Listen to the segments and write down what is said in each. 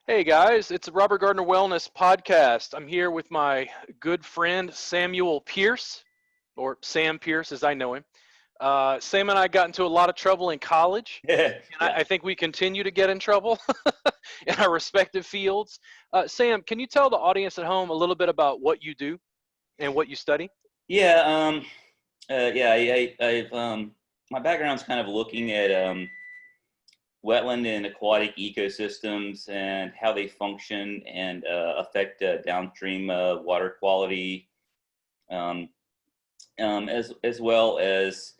Hey guys, it's a Robert Gardner Wellness podcast. I'm here with my good friend Samuel Pierce, or Sam Pierce as I know him. Sam and I got into a lot of trouble in college, and I Yeah. think we continue to get in trouble in our respective fields. Sam, can you tell the audience at home a little bit about what you do and what you study? Yeah. I've my background's kind of looking at wetland and aquatic ecosystems and how they function and affect downstream water quality, um, as well as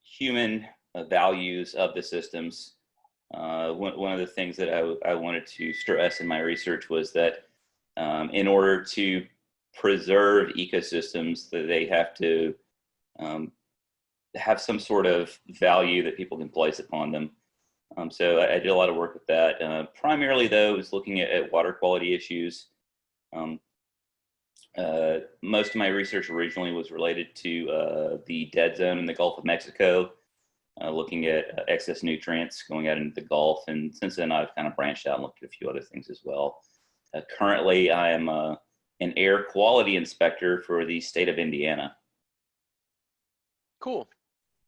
human values of the systems. One of the things that I wanted to stress in my research was that in order to preserve ecosystems, that they have to um, have some sort of value that people can place upon them. So I did a lot of work with that. Primarily, though, was looking at water quality issues. Um, Most of my research originally was related to the dead zone in the Gulf of Mexico, looking at excess nutrients going out into the Gulf. And since then, I've kind of branched out and looked at a few other things as well. Currently, I am an air quality inspector for the state of Indiana. Cool.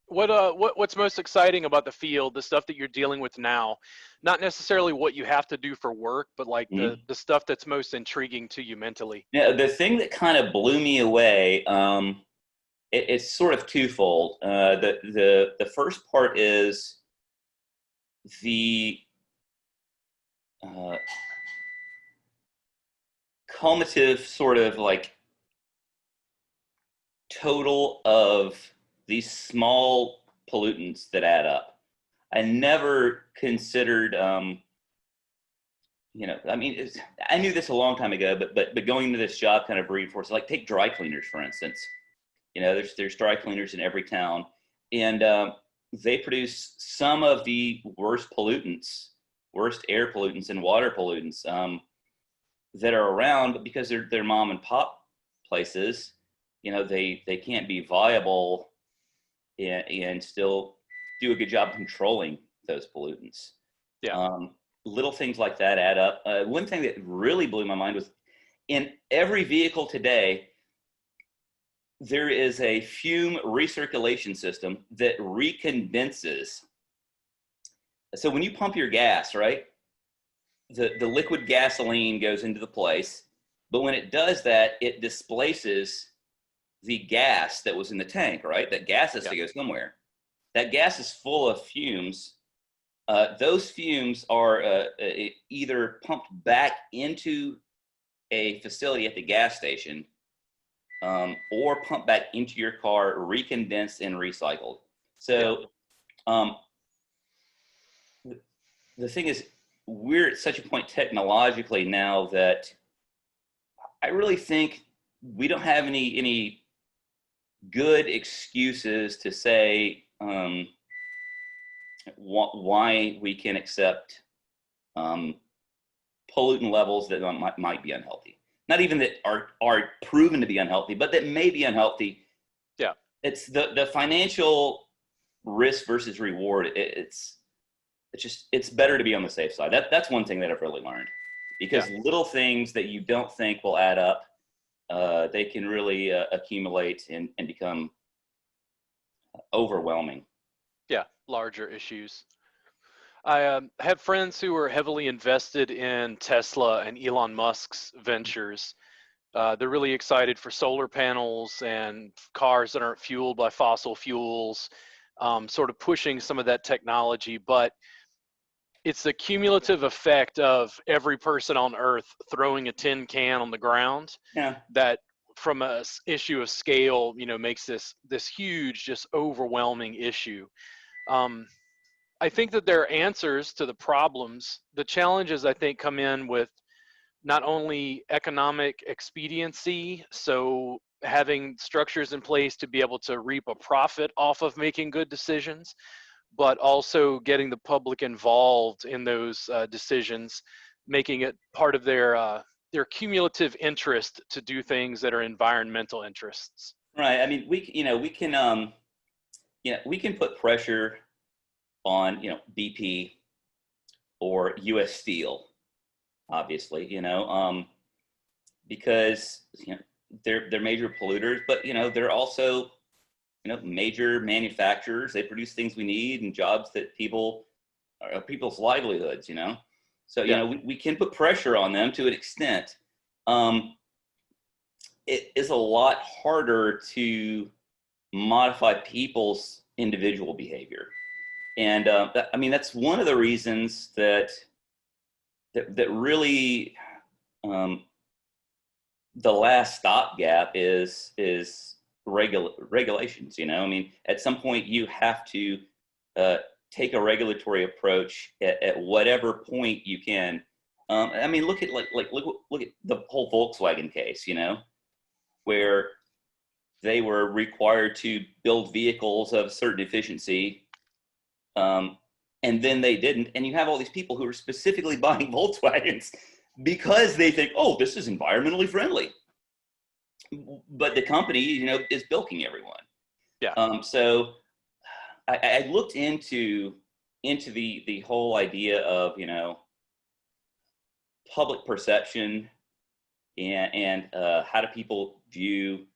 What's most exciting about the field, the stuff that you're dealing with now? Not necessarily what you have to do for work, but like the Mhm. the stuff that's most intriguing to you mentally. Now, the thing that kind of blew me away, it's sort of twofold. The first part is the uh, cumulative sort of like total of these small pollutants that add up. I never considered, I mean, I knew this a long time ago, but going into this job kind of reinforced. Like, take dry cleaners for instance. There's dry cleaners in every town, and they produce some of the worst pollutants, worst air pollutants and water pollutants that are around. But because they're mom and pop places, they can't be viable and still do a good job controlling those pollutants. Yeah. Um, Little things like that add up. One thing that really blew my mind was in every vehicle today, there is a fume recirculation system that recondenses. So when you pump your gas, right, the liquid gasoline goes into the place, but when it does that, it displaces the gas that was in the tank, right? That gas has Yeah. to go somewhere. That gas is full of fumes. Those fumes are either pumped back into a facility at the gas station, or pumped back into your car, recondensed and recycled. Yeah. So um, the thing is, we're at such a point technologically now that I really think we don't have any good excuses to say why we can accept um, pollutant levels that might be unhealthy. Not even that are proven to be unhealthy, but that may be unhealthy. Yeah. It's the financial risk versus reward. It's better to be on the safe side. That's one thing that I've really learned, Yeah. because little things that you don't think will add up, they can really accumulate and become overwhelming. Yeah. Larger issues. I have friends who are heavily invested in Tesla and Elon Musk's ventures. They're really excited for solar panels and cars that aren't fueled by fossil fuels, sort of pushing some of that technology. But it's the cumulative effect of every person on Earth throwing a tin can on the ground Yeah. that, from a issue of scale, makes this huge, just overwhelming issue. Um, I think that there are answers to the problems. The challenges, I think, come in with not only economic expediency, so having structures in place to be able to reap a profit off of making good decisions, but also getting the public involved in those decisions, making it part of their cumulative interest to do things that are environmental interests. Right. I mean, we can put pressure on, BP, or U.S. Steel, obviously, because they're major polluters, but they're also major manufacturers. They produce things we need and jobs that people's livelihoods. So Yeah. we can put pressure on them to an extent. It is a lot harder to modify people's individual behavior, and that's one of the reasons that really the last stopgap is regulations. At some point you have to take a regulatory approach at whatever point you can. Look at look at the whole Volkswagen case, where they were required to build vehicles of certain efficiency, and then they didn't. And you have all these people who are specifically buying Volkswagens because they think, oh, this is environmentally friendly. But the company, is bilking everyone. Yeah. So I looked into the whole idea of, public perception and how do people view,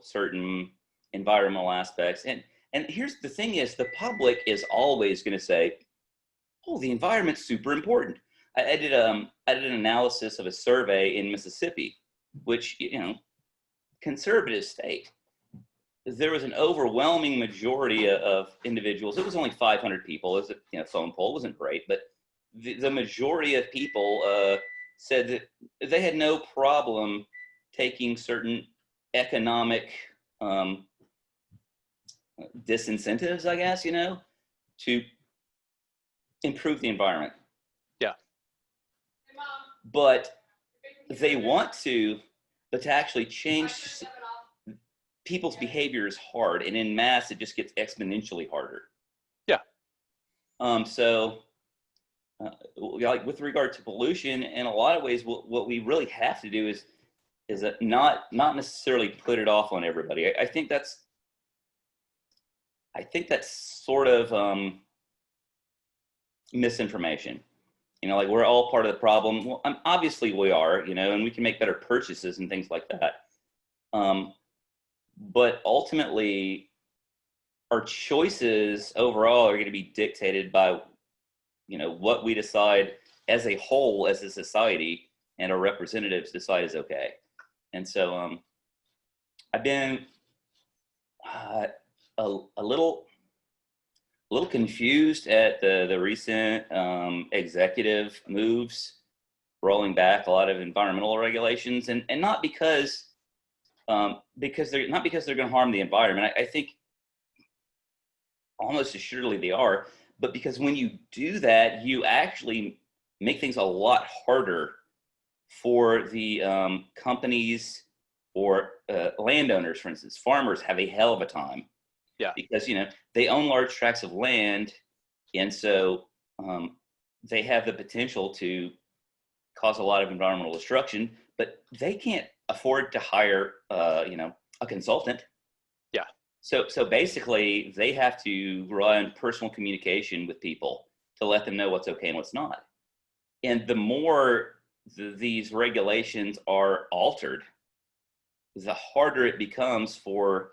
certain environmental aspects. And here's the thing is, the public is always going to say, oh, the environment's super important. I did an analysis of a survey in Mississippi, which, conservative state. There was an overwhelming majority of individuals. It was only 500 people. It was a phone poll. It wasn't great, but the majority of people said that they had no problem taking certain economic disincentives, I guess, to improve the environment. Yeah. But they want to, but to actually change people's behavior is hard, and in mass, it just gets exponentially harder. Yeah. So, like with regard to pollution, in a lot of ways, what we really have to do is that not necessarily put it off on everybody. I think that's sort of misinformation. Like we're all part of the problem. Well, obviously we are, and we can make better purchases and things like that. But ultimately, our choices overall are going to be dictated by, what we decide as a whole, as a society, and our representatives decide is okay. And so I've been a little confused at the recent executive moves, rolling back a lot of environmental regulations, and not because they're going to harm the environment. I think almost assuredly they are, but because when you do that, you actually make things a lot harder for the companies or landowners. For instance, farmers have a hell of a time. Yeah. Because they own large tracts of land, and so they have the potential to cause a lot of environmental destruction, but they can't afford to hire a consultant. Yeah. So basically, they have to rely on personal communication with people to let them know what's okay and what's not. And the more these regulations are altered, the harder it becomes for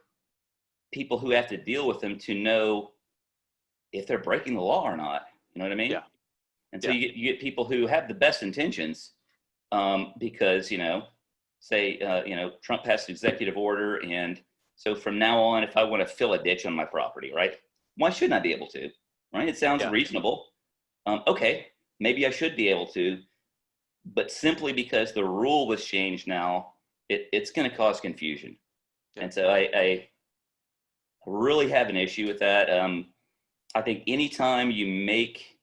people who have to deal with them to know if they're breaking the law or not. You know what I mean? Yeah. And so you get people who have the best intentions because, say, Trump passed an executive order. And so from now on, if I want to fill a ditch on my property, right, why shouldn't I be able to? Right? It sounds reasonable. Okay, maybe I should be able to. But simply because the rule was changed now, it's going to cause confusion. Yeah. And so I really have an issue with that. I think anytime you make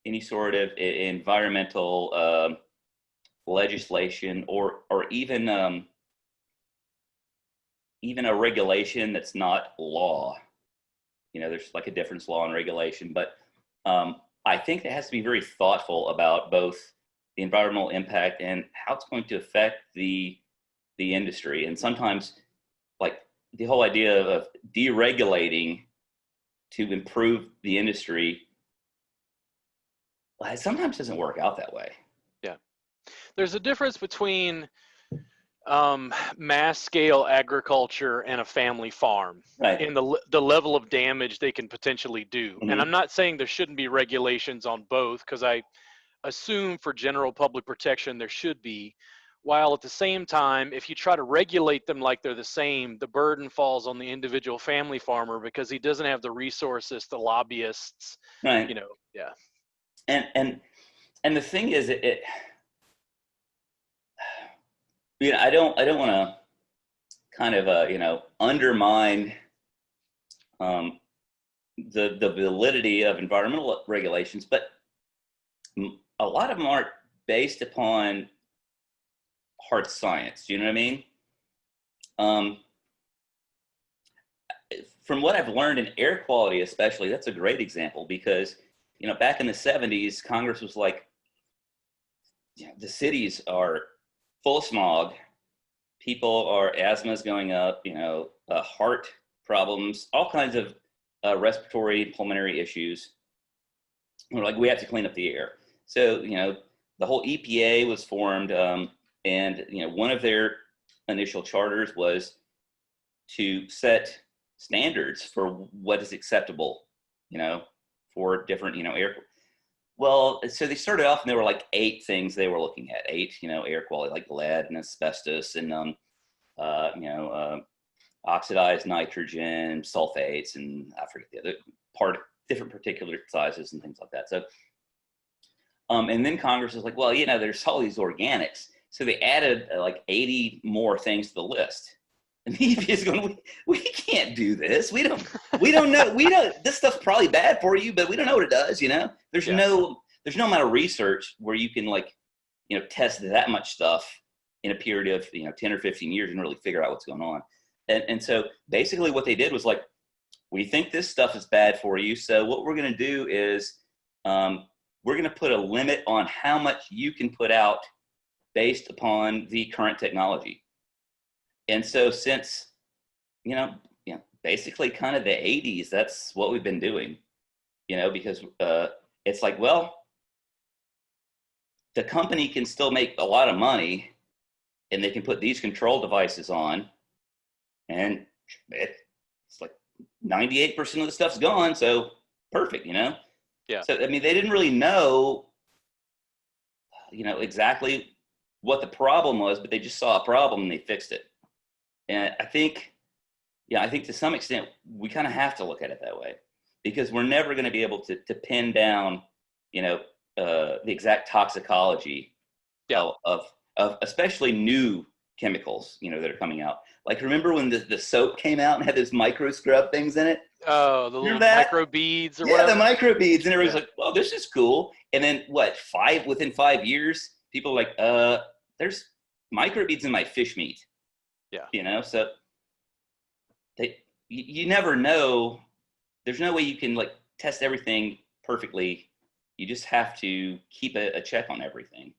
any sort of environmental legislation or even a regulation that's not law, there's like a difference law and regulation, but I think it has to be very thoughtful about both the environmental impact and how it's going to affect the industry. And sometimes, like, the whole idea of deregulating to improve the industry Well, it sometimes doesn't work out that way. Yeah. There's a difference between mass scale agriculture and a family farm Right. in the level of damage they can potentially do. And I'm Hmm. not saying there shouldn't be regulations on both, because I assume for general public protection there should be. While at the same time, if you try to regulate them like they're the same, the burden falls on the individual family farmer because he doesn't have the resources, the lobbyists, Right. yeah. And the thing is, it I don't want to kind of undermine um, the validity of environmental regulations, but a lot of them aren't based upon hard science. Do you know what I mean? Um, from what I've learned in air quality, especially, that's a great example because back in the '70s, Congress was like, the cities are full of smog. People are asthma's going up. Heart problems, all kinds of respiratory, pulmonary issues. We're like, we have to clean up the air. So the whole EPA was formed, and one of their initial charters was to set standards for what is acceptable, for different air. Well, so they started off and there were like 8 things they were looking at. 8, air quality, like lead and asbestos and oxidized nitrogen, sulfates, and I forget the other part, different particulate sizes and things like that. So, and then Congress is like, well, there's all these organics. So they added like 80 more things to the list. And the EPA is going, we can't do this. We don't know. This stuff's probably bad for you, but we don't know what it does. There's Yeah. no amount of research where you can test that much stuff in a period of 10 or 15 years and really figure out what's going on. And so basically what they did was like, we think this stuff is bad for you. So what we're going to do is we're going to put a limit on how much you can put out based upon the current technology. And so since, basically kind of the 80s, that's what we've been doing, because it's like, well, the company can still make a lot of money and they can put these control devices on and it's like 98% of the stuff's gone. So perfect, Yeah. So, I mean, they didn't really know, exactly what the problem was, but they just saw a problem and they fixed it. And I think to some extent, we kind of have to look at it that way because we're never going to be able to pin down, the exact toxicology of especially new chemicals, that are coming out. Like, remember when the soap came out and had those micro scrub things in it? Oh, the little micro beads or whatever? whatever. The micro beads. And everybody's like, well, this is cool. And then within 5 years, people are like, there's micro beads in my fish meat. Yeah. So you never know. There's no way you can test everything perfectly. You just have to keep a check on everything,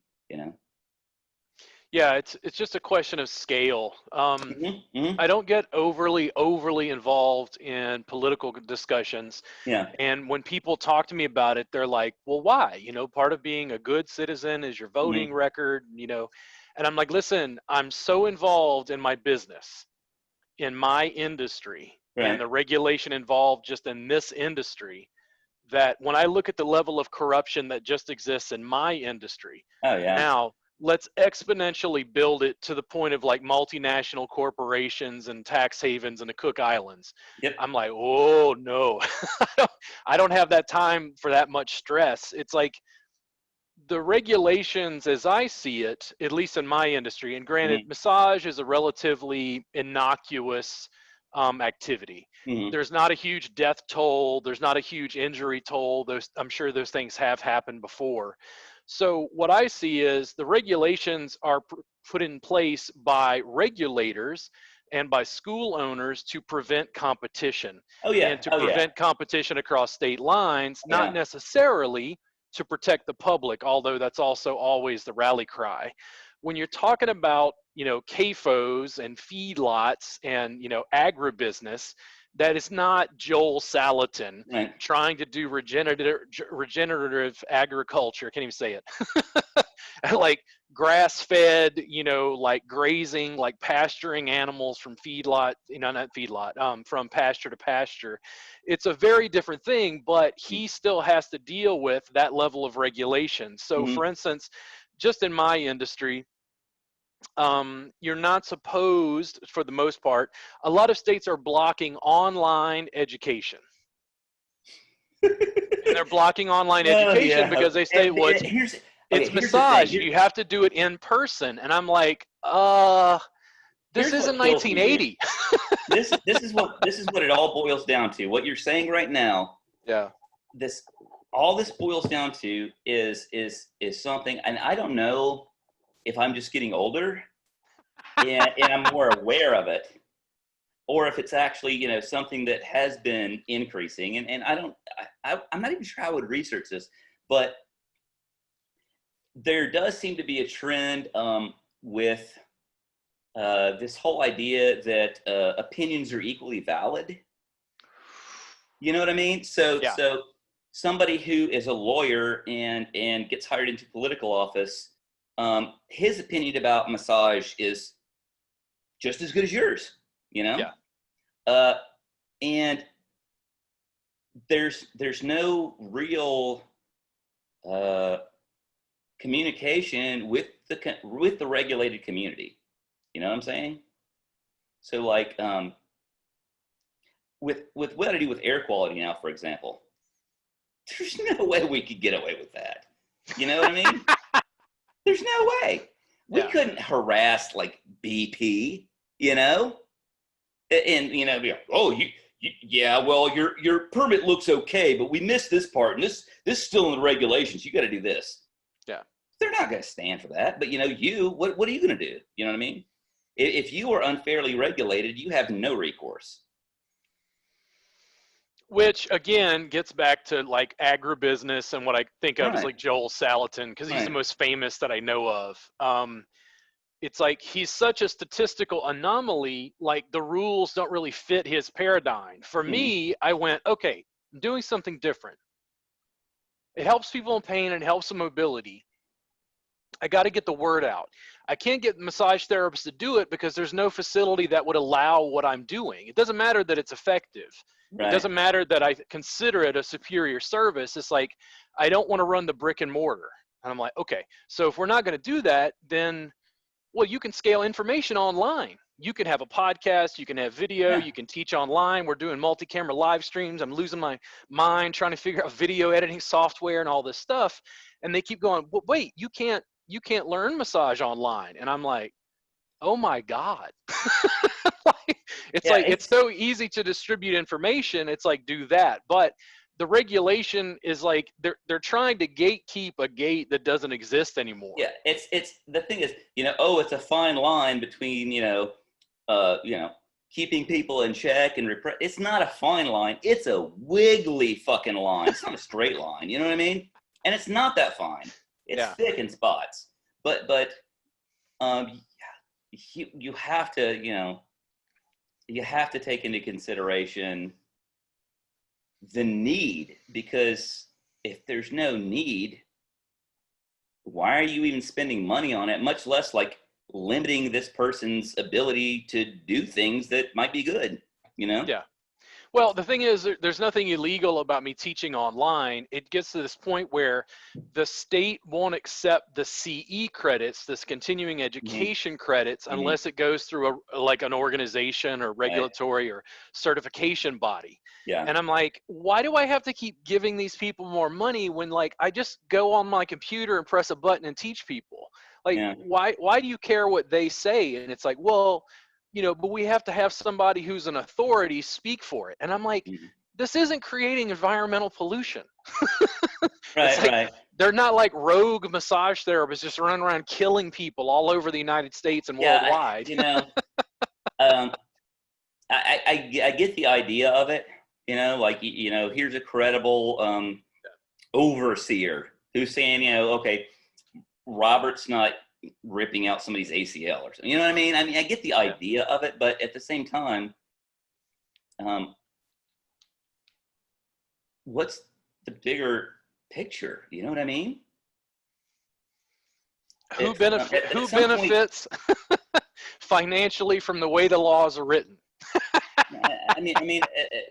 Yeah, it's just a question of scale. Mm-hmm. I don't get overly involved in political discussions. Yeah. And when people talk to me about it, they're like, well, why? Part of being a good citizen is your voting Mm-hmm. record, And I'm like, listen, I'm so involved in my business, in my industry, and Right. the regulation involved just in this industry, that when I look at the level of corruption that just exists in my industry, Oh yeah. now let's exponentially build it to the point of like multinational corporations and tax havens and the Cook Islands. Yep. I'm like, oh no, I don't have that time for that much stress. It's like the regulations, as I see it, at least in my industry, and granted, Mm-hmm. massage is a relatively innocuous activity. Mm-hmm. There's not a huge death toll. There's not a huge injury toll. I'm sure those things have happened before. So what I see is the regulations are put in place by regulators and by school owners to prevent competition Oh yeah. and to Oh yeah. prevent competition across state lines, Oh, not yeah. necessarily to protect the public, although that's also always the rally cry. When you're talking about, CAFOs and feedlots and, agribusiness, that is not Joel Salatin Right. trying to do regenerative agriculture. I can't even say it. Like grass-fed, like grazing, like pasturing animals from feedlot, not feedlot, from pasture to pasture. It's a very different thing, but he still has to deal with that level of regulation. So, Mm-hmm. for instance, just in my industry, you're not supposed, for the most part, a lot of states are blocking online education. And they're blocking online Oh education yeah. because they say, well, it's Here's the thing. massage. You have to do it in person. And I'm like, this Here's isn't what kills me, dude. 1980. This is what it all boils down to. What you're saying right now. Yeah. All this boils down to is something, and I don't know if I'm just getting older and I'm more aware of it, or if it's actually something that has been increasing. And I'm not even sure how I would research this, but there does seem to be a trend with this whole idea that opinions are equally valid. You know what I mean? So Yeah. Somebody who is a lawyer and gets hired into political office, his opinion about massage is just as good as yours. Yeah. And there's no real communication with the regulated community. You know what I'm saying? So like with what I do with air quality now, for example, there's no way we could get away with that. You know what I mean? There's no way. We couldn't harass like BP, and be like, oh, yeah, well, your permit looks okay, but we missed this part, and this is still in the regulations. You got to do this. Yeah. They're not going to stand for that. But what are you going to do? You know what I mean? If you are unfairly regulated, you have no recourse. Which again gets back to like agribusiness and what I think of as Right. like Joel Salatin, because he's the most famous that I know of. It's like he's such a statistical anomaly, like the rules don't really fit his paradigm. For me, I went, okay, I'm doing something different. It helps people in pain and it helps with mobility. I got to get the word out. I can't get massage therapists to do it because there's no facility that would allow what I'm doing. It doesn't matter that it's effective. Right. It doesn't matter that I consider it a superior service. It's like, I don't want to run the brick and mortar. And I'm like, okay, so if we're not going to do that, then, well, you can scale information online. You can have a podcast, you can have video, you can teach online. We're doing multi-camera live streams. I'm losing my mind trying to figure out video editing software and all this stuff. And they keep going, well, wait, you can't learn massage online. And I'm like, oh my God. It's so easy to distribute information. It's like, do that. But the regulation is like, they're trying to gatekeep a gate that doesn't exist anymore. Yeah. It's the thing is, it's a fine line between, keeping people in check and it's not a fine line. It's a wiggly fucking line. It's not a straight line. You know what I mean? And it's not that fine. It's thick in spots. But you have to, you have to take into consideration the need, because if there's no need, why are you even spending money on it? Much less like limiting this person's ability to do things that might be good, Yeah. Well, the thing is, there's nothing illegal about me teaching online. It gets to this point where the state won't accept the CE credits, this continuing education credits, unless it goes through like an organization or regulatory or certification body. Yeah. And I'm like, why do I have to keep giving these people more money when like I just go on my computer and press a button and teach people? Like, why do you care what they say? And it's like, well, but we have to have somebody who's an authority speak for it. And I'm like, this isn't creating environmental pollution. Right. They're not like rogue massage therapists just running around killing people all over the United States and worldwide. I get the idea of it. Here's a credible overseer who's saying, okay, Robert's not ripping out somebody's ACL or something. You know what I mean? I get the idea of it, but at the same time, what's the bigger picture? You know what I mean? Who At who some point, benefits financially from the way the laws are written?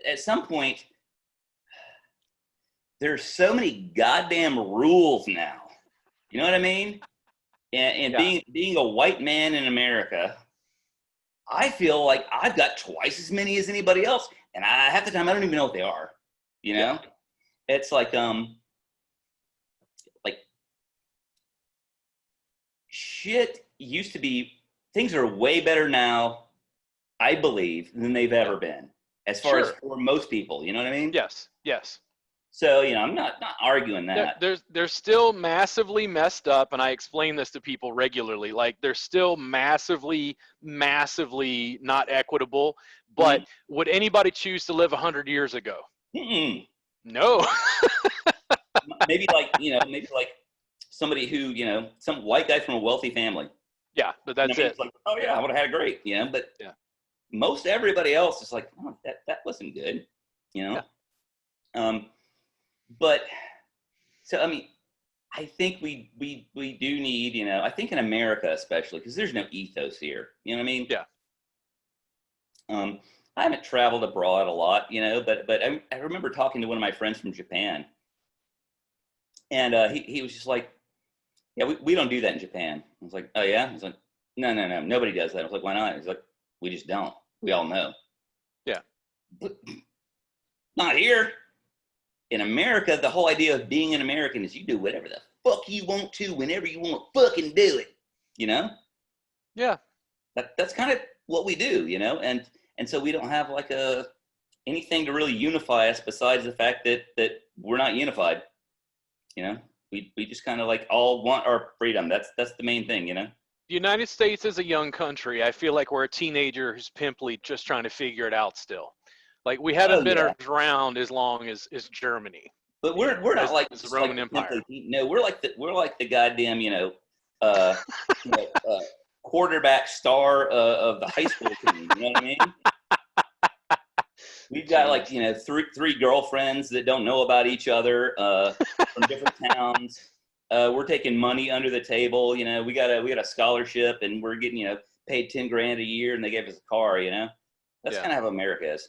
at some point, there's so many goddamn rules now. You know what I mean? And Yeah. being a white man in America, I feel like I've got twice as many as anybody else, and half the time I don't even know what they are. You know, Yeah. it's like shit used to be. Things are way better now, I believe, than they've Yeah. ever been, as far as Sure. for most people. You know what I mean? Yes. Yes. So I'm not arguing that. They're still massively messed up, and I explain this to people regularly. Like, they're still massively, massively not equitable. But Mm-hmm. would anybody choose to live 100 years ago? Mm-mm. No. Maybe like somebody who some white guy from a wealthy family. Yeah, but You know that's what I mean? it. It's like, oh yeah, I would have had a great. But Yeah. most everybody else is like, oh, that wasn't good. You Yeah. know. Um, but so I mean, I think we do need, I think in America especially, because there's no ethos here. You know what I mean? Yeah. I haven't traveled abroad a lot, but I remember talking to one of my friends from Japan, and he was just like, yeah, we don't do that in Japan. I was like, oh yeah? He's like, no, nobody does that. I was like, why not? He's like, we just don't. We all know. Yeah. But not here. In America, the whole idea of being an American is you do whatever the fuck you want to, whenever you want to fucking do it. You know? Yeah. That's kind of what we do, and so we don't have like anything to really unify us besides the fact that we're not unified. We just kind of like all want our freedom. That's the main thing. The United States is a young country. I feel like we're a teenager who's pimply just trying to figure it out still. Like, we Oh haven't been yeah, around as long as Germany, but we're not like as the just like Roman the Empire. no, we're like the goddamn uh, you know uh, quarterback star of the high school team. You know what I mean? We've got like Jeez. three girlfriends that don't know about each other from different towns. We're taking money under the table. We got a scholarship, and we're getting paid 10 grand a year, and they gave us a car. That's Yeah. kind of how America is.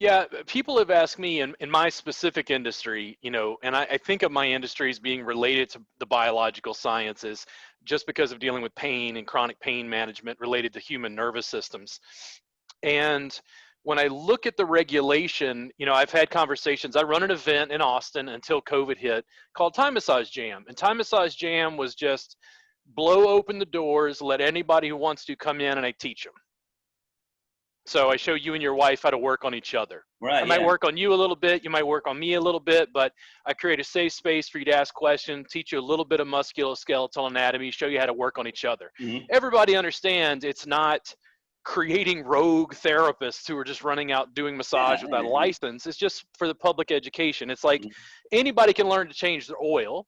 Yeah, people have asked me in my specific industry, and I think of my industry as being related to the biological sciences just because of dealing with pain and chronic pain management related to human nervous systems. And when I look at the regulation, I've had conversations. I run an event in Austin until COVID hit called Time Massage Jam. And Time Massage Jam was just blow open the doors, let anybody who wants to come in, and I teach them. So I show you and your wife how to work on each other. I Right? might Yeah. work on you a little bit. You might work on me a little bit, but I create a safe space for you to ask questions, teach you a little bit of musculoskeletal anatomy, show you how to work on each other. Mm-hmm. Everybody understands it's not creating rogue therapists who are just running out doing Yeah. massage Yeah. without a Yeah. license. It's just for the public education. It's like Mm-hmm. anybody can learn to change their oil,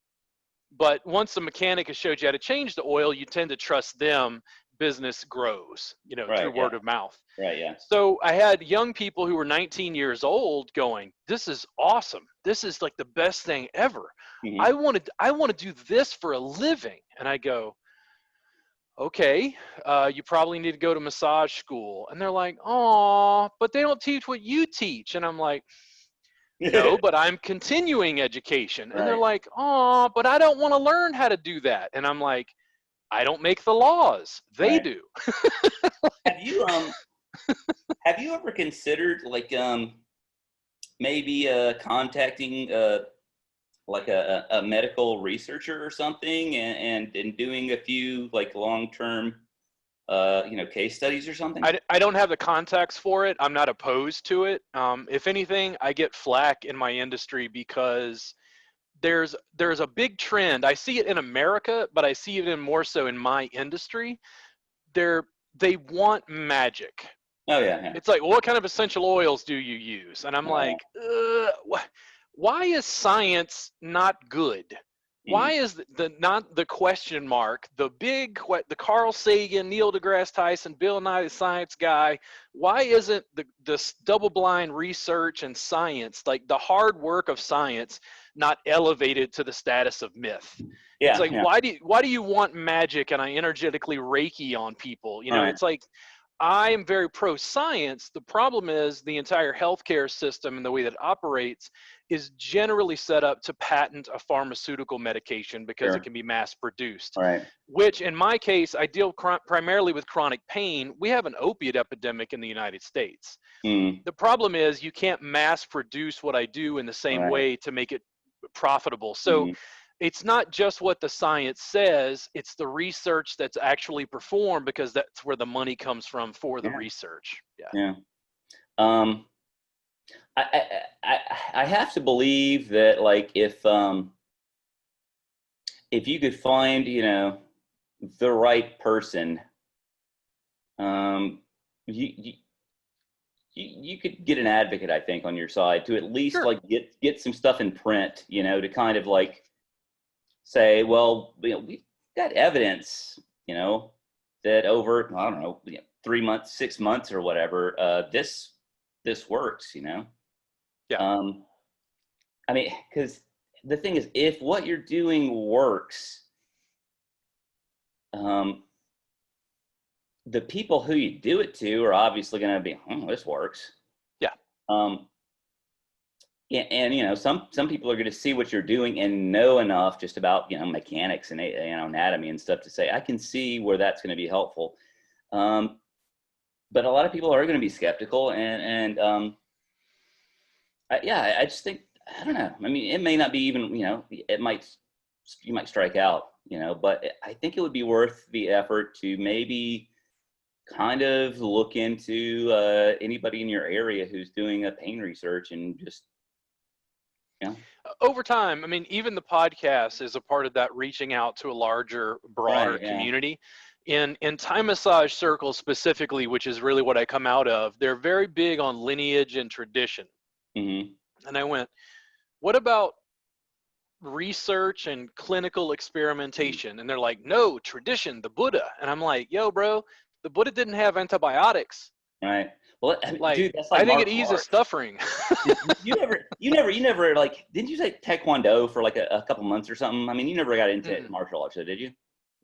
but once the mechanic has showed you how to change the oil, you tend to trust them. Business grows, Right. through Yeah. word of mouth. Right. Yeah. So I had young people who were 19 years old going, "This is awesome. This is like the best thing ever. Mm-hmm. I want to do this for a living." And I go, "Okay, you probably need to go to massage school." And they're like, "Oh, but they don't teach what you teach." And I'm like, "No, but I'm continuing education." And they're Right. like, "Oh, but I don't want to learn how to do that." And I'm like, "I don't make the laws. They Right. do." Have you have you ever considered like maybe contacting like a medical researcher or something, and doing a few like long-term case studies or something? I don't have the contacts for it. I'm not opposed to it. If anything, I get flack in my industry because there's a big trend. I see it in America, but I see it in more so in my industry. They want magic. Oh yeah, yeah. It's like, well, what kind of essential oils do you use? And I'm Oh, like, why is science not good? why is not the question mark, the the Carl Sagan, Neil deGrasse Tyson, Bill Nye the Science Guy, why isn't this double-blind research and science, like the hard work of science, not elevated to the status of myth? It's Yeah, like, yeah. why do you want magic and I energetically Reiki on people? You know, Right. it's like, I am very pro-science. The problem is the entire healthcare system and the way that it operates is generally set up to patent a pharmaceutical medication because it Sure. can be mass produced, Right. which in my case, I deal primarily with chronic pain. We have an opiate epidemic in the United States. Mm. The problem is you can't mass produce what I do in the same Right. way to make it profitable. So Mm. it's not just what the science says, it's the research that's actually performed, because that's where the money comes from for the Yeah. research. Yeah. Yeah. Um, I have to believe that, like, if you could find, the right person, um, you, you you could get an advocate, I think, on your side to at least Sure. like get some stuff in print, to kind of like say, well, we've got evidence, that over, I don't know, 3 months, 6 months or whatever, this works, Yeah. Um, I mean, because the thing is, if what you're doing works, um, the people who you do it to are obviously going to be, this works. Yeah. Um, and some people are going to see what you're doing and know enough just about mechanics and anatomy and stuff to say, I can see where that's going to be helpful. But a lot of people are going to be skeptical, and I just think, I don't know. I mean, it may not be even, you might strike out, but I think it would be worth the effort to maybe kind of look into anybody in your area who's doing a pain research and just, Over time, I mean, even the podcast is a part of that, reaching out to a larger, broader Right, yeah. community. In Thai massage circles specifically, which is really what I come out of, they're very big on lineage and tradition. Mm-hmm. And I went, what about research and clinical experimentation? And they're like, no, tradition, the Buddha. And I'm like, yo, bro, the Buddha didn't have antibiotics. Right. Well, I mean, Like, dude, that's like I think it martial eases arts. suffering. You never like, didn't you say Taekwondo for like a couple months or something? I mean, you never got into Mm-mm. martial arts, did you?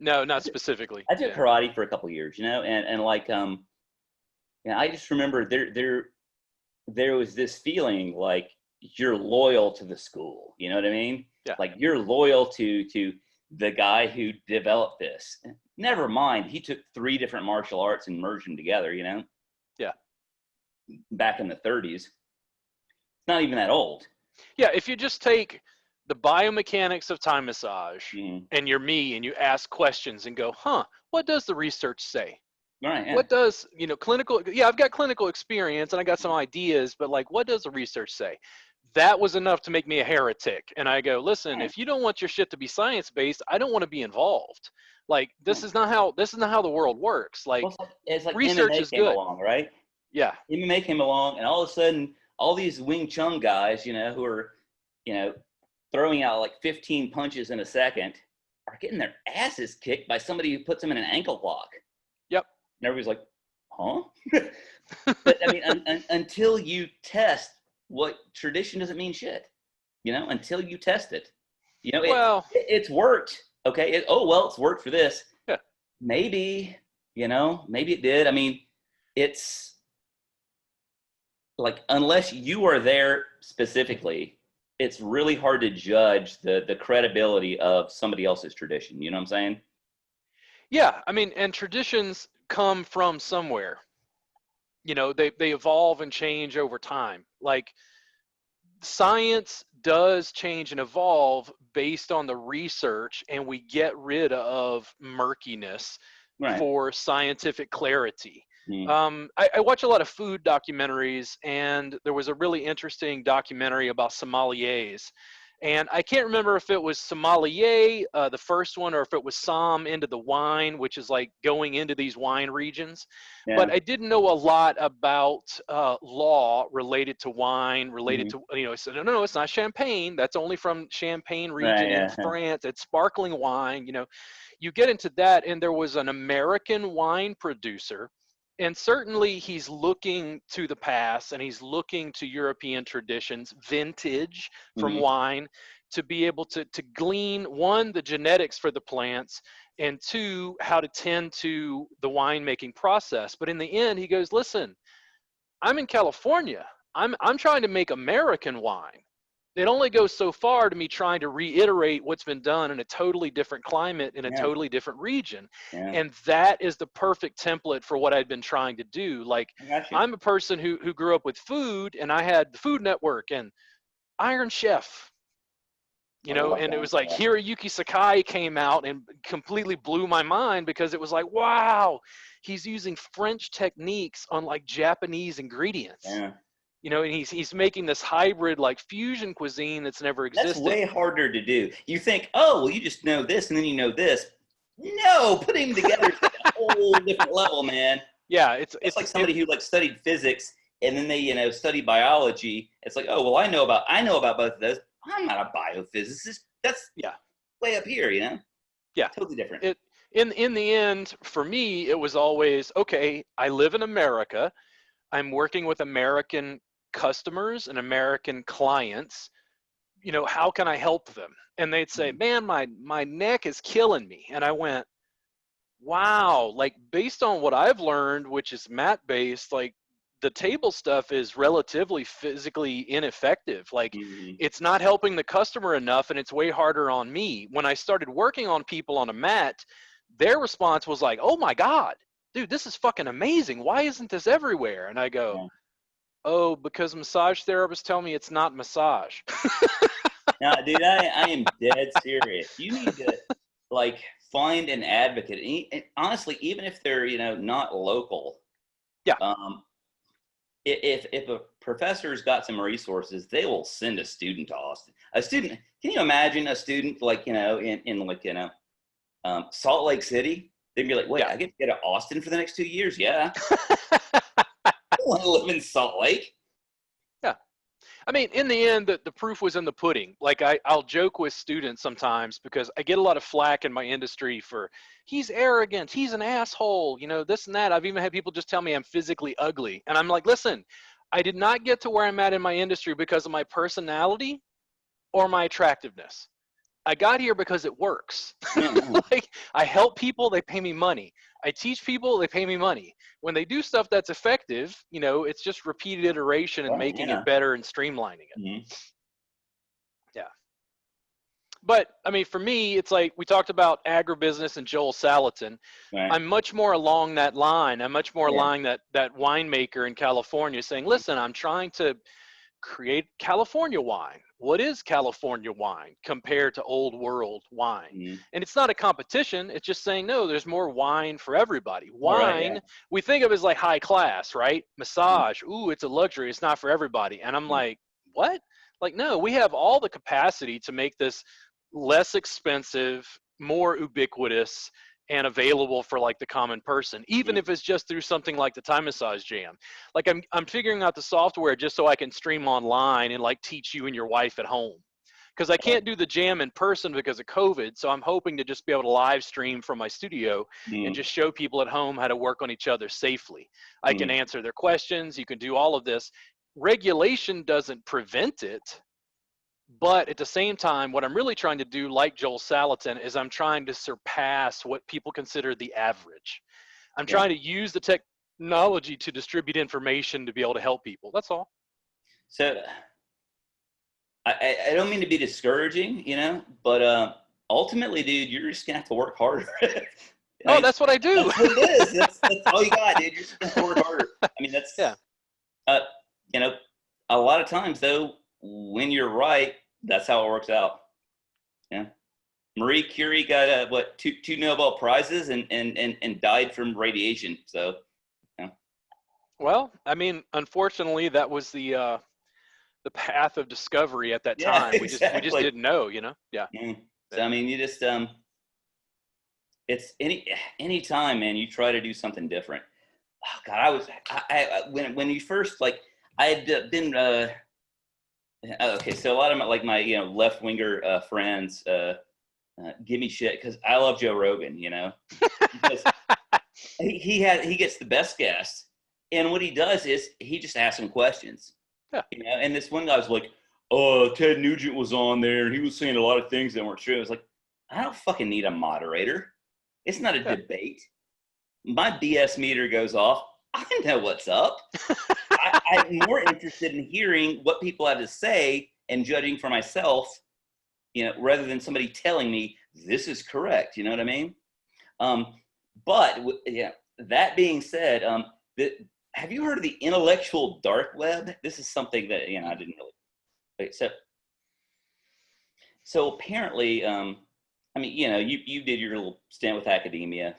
No, not specifically. I did Yeah. karate for a couple years, and like, I just remember there was this feeling like you're loyal to the school. You know what I mean? Yeah. Like you're loyal to the guy who developed this. Never mind, he took 3 different martial arts and merged them together. Yeah. Back in the 30s. It's not even that old. Yeah, if you just take the biomechanics of Thai massage Mm-hmm. and you're me and you ask questions and go, what does the research say? Right. Yeah. What does, clinical, I've got clinical experience and I got some ideas, but like, what does the research say? That was enough to make me a heretic. And I go, listen, Right. if you don't want your shit to be science-based, I don't want to be involved. Like, this Right. is not how the world works. Like, Well, it's like research MMA is came good. along, right? Yeah. MMA came along, and all of a sudden, all these Wing Chun guys, who are, throwing out like 15 punches in a second, are getting their asses kicked by somebody who puts them in an ankle lock. Yep. And everybody's like, huh? But I mean, until you test what tradition doesn't mean shit, until you test it, Well, it's worked. Okay. It's worked for this. yeah. Maybe, maybe it did. I mean, it's like, unless you are there specifically, it's really hard to judge the credibility of somebody else's tradition. You know what I'm saying? Yeah. I mean, and traditions come from somewhere. They evolve and change over time. Like, science does change and evolve based on the research, and we get rid of murkiness Right. for scientific clarity. Mm. I watch a lot of food documentaries, and there was a really interesting documentary about sommeliers. And I can't remember if it was sommelier, the first one, or if it was som into the wine, which is like going into these wine regions. Yeah. But I didn't know a lot about law related to wine, related Hmm. to, I said, no, it's not champagne. That's only from Champagne Right. region in Yeah. France. It's sparkling wine. You get into that, and there was an American wine producer, and certainly he's looking to the past and he's looking to European traditions, vintage from Hmm. wine, to be able to glean, one, the genetics for the plants, and two, how to tend to the winemaking process. But in the end, he goes, listen, I'm in California. I'm trying to make American wine. It only goes so far to me trying to reiterate what's been done in a totally different climate in a Yeah. totally different region. Yeah. And that is the perfect template for what I'd been trying to do. Like, I got you. I'm a person who grew up with food, and I had the Food Network and Iron Chef, I love and it that. was like Yeah. Hiroyuki Sakai came out and completely blew my mind, because it was like, wow, he's using French techniques on like Japanese ingredients. Yeah. And he's making this hybrid like fusion cuisine that's never That's existed. way harder to do. You think, oh, well, you just know this and then you know this. No, putting them together is like a whole different level, man. Yeah, That's like somebody who like studied physics and then they, study biology. It's like, oh, well, I know about both of those. I'm not a biophysicist. That's yeah, way up here, yeah. totally different. In the end, for me, it was always, okay, I live in America. I'm working with American customers and American clients. How can I help them? And they'd say, Mhm. man, my neck is killing me. And I went, wow, like based on what I've learned, which is mat based, like the table stuff is relatively physically ineffective. Like, Mhm. it's not helping the customer enough, and it's way harder on me. When I started working on people on a mat, their response was like, oh my God, dude, this is fucking amazing. Why isn't this everywhere? And I go, Yeah. oh, because massage therapists tell me it's not massage. Now, dude, I am dead serious. You need to like find an advocate. And honestly, even if they're not local, Yeah. um, if a professor's got some resources, they will send a student to Austin. A student, can you imagine a student like in like Salt Lake City? They'd be like, wait, Yeah. I get to go to Austin for the next 2 years? Yeah, I don't want to live in Salt Lake. Yeah. I mean, in the end, the proof was in the pudding. Like, I'll joke with students sometimes, because I get a lot of flack in my industry for, he's arrogant, he's an asshole, this and that. I've even had people just tell me I'm physically ugly. And I'm like, listen, I did not get to where I'm at in my industry because of my personality or my attractiveness. I got here because it works. Yeah, Like, I help people, they pay me money. I teach people, they pay me money. When they do stuff that's effective, it's just repeated iteration and right, making yeah. it better and streamlining it. Mhm. Yeah. But I mean, for me, it's like we talked about agribusiness and Joel Salatin. Right. I'm much more along that line. I'm much more Yeah. along that winemaker in California saying, listen, I'm trying to create California wine. What is California wine compared to old world wine? Mhm. And it's not a competition. It's just saying, no, there's more wine for everybody. All right. Yeah. Wine, we think of as like high class, right? Mhm. Massage, ooh, it's a luxury. It's not for everybody. And I'm Mhm. like, what? Like, no, we have all the capacity to make this less expensive, more ubiquitous, and available for like the common person, even Mhm. if it's just through something like the Time Massage Jam. Like, I'm figuring out the software just so I can stream online and like teach you and your wife at home, because I Right. can't do the jam in person because of COVID. So I'm hoping to just be able to live stream from my studio and Mhm. just show people at home how to work on each other safely. I can Mhm. answer their questions. You can do all of this. Regulation doesn't prevent it. But at the same time, what I'm really trying to do, like Joel Salatin, is I'm trying to surpass what people consider the average. I'm Yeah. trying to use the technology to distribute information to be able to help people. That's all. So I don't mean to be discouraging, but ultimately, dude, you're just gonna have to work harder. I Oh, mean, that's what I do. that's what it is. That's all you got, dude. You're just gonna have to work harder. I mean, Yeah. that's uh, you know, a lot of times though, when you're right, that's how it works out. Yeah. Marie Curie got what two Nobel prizes and died from radiation. So yeah. Well, I mean, unfortunately, that was the path of discovery at that Yeah, time. We just exactly. didn't know, you know? Yeah. So I mean, you just it's any time, man, you try to do something different. Oh God, when you first, like, I had been okay, so a lot of my left winger friends give me shit because I love Joe Rogan, because he gets the best guests, and what he does is he just asks them questions, Yeah. And this one guy was like, "Oh, Ted Nugent was on there, and he was saying a lot of things that weren't true." I was like, I don't fucking need a moderator. It's not a Yeah. debate. My BS meter goes off. I know what's up. I'm more interested in hearing what people have to say and judging for myself, rather than somebody telling me this is correct. You know what I mean? But yeah, that being said, have you heard of the intellectual dark web? This is something that I didn't really. Okay, so apparently, I mean, you did your little stint with academia,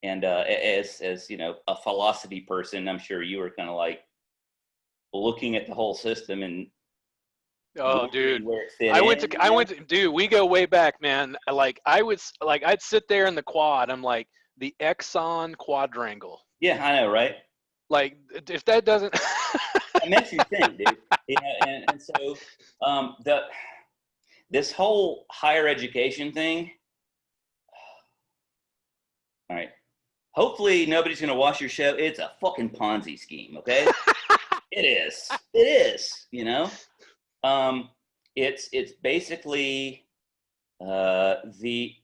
and as a philosophy person, I'm sure you were kind of like looking at the whole system and Oh, dude. where it fit in. Dude, we go way back, man. I'd sit there in the quad. I'm like, the Exxon quadrangle. Yeah, I know, right? Like, if that doesn't. It makes you think, dude. And so this whole higher education thing. All right. Hopefully nobody's gonna watch your show. It's a fucking Ponzi scheme, okay? It is. It is. It's basically the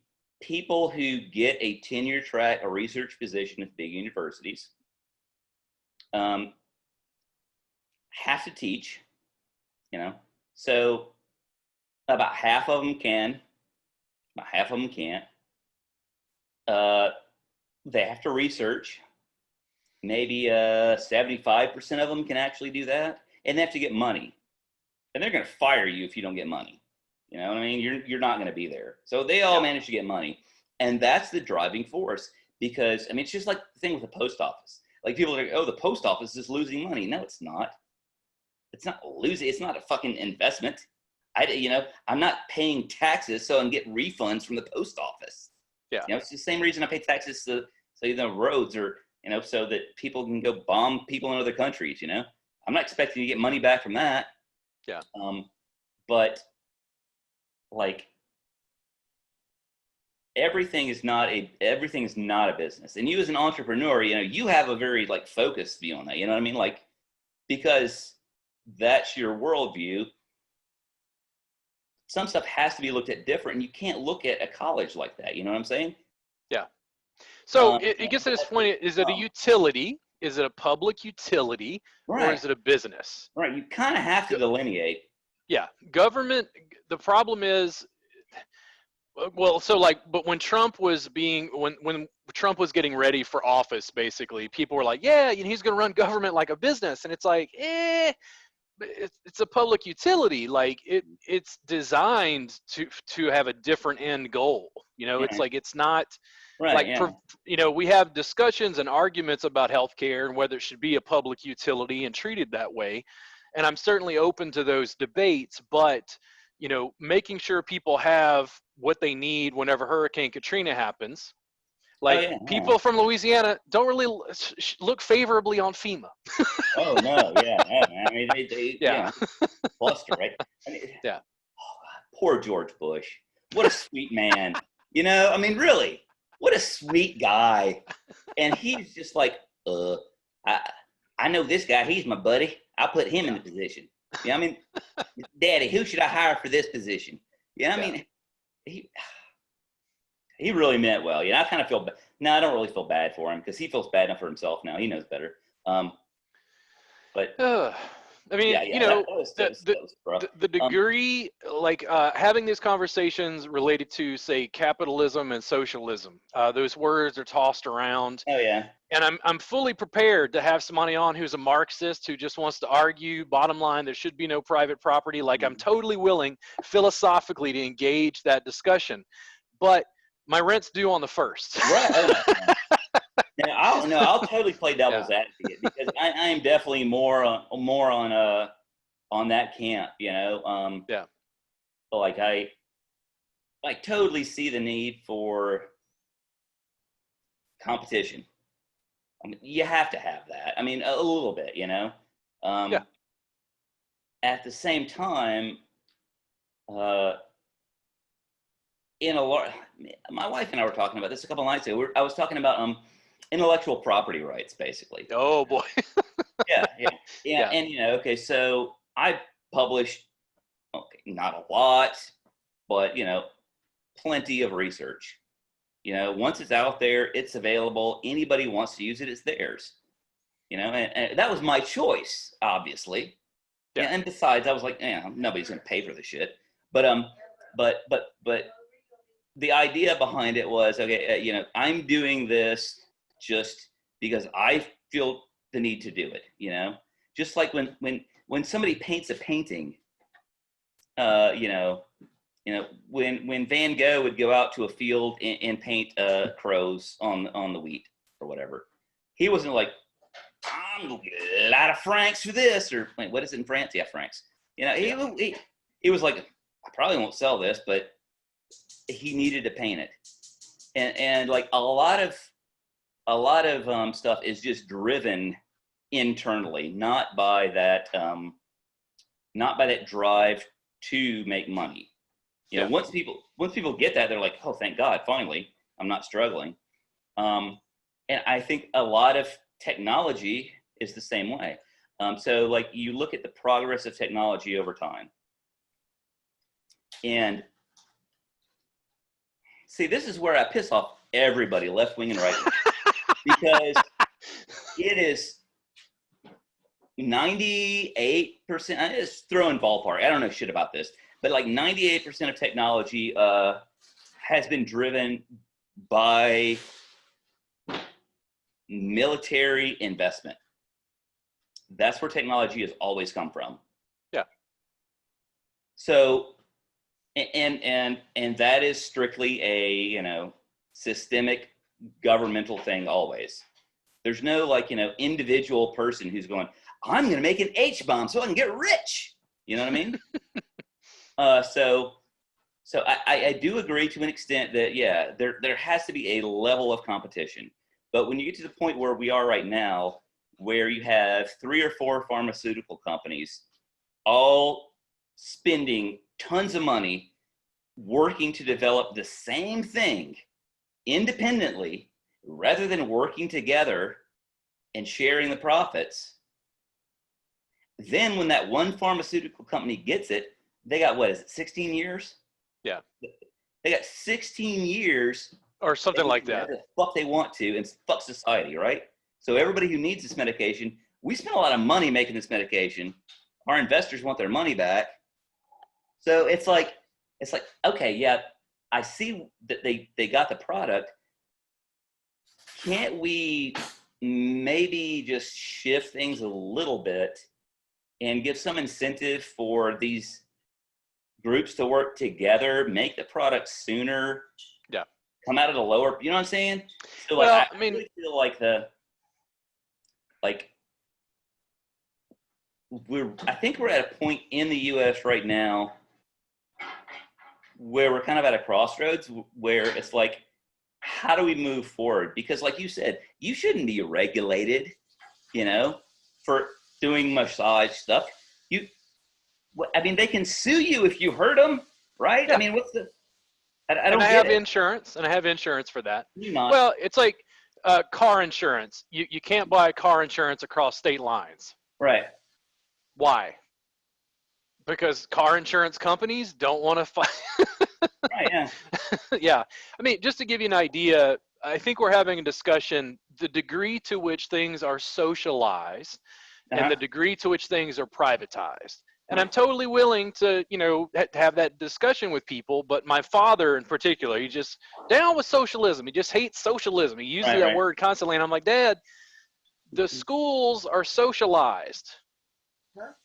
people who get a tenure track, a research position at big universities, have to teach. So about half of them can, about half of them can't. They have to research. Maybe 75% of them can actually do that, and they have to get money. And they're going to fire you if you don't get money. You know what I mean? You're not going to be there. So they all manage to get money, and that's the driving force. Because I mean, it's just like the thing with the post office. Like people are like, "Oh, the post office is losing money." No, it's not. It's not losing. It's not a fucking investment. I'm not paying taxes so I can get refunds from the post office. Yeah. It's the same reason I pay taxes to roads, or so that people can go bomb people in other countries. I'm not expecting to get money back from that. Yeah. But like everything is not a business. And you as an entrepreneur, you have a very like focused view on that. You know what I mean? Like, because that's your worldview. Some stuff has to be looked at different, and you can't look at a college like that. You know what I'm saying? Yeah. So it gets to this point: is it a utility? Is it a public utility, right, or is it a business? Right. You kind of have to delineate. Yeah. Government. The problem is, well, so but when Trump was when Trump was getting ready for office, basically, people were like, yeah, he's going to run government like a business, and it's like, it's a public utility. Like it's designed to have a different end goal. It's like, it's not right, we have discussions and arguments about healthcare and whether it should be a public utility and treated that way. And I'm certainly open to those debates, but making sure people have what they need whenever Hurricane Katrina happens. Like, people from Louisiana don't really look favorably on FEMA. Oh no, yeah, I mean, they cluster, right? I mean, yeah. Oh God, poor George Bush. What a sweet man. I mean, really, what a sweet guy. And he's just like, I know this guy. He's my buddy. I'll put him in the position. I mean, Daddy, who should I hire for this position? I mean, he really meant well. I kind of feel bad. No, I don't really feel bad for him because he feels bad enough for himself now. He knows better. But I mean, the degree, having these conversations related to, say, capitalism and socialism, those words are tossed around. Oh yeah. And I'm fully prepared to have somebody on who's a Marxist who just wants to argue, bottom line, there should be no private property. Like, I'm totally willing philosophically to engage that discussion. But my rent's due on the 1st. Right. I'll totally play devil's advocate because I am definitely more on on that camp, you know. Yeah. Like I totally see the need for competition. I mean, you have to have that. I mean, a little bit, you know. Yeah. At the same time, in a lot, my wife and I were talking about this a couple of nights ago. I was talking about intellectual property rights, basically. Oh boy. Yeah. Yeah. And you know, okay, so I published, okay, not a lot, but you know, plenty of research. You know, once it's out there, it's available. Anybody wants to use it, it's theirs. You know, and that was my choice, obviously. Yeah. And besides, I was like, nobody's gonna pay for the shit. But but the idea behind it was, okay, you know, I'm doing this just because I feel the need to do it. You know, just like when somebody paints a painting, you know, when Van Gogh would go out to a field and paint crows on the wheat or whatever, he wasn't like, I'm gonna get a lot of francs for this, or wait, what is it in France? Yeah, francs. You know, he was like, I probably won't sell this, but he needed to paint it, and like a lot of stuff is just driven internally, not by that drive to make money. You know, once people get that, they're like, oh, thank God, finally, I'm not struggling. And I think a lot of technology is the same way. So like you look at the progress of technology over time, and see, this is where I piss off everybody, left wing and right wing, because it is 98%. I just throw in ballpark. I don't know shit about this, but like 98% of technology has been driven by military investment. That's where technology has always come from. Yeah. So, and that is strictly a, you know, systemic governmental thing always. There's no like, you know, individual person who's going, I'm going to make an H-bomb so I can get rich. You know what I mean? So I do agree to an extent that, yeah, there has to be a level of competition. But when you get to the point where we are right now, where you have 3 or 4 pharmaceutical companies all spending tons of money working to develop the same thing independently rather than working together and sharing the profits, then when that one pharmaceutical company gets it, they got, what is it, 16 years? Yeah. They got 16 years Or something like that. Whatever the fuck they want to, and fuck society, right? So everybody who needs this medication, we spend a lot of money making this medication. Our investors want their money back. So it's like, okay, yeah, I see that they got the product. Can't we maybe just shift things a little bit and give some incentive for these groups to work together, make the product sooner? Yeah. Come out at a lower, you know what I'm saying? So Well, like, I mean, really feel like I think we're at a point in the U.S. right now where we're kind of at a crossroads where it's like, how do we move forward? Because like you said, you shouldn't be regulated, you know, for doing massage stuff. I mean, they can sue you if you hurt them, right? Yeah. I mean, what's the, I don't and I get have it. insurance, and I have insurance for that. You're not. Well, it's like car insurance. You can't buy car insurance across state lines. Right. Why? Because car insurance companies don't want to fight. Right, yeah. Yeah. I mean, just to give you an idea, I think we're having a discussion, the degree to which things are socialized and the degree to which things are privatized. And I'm totally willing to, you know, have that discussion with people. But my father in particular, he just down with socialism. He just hates socialism. He uses that word constantly. And I'm like, Dad, the schools are socialized.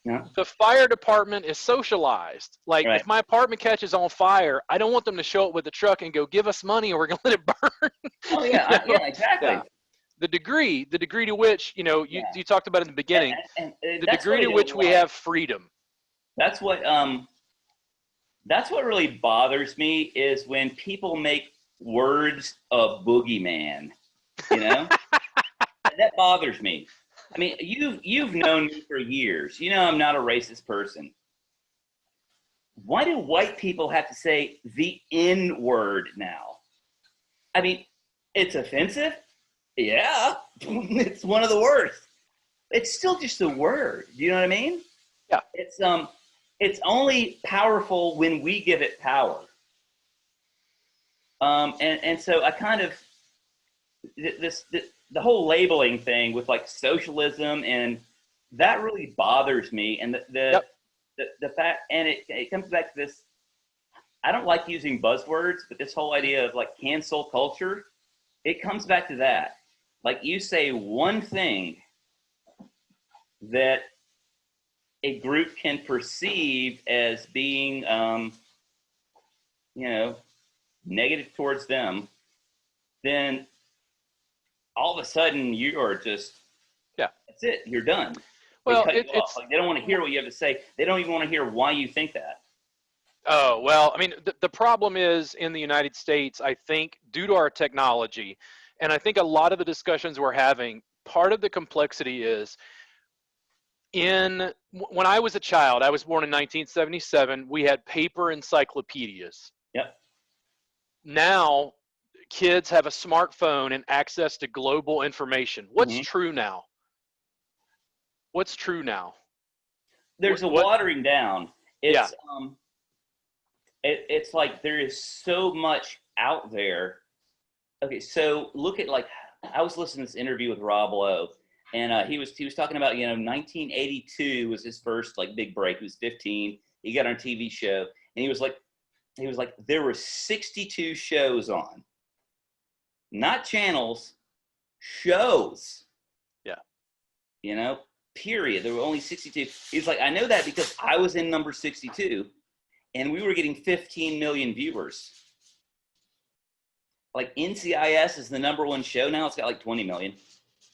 Yeah. The fire department is socialized. Like Right. if my apartment catches on fire, I don't want them to show up with a truck and go, give us money or we're going to let it burn. Oh yeah, You know? yeah, exactly. Yeah. The degree to which, you know, you talked about in the beginning, And the that's degree really to which we have freedom. That's what that's what really bothers me is when people make words a boogeyman. You know, that bothers me. I mean, you've known me for years. You know, I'm not a racist person. Why do white people have to say the N word now? I mean, it's offensive. Yeah, it's one of the worst. It's still just a word. Do you know what I mean? Yeah. It's only powerful when we give it power. And so I kind of the whole labeling thing with like socialism, and that really bothers me. And Yep. the fact, and it comes back to this. I don't like using buzzwords, but this whole idea of like cancel culture, it comes back to that. Like you say one thing that a group can perceive as being, you know, negative towards them, then all of a sudden you are just, Yeah. that's it, you're done. They Well, cut you off. it's Like they don't want to hear what you have to say. They don't even want to hear why you think that. oh, well, I mean, the problem is in the United States, I think, due to our technology, and I think a lot of the discussions we're having, part of the complexity is when I was a child, I was born in 1977, we had paper encyclopedias. Yep. Now, kids have a smartphone and access to global information. What's Mm-hmm. true now? What's true now? There's a What? watering down. Yeah. It's like there is so much out there. Okay, so look at like I was listening to this interview with Rob Lowe, and he was talking about 1982 was his first like big break. He was 15. He got on a TV show, and he was like there were 62 shows on, not channels, shows. Yeah. You know, period. There were only 62. He's like, I know that because I was in number 62, and we were getting 15 million viewers. Like NCIS is the number one show now. It's got like 20 million.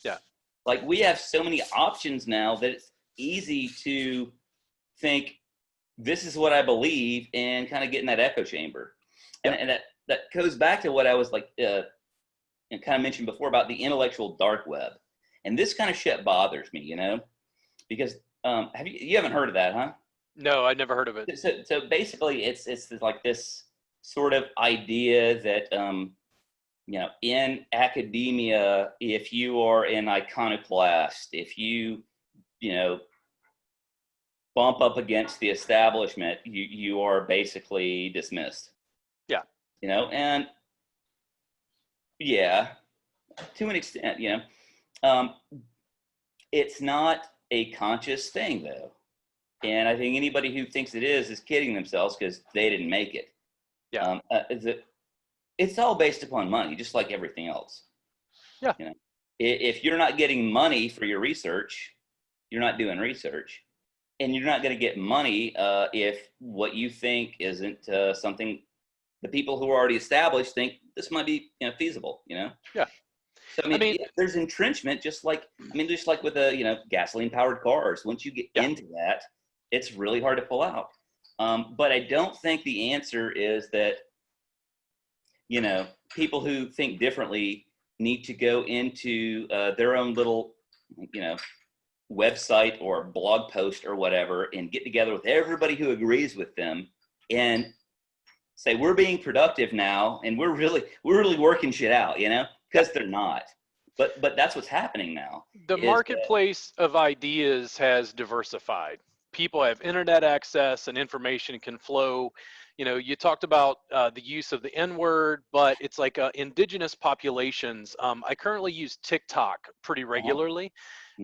Yeah. Like we have so many options now that it's easy to think this is what I believe and kind of get in that echo chamber. Yeah. And that goes back to what I was like, and kind of mentioned before about the intellectual dark web. And this kind of shit bothers me, because you haven't heard of that, huh? No, I'd never heard of it. So basically, it's like this sort of idea that in academia, if you are an iconoclast, if you bump up against the establishment, you are basically dismissed. Yeah. And yeah, to an extent, it's not a conscious thing though. And I think anybody who thinks it is kidding themselves because they didn't make it. Yeah. It's all based upon money, just like everything else. Yeah. If you're not getting money for your research, you're not doing research, and you're not going to get money if what you think isn't something the people who are already established think this might be feasible. Yeah. So I mean, there's entrenchment, just like with a gasoline powered cars. Once you get into that, it's really hard to pull out. But I don't think the answer is that people who think differently need to go into their own little website or blog post or whatever and get together with everybody who agrees with them and say we're being productive now and we're really working shit out, because they're not. But that's what's happening now. The marketplace of ideas has diversified. People have internet access and information can flow. You talked about the use of the N-word, but it's like indigenous populations. I currently use TikTok pretty regularly.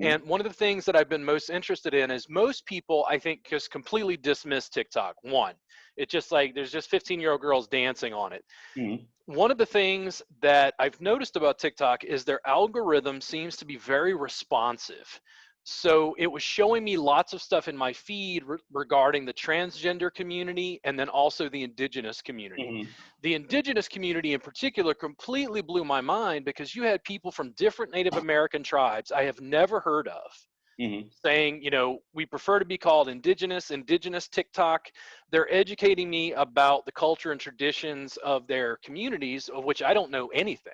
And one of the things that I've been most interested in is most people, I think, just completely dismiss TikTok. One, it's just like there's just 15-year-old girls dancing on it. One of the things that I've noticed about TikTok is their algorithm seems to be very responsive. So it was showing me lots of stuff in my feed regarding the transgender community and then also the indigenous community. The indigenous community in particular completely blew my mind because you had people from different Native American tribes I have never heard of saying, we prefer to be called indigenous TikTok. They're educating me about the culture and traditions of their communities, of which I don't know anything.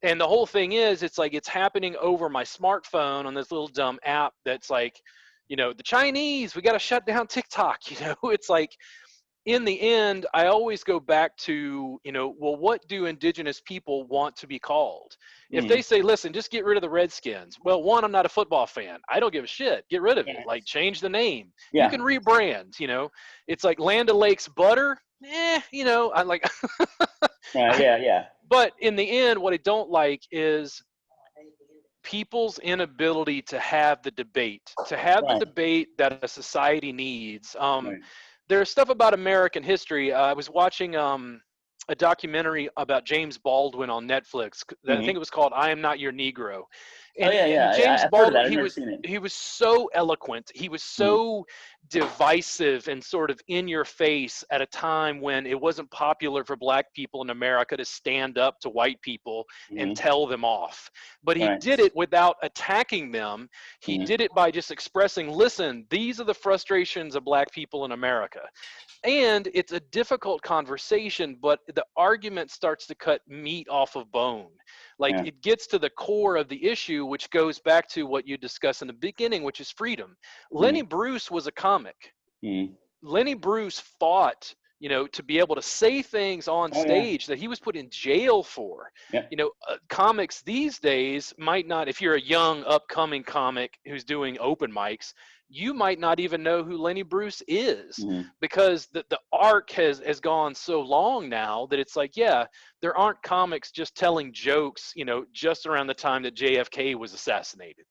And the whole thing is, it's like, it's happening over my smartphone on this little dumb app that's like, the Chinese, we got to shut down TikTok. It's like, in the end, I always go back to, well, what do indigenous people want to be called? If they say, listen, just get rid of the Redskins. Well, one, I'm not a football fan. I don't give a shit. Get rid of it. Like, change the name. You can rebrand, It's like Land O'Lakes butter. I like. Yeah. But in the end, what I don't like is people's inability to have the debate, the debate that a society needs. There's stuff about American history. I was watching a documentary about James Baldwin on Netflix. I think it was called "I Am Not Your Negro." And, and James I've heard of Baldwin, that. I've never seen it. he was so eloquent. He was so divisive and sort of in your face at a time when it wasn't popular for black people in America to stand up to white people and tell them off. But he did it without attacking them. He did it by just expressing, listen, these are the frustrations of black people in America. And it's a difficult conversation, but the argument starts to cut meat off of bone. Like, it gets to the core of the issue, which goes back to what you discussed in the beginning, which is freedom. Lenny Bruce was a comic. Lenny Bruce fought, to be able to say things on stage that he was put in jail for. Comics these days might not, if you're a young upcoming comic who's doing open mics, you might not even know who Lenny Bruce is, because the arc has gone so long now that it's like, there aren't comics just telling jokes, just around the time that JFK was assassinated.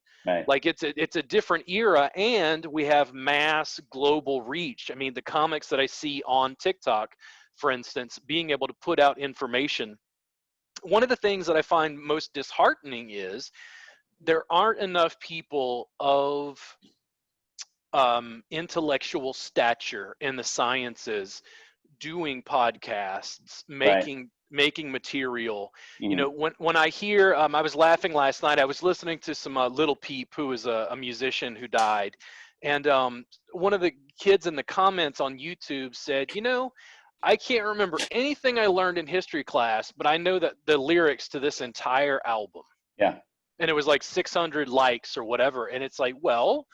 Like, it's a different era, and we have mass global reach. I mean, the comics that I see on TikTok, for instance, being able to put out information. One of the things that I find most disheartening is there aren't enough people of intellectual stature in the sciences doing podcasts, making material. When I hear, I was laughing last night. I was listening to some Little Peep, who is a musician who died, and one of the kids in the comments on YouTube said, I can't remember anything I learned in history class, but I know that the lyrics to this entire album. And it was like 600 likes or whatever. And it's like, well,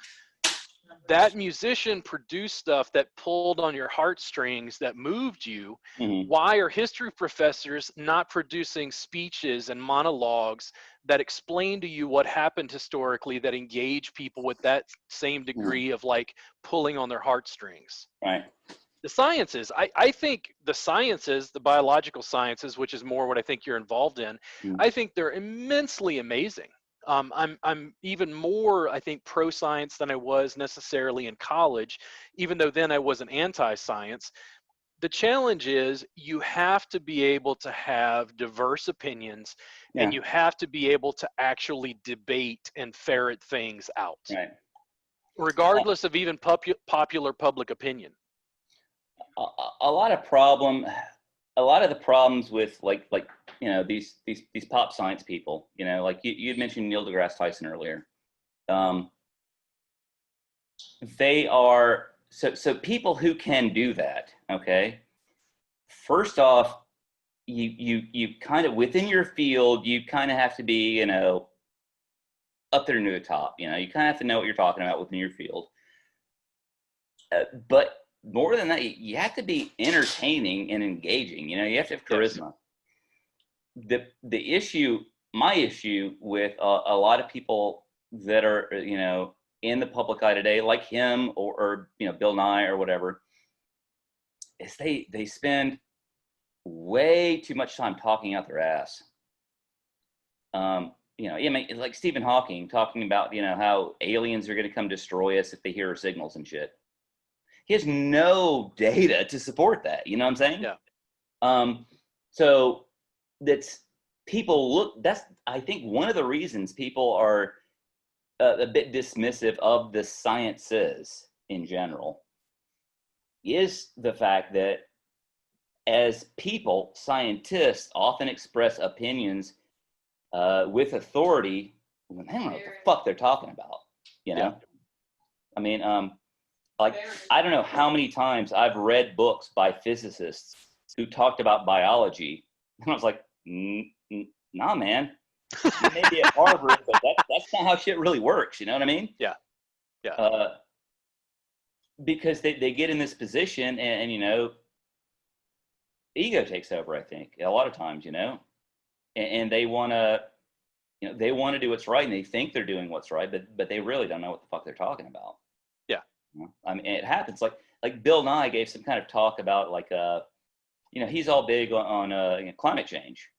that musician produced stuff that pulled on your heartstrings, that moved you. Why are history professors not producing speeches and monologues that explain to you what happened historically, that engage people with that same degree of like pulling on their heartstrings? The sciences, I think the sciences, the biological sciences, which is more what I think you're involved in, I think they're immensely amazing. I'm even more, I think, pro-science than I was necessarily in college, even though then I wasn't anti-science. The challenge is you have to be able to have diverse opinions, and you have to be able to actually debate and ferret things out, regardless of even popular public opinion. A lot of the problems with like these pop science people, like you'd mentioned Neil deGrasse Tyson earlier. They are so people who can do that. Okay, first off, you kind of within your field, you kind of have to be up there near the top. You kind of have to know what you're talking about within your field. But more than that, you have to be entertaining and engaging. You have to have charisma. The issue, my issue with a lot of people that are in the public eye today, like him or Bill Nye or whatever, is they spend way too much time talking out their ass. Like Stephen Hawking talking about how aliens are going to come destroy us if they hear our signals and shit. He has no data to support that. You know what I'm saying? So that's I think one of the reasons people are a bit dismissive of the sciences in general is the fact that as people, scientists often express opinions with authority when they don't know what the fuck they're talking about. you know? I mean, like, I don't know how many times I've read books by physicists who talked about biology. And I was like, nah, man. You may be at Harvard, but that's not how shit really works. You know what I mean? Yeah. Yeah. Because they get in this position and, you know, ego takes over, I think, a lot of times, you know, and they want to, you know, they want to do what's right and they think they're doing what's right, but they really don't know what the fuck they're talking about. Yeah. You know? I mean, it happens. Like Bill Nye gave some kind of talk about like, you know, he's all big on you know, climate change.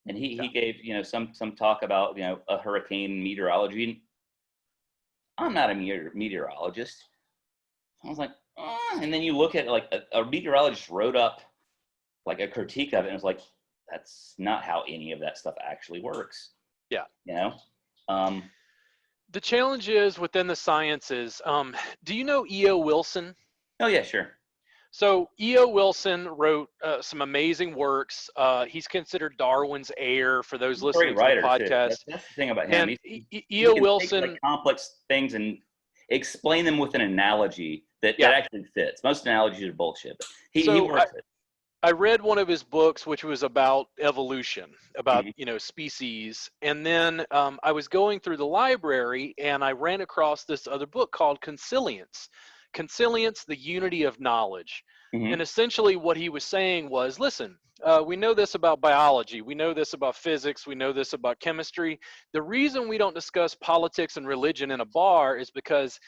And he gave, you know, some talk about, you know, a hurricane meteorology. I'm not a meteorologist. I was like, and then you look at like a meteorologist wrote up like a critique of it, and it's like, that's not how any of that stuff actually works. Yeah. You know? The challenge is within the sciences. Do you know E.O. Wilson? Oh yeah, sure. So E.O. Wilson wrote some amazing works. He's considered Darwin's heir for those listening to the podcast. That's the thing about him. And He E.O. can Wilson, take like complex things and explain them with an analogy that actually fits. Most analogies are bullshit, but he works it. I read one of his books, which was about evolution, about, you know, species. And then I was going through the library and I ran across this other book called Consilience. Consilience, the Unity of Knowledge. And essentially what he was saying was, listen, we know this about biology. We know this about physics. We know this about chemistry. The reason we don't discuss politics and religion in a bar is because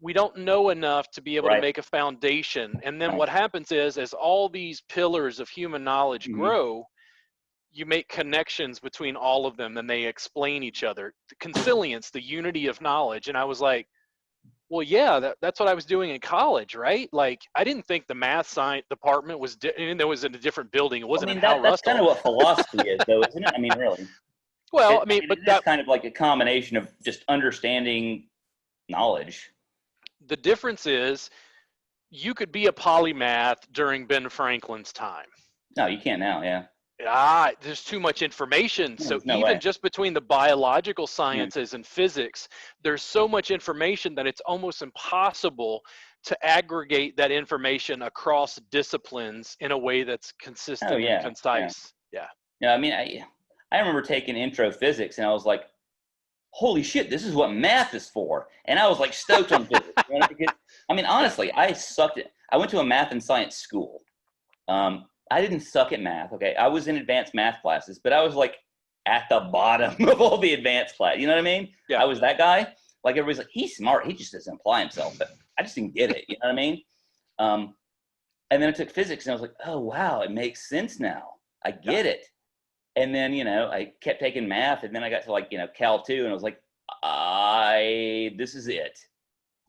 we don't know enough to be able to make a foundation. And then what happens is, as all these pillars of human knowledge grow, you make connections between all of them and they explain each other. The consilience, the unity of knowledge. And I was like, well, yeah, that's what I was doing in college, right? Like, I didn't think the math science department was, even though it was in a different building, it wasn't in Hal that's Russell. kind of what philosophy is, though, isn't it? I mean, really. Well, but that's kind of like a combination of just understanding knowledge. The difference is you could be a polymath during Ben Franklin's time. No, you can't now, yeah. There's too much information. So no even way. just between the biological sciences and physics, there's so much information that it's almost impossible to aggregate that information across disciplines in a way that's consistent and concise. Yeah, I mean, I remember taking intro physics and I was like, holy shit, this is what math is for. And I was like stoked on physics. You know, because, I mean, honestly, I sucked at, I went to a math and science school. I didn't suck at math. Okay. I was in advanced math classes, but I was like at the bottom of all the advanced class. You know what I mean? Yeah. I was that guy. Like everybody's like, he's smart. He just doesn't apply himself, but I just didn't get it. You know what I mean? And then I took physics and I was like, oh wow, it makes sense now. I get it. And then, you know, I kept taking math and then I got to like, you know, Cal 2 and I was like, this is it.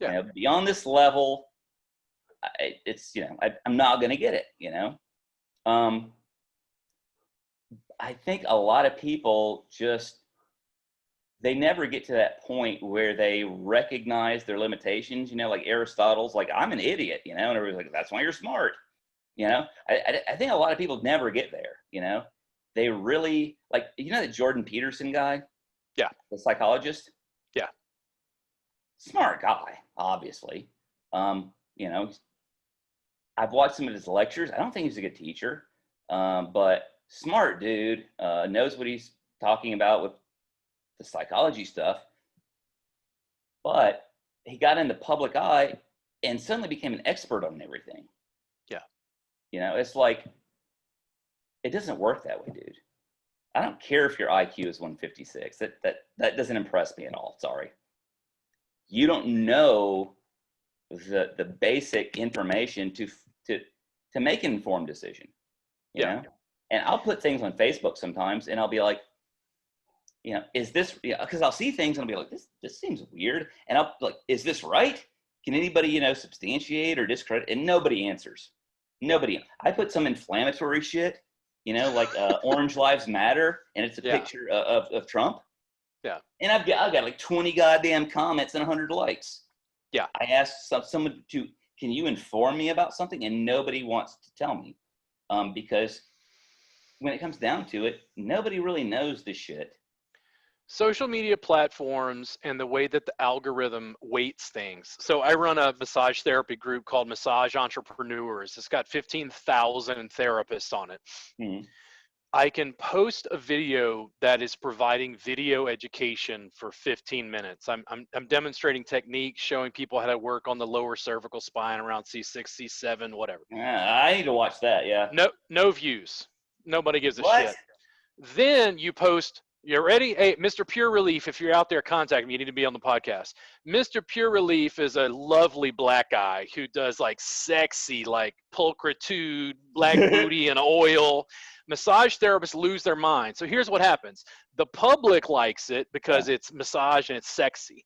You know, beyond this level, it's, you know, I'm not going to get it, you know? I think a lot of people just, they never get to that point where they recognize their limitations, you know, like Aristotle's like, I'm an idiot, you know, and everybody's like, that's why you're smart. You know, I think a lot of people never get there, you know, they really like, you know, that Jordan Peterson guy, the psychologist, smart guy, obviously. You know, I've watched some of his lectures. I don't think he's a good teacher, but smart dude, knows what he's talking about with the psychology stuff. But he got in the public eye and suddenly became an expert on everything. Yeah. You know, it's like, it doesn't work that way, dude. I don't care if your IQ is 156. That doesn't impress me at all. Sorry. You don't know the basic information to make an informed decision. You know? And I'll put things on Facebook sometimes and I'll be like, you know, is this, because I'll see things and I'll be like, this seems weird. And I'll like, is this right? Can anybody, you know, substantiate or discredit? And nobody answers. Nobody. I put some inflammatory shit, you know, like Orange Lives Matter, and it's a picture of Trump. Yeah. And I've got like 20 goddamn comments and 100 likes. Yeah. I asked someone can you inform me about something? And nobody wants to tell me. Because when it comes down to it, nobody really knows this shit. Social media platforms and the way that the algorithm weights things. So I run a massage therapy group called Massage Entrepreneurs. It's got 15,000 therapists on it. Mm-hmm. I can post a video that is providing video education for 15 minutes. I'm demonstrating techniques, showing people how to work on the lower cervical spine around C6, C7, whatever. I need to watch that. Yeah. No views. Nobody gives a What? shit. Then you post, you're ready? Hey, Mr. Pure Relief, if you're out there, contact me. You need to be on the podcast. Mr. Pure Relief is a lovely black guy who does like sexy, like pulchritude, black booty and oil. Massage therapists lose their mind. So here's what happens. The public likes it because Yeah. it's massage and it's sexy.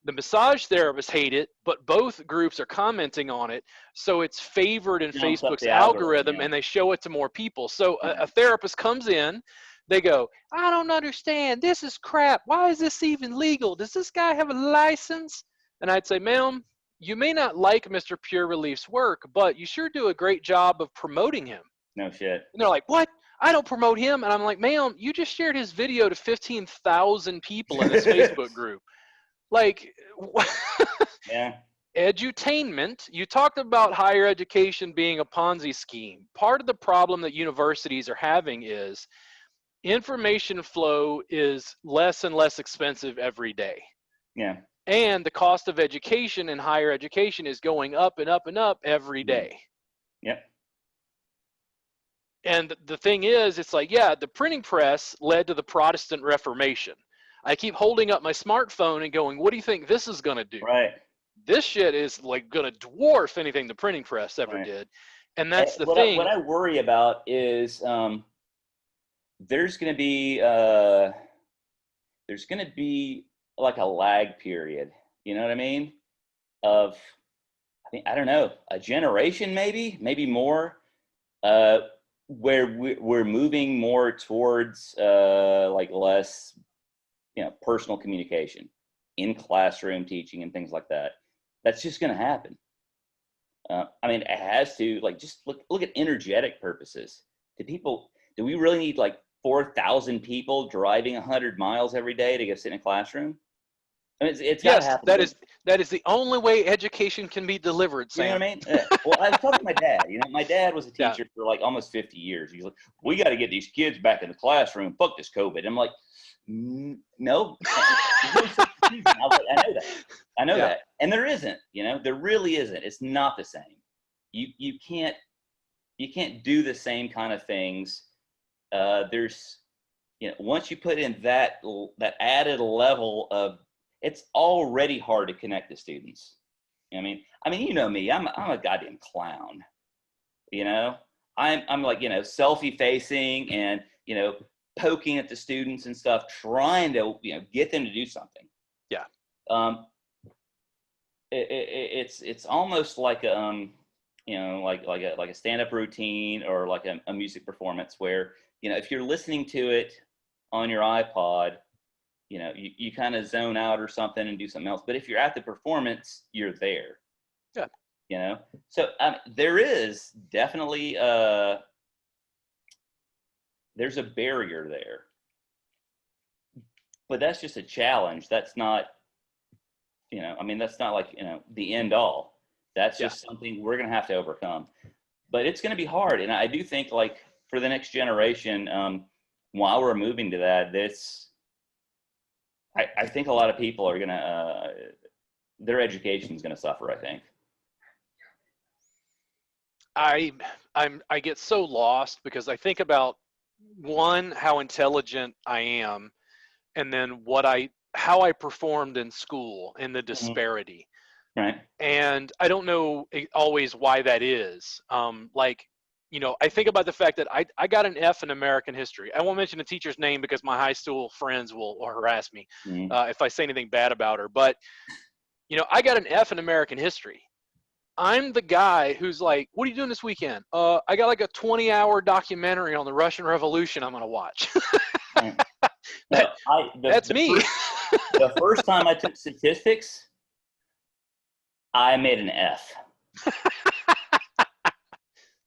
The massage therapists hate it, but both groups are commenting on it. So it's favored in Jumps up Facebook's the algorithm. algorithm Yeah. and they show it to more people. So Yeah. a therapist comes in, they go, I don't understand. This is crap. Why is this even legal? Does this guy have a license? And I'd say, ma'am, you may not like Mr. Pure Relief's work, but you sure do a great job of promoting him. No shit. And they're like, what? I don't promote him. And I'm like, ma'am, you just shared his video to 15,000 people in this Facebook group. Like, Yeah. edutainment, you talked about higher education being a Ponzi scheme. Part of the problem that universities are having is information flow is less and less expensive every day. Yeah. And the cost of education and higher education is going up and up and up every day. Yep. And the thing is, it's like, yeah, the printing press led to the Protestant Reformation. I keep holding up my smartphone and going, what do you think this is going to do? Right. This shit is like going to dwarf anything the printing press ever did. And that's the thing. What I worry about is there's going to be like a lag period. You know what I mean? Of, I don't know, a generation, maybe more, where we're moving more towards like less, personal communication in classroom teaching and things like that. That's just going to happen. It has to, like, just look at energetic purposes. Do we really need like 4,000 people driving 100 miles every day to go sit in a classroom? It's got to happen. That is the only way education can be delivered, Sam. You know what I mean? Yeah. Well, I was talking to my dad. My dad was a teacher for like almost 50 years. He's like, we got to get these kids back in the classroom. Fuck this COVID. I'm like, no. I know that. And there isn't, there really isn't. It's not the same. You can't do the same kind of things. There's, once you put in that added level of, it's already hard to connect to students. Me, I'm a goddamn clown. I'm like, selfie facing and, poking at the students and stuff, trying to, get them to do something. Yeah. It's almost like like a stand-up routine or like a music performance where, if you're listening to it on your iPod, you kind of zone out or something and do something else. But if you're at the performance, you're there. Yeah. So there is definitely there's a barrier there. But that's just a challenge. That's not, that's not like, the end all. That's just something we're going to have to overcome. But it's going to be hard. And I do think, like, for the next generation, while we're moving to that, I think a lot of people are going to, their education is going to suffer, I think. I get so lost because I think about, one, how intelligent I am, and then how I performed in school and the disparity. Right. And I don't know always why that is. I think about the fact that I got an F in American history. I won't mention the teacher's name because my high school friends will harass me if I say anything bad about her. But, I got an F in American history. I'm the guy who's like, what are you doing this weekend? I got like a 20-hour documentary on the Russian Revolution I'm going to watch. That's me. The first time I took statistics, I made an F.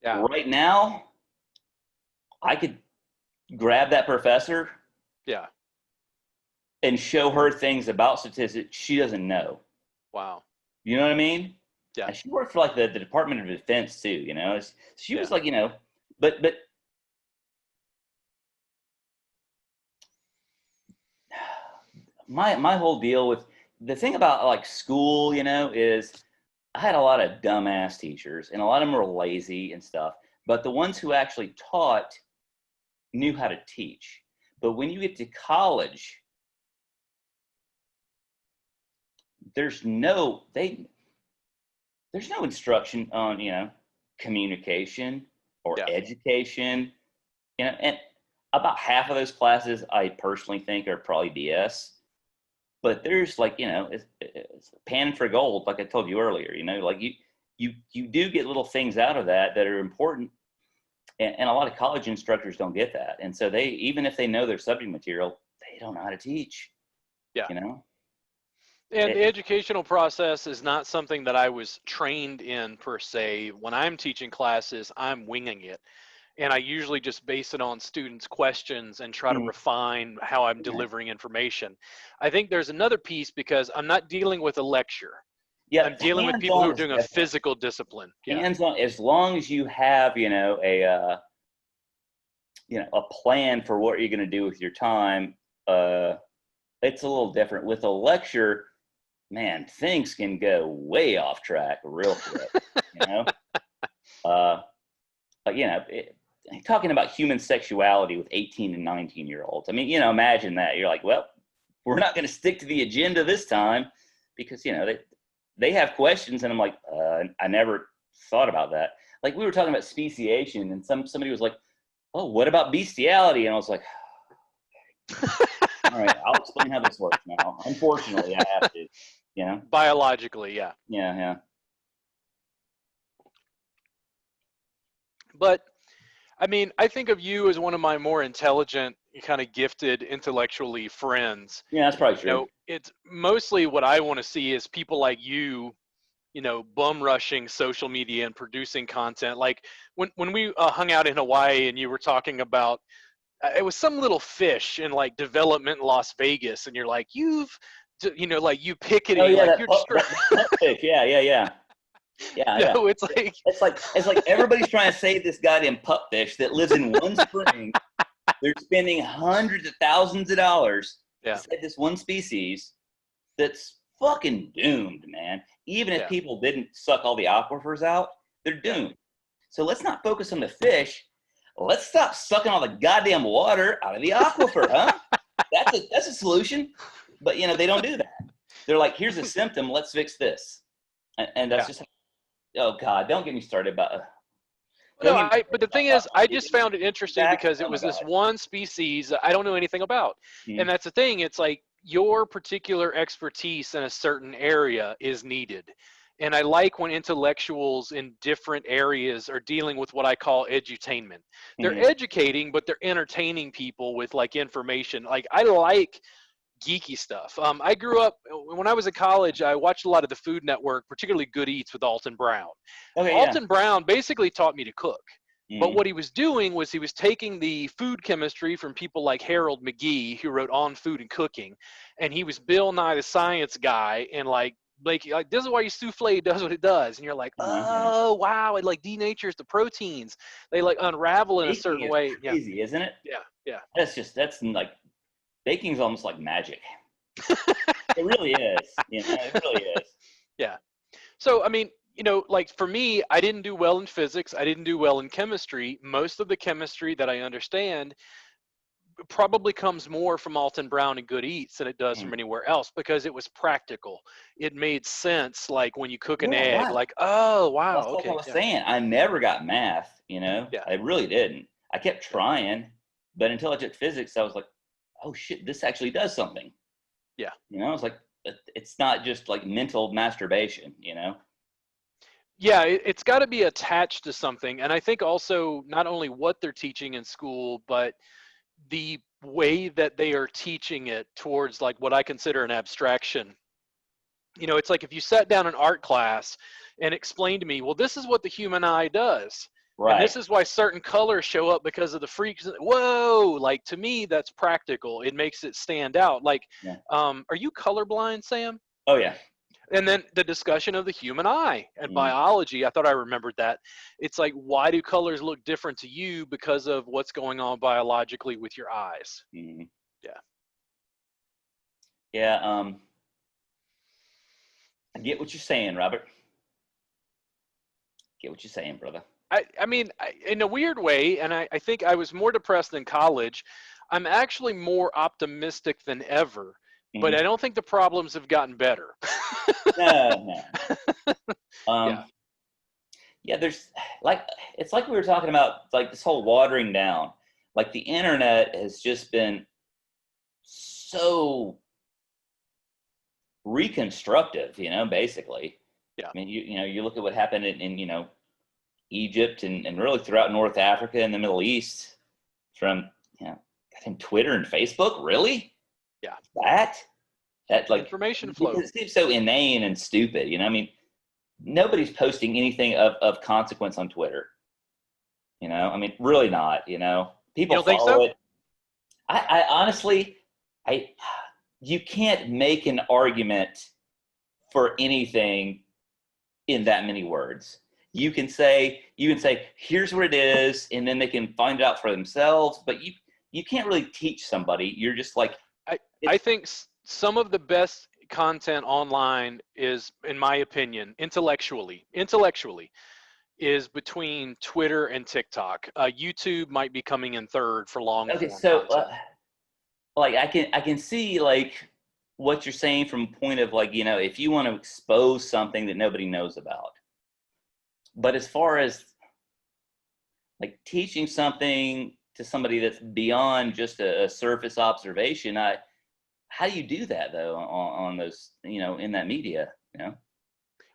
Yeah. Right now, I could grab that professor. Yeah. and show her things about statistics she doesn't know. Wow. You know what I mean? Yeah. And she worked for like the Department of Defense too. You know, she Yeah. was like, you know, but my whole deal with the thing about like school, you know, is I had a lot of dumbass teachers, and a lot of them were lazy and stuff. But the ones who actually taught knew how to teach. But when you get to college, there's no they there's no instruction on, you know, communication or Yeah. education. You know, and about half of those classes I personally think are probably BS. But there's like, you know, it's pan for gold, like I told you earlier. You know, like you do get little things out of that that are important, and a lot of college instructors don't get that, and so they, even if they know their subject material, they don't know how to teach. Yeah. You know, And the it, educational process is not something that I was trained in per se. When I'm teaching classes, I'm winging it. And I usually just base it on students' questions and try to mm, refine how I'm yeah, delivering information. I think there's another piece because I'm not dealing with a lecture. yeah, I'm dealing with people who hands-on are is doing a different. physical discipline. Yeah. Hands-on, as long as you have, you know, a plan for what you're going to do with your time. uh it's a little different with a lecture. Man, things can go way off track real quick, you know. uh like, you know, talking about human sexuality with 18 and 19-year-olds, I mean, you know, imagine that. You're like, well, we're not going to stick to the agenda this time, because, you know, they have questions, and I'm like, I never thought about that. Like, we were talking about speciation, and somebody was like, oh, what about bestiality? And I was like, all right, I'll explain how this works now. Unfortunately, I have to, you know? Biologically, yeah. Yeah, yeah. But I mean, I think of you as one of my more intelligent, kind of gifted intellectually friends. Yeah, that's probably You true. know, it's mostly what I want to see is people like you know, bum rushing social media and producing content. Like when we hung out in Hawaii and you were talking about it was some little fish in like development in Las Vegas, and you're like, you know, like you Oh picketing, yeah, like you're just, that pup fish. Yeah, yeah, yeah. Yeah, you yeah. know, it's like, It's like everybody's trying to save this goddamn pup fish that lives in one spring. They're spending hundreds of thousands of dollars to yeah, save this one species that's fucking doomed, man. Even if yeah, people didn't suck all the aquifers out, they're yeah, doomed. So let's not focus on the fish. Let's stop sucking all the goddamn water out of the aquifer, huh? That's a solution. But, you know, they don't do that. They're like, here's a symptom, let's fix this. And that's yeah. just, oh God, don't get me started about, don't No, get me but started the thing about is, I just chickens. found it interesting Zach, because it oh my was this God. one species I don't know anything about. And Hmm. that's the thing. It's like your particular expertise in a certain area is needed. And I like when intellectuals in different areas are dealing with what I call edutainment. They're Hmm. educating, but they're entertaining people with like information. Like I like geeky stuff. I grew up when I was in college. I watched a lot of the Food Network, particularly Good Eats with Alton Brown. Okay, yeah. Alton Brown basically taught me to cook. But Hmm. what he was doing was he was taking the food chemistry from people like Harold McGee, who wrote On Food and Cooking, and he was Bill Nye the Science Guy, and like this is why your souffle does what it does, and you're like, Yeah. oh wow, it like denatures the proteins. They like unravel in a Baking certain is way. Yeah, crazy, isn't it? yeah, yeah. That's like, baking's almost like magic. It really is. You know, it really is. Yeah. So, I mean, you know, like for me, I didn't do well in physics. I didn't do well in chemistry. Most of the chemistry that I understand probably comes more from Alton Brown and Good Eats than it does Hmm. from anywhere else because it was practical. It made sense, like when you cook an Yeah, egg, right. like, oh, Well, wow, that's like I okay, was yeah, saying. I never got math, you know. yeah, I really didn't. I kept yeah, trying, but until I took physics, I was like, oh shit, this actually does something. yeah. You know, it's like, it's not just like mental masturbation, you know. Yeah, it's got to be attached to something. And I think also not only what they're teaching in school, but the way that they are teaching it towards like what I consider an abstraction. You know, it's like if you sat down in art class and explained to me, well, this is what the human eye does. And Right. this is why certain colors show up because of the freaks. Whoa, like to me, that's practical. It makes it stand out. Like, Yeah. are you colorblind, Sam? Oh yeah. And then the discussion of the human eye and Mm. biology, I thought I remembered that. It's like, why do colors look different to you because of what's going on biologically with your eyes? Mm. Yeah. Yeah. I get what you're saying, Robert. Get what you're saying, brother. I mean, in a weird way, and I think I was more depressed in college. I'm actually more optimistic than ever, but Mm-hmm. I don't think the problems have gotten better. No, no. Yeah. Yeah, there's like it's like we were talking about, like this whole watering down. Like the internet has just been so reconstructive, basically. Yeah. I mean, you look at what happened in Egypt and really throughout North Africa and the Middle East from, I think Twitter and Facebook, really? Yeah. That like, Information flow. because it seems so inane and stupid, I mean, nobody's posting anything of consequence on Twitter. I mean, really not, You people don't think follow so? it. I honestly, you can't make an argument for anything in that many words. You can say, here's what it is, and then they can find it out for themselves. But you can't really teach somebody. You're just like, I think some of the best content online is, in my opinion, intellectually, is between Twitter and TikTok. YouTube might be coming in third for long okay, form so content. like I can see like what you're saying from a point of like, if you want to expose something that nobody knows about. But as far as like teaching something to somebody that's beyond just a surface observation, how do you do that though on those, in that media,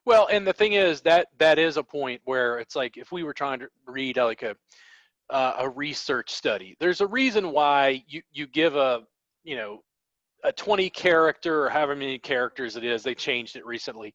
Well, and the thing is that is a point where it's like if we were trying to read like a research study, there's a reason why you give a 20 character or however many characters it is. They changed it recently.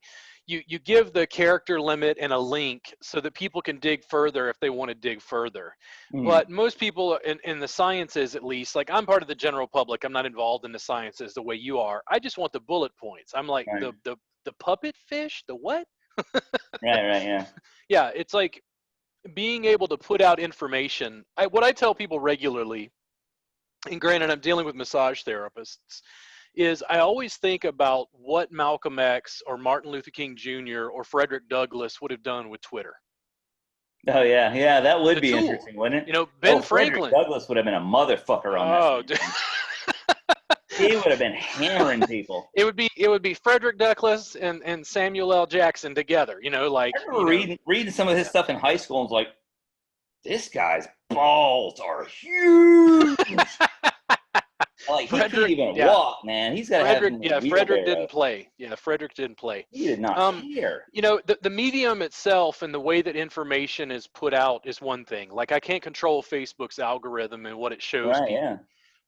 You give the character limit and a link so that people can dig further if they want to dig further. Mm. But most people in the sciences, at least, like I'm part of the general public, I'm not involved in the sciences the way you are. I just want the bullet points. I'm like Right, the puppet fish, the what? right, yeah. Yeah, it's like being able to put out information. What I tell people regularly, and granted I'm dealing with massage therapists, is I always think about what Malcolm X or Martin Luther King Jr. or Frederick Douglass would have done with Twitter. Oh yeah, that would The be tool. interesting, wouldn't it? Ben Oh, Frederick Franklin. Douglass would have been a motherfucker on that Oh, same thing. He would have been hammering people. it would be Frederick Douglass and Samuel L. Jackson together. I remember reading some of his stuff in high school and was like, this guy's balls are huge. Like he can't Frederick, even yeah. walk, man. He's got to have Frederick, him in a yeah, Frederick wheelbarrow. didn't play. Yeah, Frederick didn't play. He did not Um, care. the medium itself and the way that information is put out is one thing. Like I can't control Facebook's algorithm and what it shows Right? people. Yeah.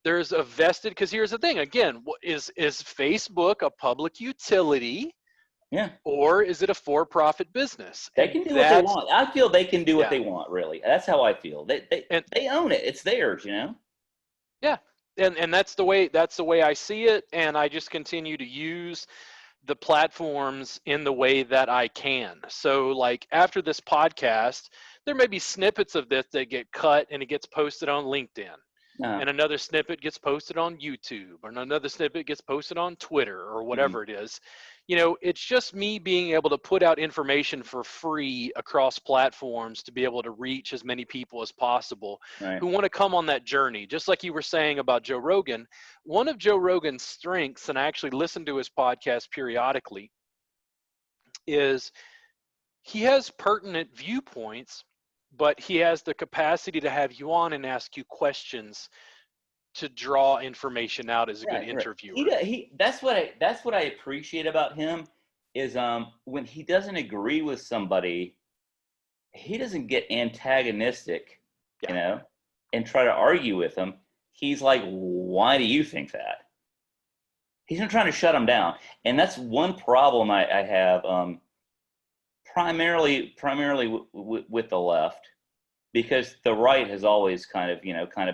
There's a vested, because here's the thing. Again, is Facebook a public utility Yeah. or is it a for-profit business? They And can do what they that's want. I feel they can do what yeah, they want. Really, that's how I feel. They they and they own it. It's theirs. yeah, and that's the way I see it. And I just continue to use the platforms in the way that I can. So like after this podcast, there may be snippets of this that get cut and it gets posted on LinkedIn. No. And another snippet gets posted on YouTube, or another snippet gets posted on Twitter or Mm-mm. whatever it is. It's just me being able to put out information for free across platforms to be able to reach as many people as possible Right. who want to come on that journey. Just like you were saying about Joe Rogan, one of Joe Rogan's strengths, and I actually listen to his podcast periodically, is he has pertinent viewpoints, but he has the capacity to have you on and ask you questions to draw information out as a good Right. Right. interviewer. That's what I appreciate about him is when he doesn't agree with somebody, he doesn't get antagonistic, Yeah. and try to argue with them. He's like, why do you think that? He's not trying to shut them down, and that's one problem I have, primarily with the left, because the right has always kind of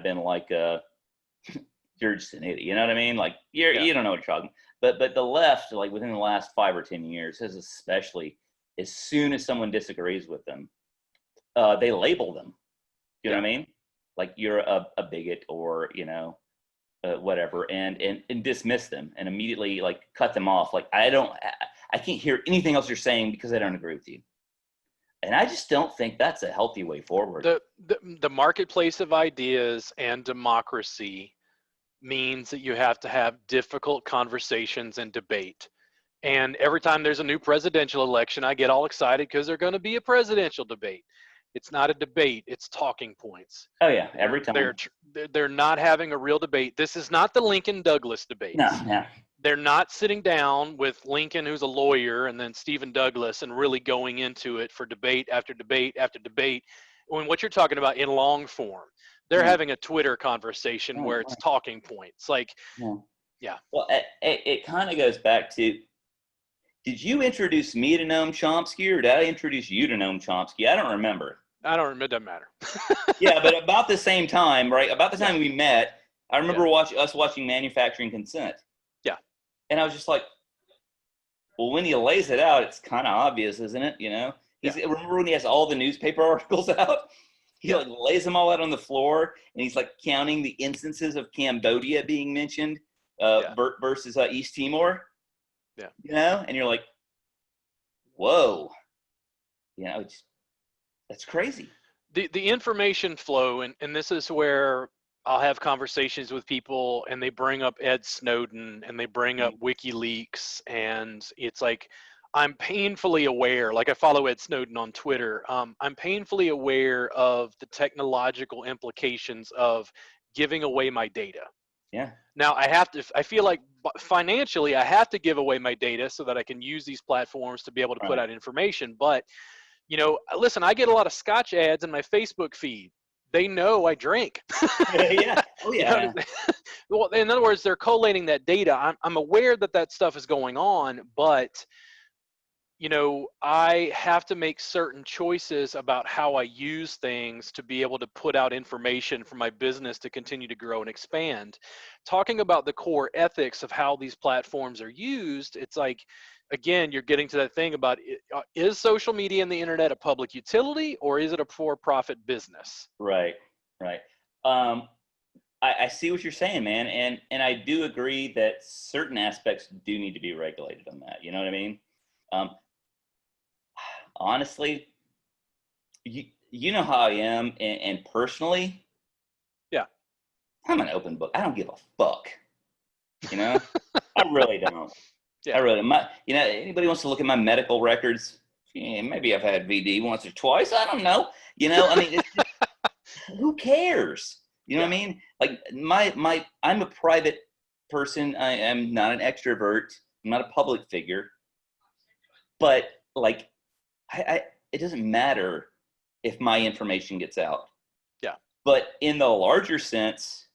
been like, you're just an idiot. You know what I mean? Like Yeah. you don't know what you're talking. But the left, like within the last 5 or 10 years, has especially, as soon as someone disagrees with them, they label them. You know Yeah. what I mean? Like you're a bigot, or whatever, and dismiss them and immediately like cut them off. Like I can't hear anything else you're saying because I don't agree with you. And I just don't think that's a healthy way forward. The marketplace of ideas and democracy means that you have to have difficult conversations and debate. And every time there's a new presidential election, I get all excited because they're going to be a presidential debate. It's not a debate, it's talking points. Oh yeah, They're every time. they're they're not having a real debate. This is not the Lincoln Douglas No, debates. no. They're not sitting down with Lincoln, who's a lawyer, and then Stephen Douglas, and really going into it for debate after debate after debate. When what you're talking about in long form, they're No, having a Twitter conversation no, where it's talking points. Like, no. yeah, Well, it kind of goes back to, did you introduce me to Noam Chomsky, or did I introduce you to Noam Chomsky? I don't remember. I don't. It doesn't matter. Yeah, but about the same time, right? About the Yeah, time we met, I yeah, remember us watching Manufacturing Consent. yeah, And I was just like, well, when he lays it out, it's kind of obvious, isn't it? yeah, Remember when he has all the newspaper articles out? He yeah, like lays them all out on the floor, and he's like counting the instances of Cambodia being mentioned yeah, versus East Timor. yeah. And you're like, whoa, that's crazy. The information flow, and this is where I'll have conversations with people and they bring up Ed Snowden and they bring up WikiLeaks, and it's like I'm painfully aware, like I follow Ed Snowden on Twitter. I'm painfully aware of the technological implications of giving away my data. Yeah, Now I feel like financially I have to give away my data so that I can use these platforms to be able to put right. out information. But listen, I get a lot of Scotch ads in my Facebook feed. They know I drink. Yeah. Oh You know, yeah. well, in other words, they're collating that data. I'm aware that that stuff is going on, but I have to make certain choices about how I use things to be able to put out information for my business to continue to grow and expand. Talking about the core ethics of how these platforms are used, it's like, again, you're getting to that thing about is social media and the internet a public utility, or is it a for-profit business? Right. Right. Um, I see what you're saying, man, and I do agree that certain aspects do need to be regulated on that. You know what I mean? Um, Honestly, you know how I am, and personally, Yeah. I'm an open book. I don't give a fuck. You know, I really don't. I Yeah. really anybody wants to look at my medical records? Yeah, maybe I've had VD once or twice. I don't know. I mean, it's just, who cares? You know what Yeah. I mean? Like I'm a private person. I am not an extrovert. I'm not a public figure. But like, it doesn't matter if my information gets out. Yeah. But in the larger sense,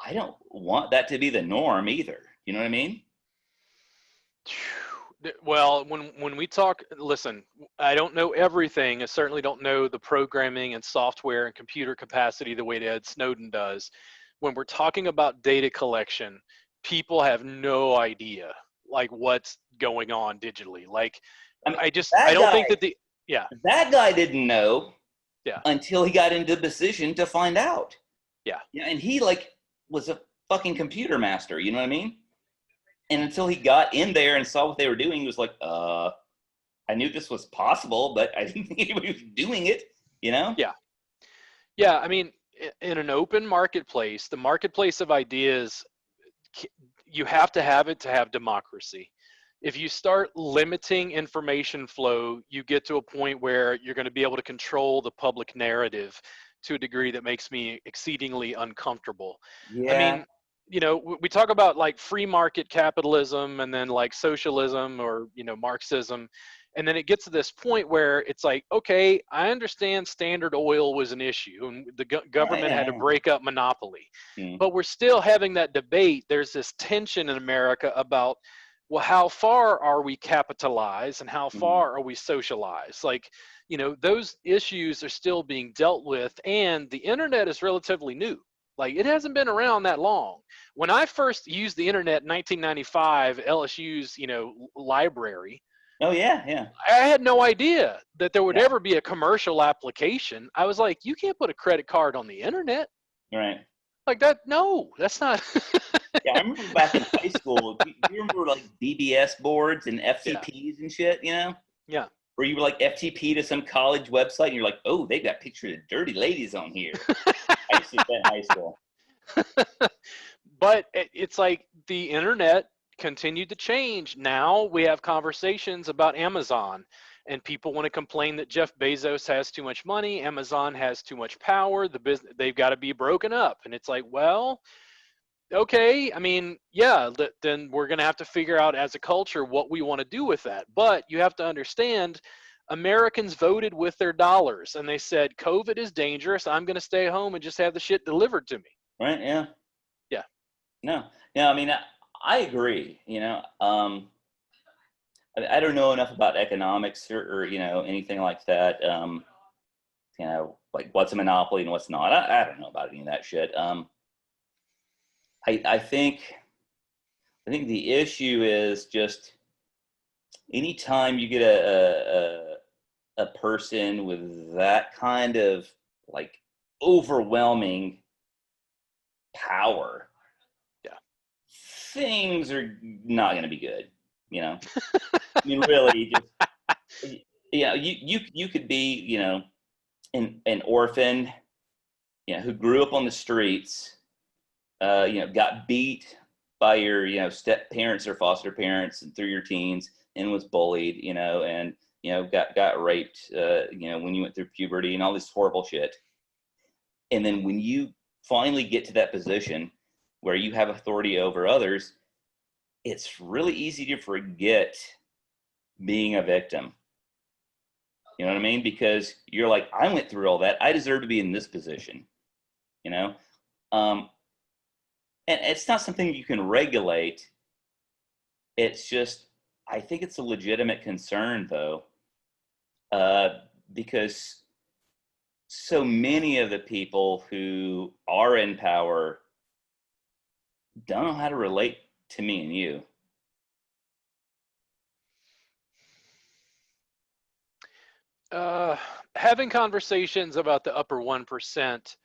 I don't want that to be the norm either. You know what I mean? Well, when we talk, listen, I don't know everything. I certainly don't know the programming and software and computer capacity the way that Ed Snowden does. When we're talking about data collection, people have no idea like what's going on digitally. Like I mean, I that don't guy, think that yeah, that guy didn't know yeah, until he got into the position to find out. yeah, Yeah, and he like was a fucking computer master. You know what I mean? And until he got in there and saw what they were doing, he was like, I knew this was possible, but I didn't think anybody was doing it, you know? yeah, yeah. I mean, in an open marketplace, the marketplace of ideas, you have to have it to have democracy. If you start limiting information flow, you get to a point where you're going to be able to control the public narrative to a degree that makes me exceedingly uncomfortable. I Yeah. mean, we talk about like free market capitalism and then like socialism or, Marxism. And then it gets to this point where it's like, okay, I understand Standard Oil was an issue and the Yeah, government had to yeah, break up monopoly, yeah. but we're still having that debate. There's this tension in America about well, how far are we capitalized and how Mhm. far are we socialized? Like, those issues are still being dealt with, and the internet is relatively new. Like, it hasn't been around that long. When I first used the internet in 1995, LSU's, library, Oh yeah, yeah, I had no idea that there would yeah. ever be a commercial application. I was like, you can't put a credit card on the internet. Right. Like that, no, that's not. Yeah, I remember back in high school. Do you remember like BBS boards and Yeah, FTPs and shit? yeah. Where you were like FTP to some college website, and you're like, oh, they got pictures of dirty ladies on here. I used to do that in high school. But it's like the internet continued to change. Now we have conversations about Amazon, and people want to complain that Jeff Bezos has too much money, Amazon has too much power, the business, they've got to be broken up. And it's like, well, okay, I mean, yeah, then we're going to have to figure out as a culture what we want to do with that. But you have to understand, Americans voted with their dollars, and they said COVID is dangerous, I'm going to stay home and just have the shit delivered to me. Right? Yeah. Yeah. No. No. I mean, I agree. I don't know enough about economics or anything like that. Like what's a monopoly and what's not. I don't know about any of that shit. I think the issue is just anytime you get a person with that kind of like overwhelming power, Yeah. things are not going to be good. I mean, really, just you could be an orphan, who grew up on the streets, got beat by your step parents or foster parents and through your teens, and was bullied, and got raped, when you went through puberty and all this horrible shit. And then when you finally get to that position where you have authority over others, it's really easy to forget being a victim. You know what I mean? Because you're like, I went through all that. I deserve to be in this position. You know, um, and it's not something you can regulate. It's just, I think it's a legitimate concern, though, because so many of the people who are in power don't know how to relate to me and you. uh, Having conversations about the upper 1%,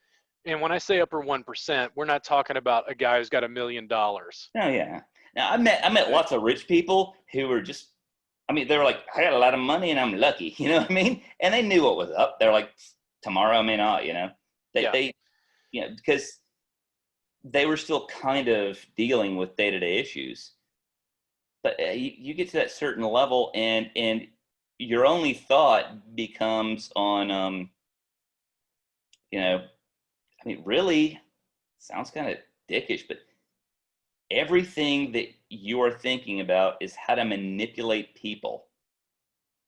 and when I say upper 1%, we're not talking about a guy who's got $1 million. Oh yeah. Now I met Okay. lots of rich people who were just, I mean, they were like, I got a lot of money and I'm lucky. You know what I mean? And they knew what was up. They're like, tomorrow I may not. They Yeah. they because they were still kind of dealing with day-to-day issues. But you get to that certain level, and your only thought becomes on I mean, really sounds kind of dickish, but everything that you are thinking about is how to manipulate people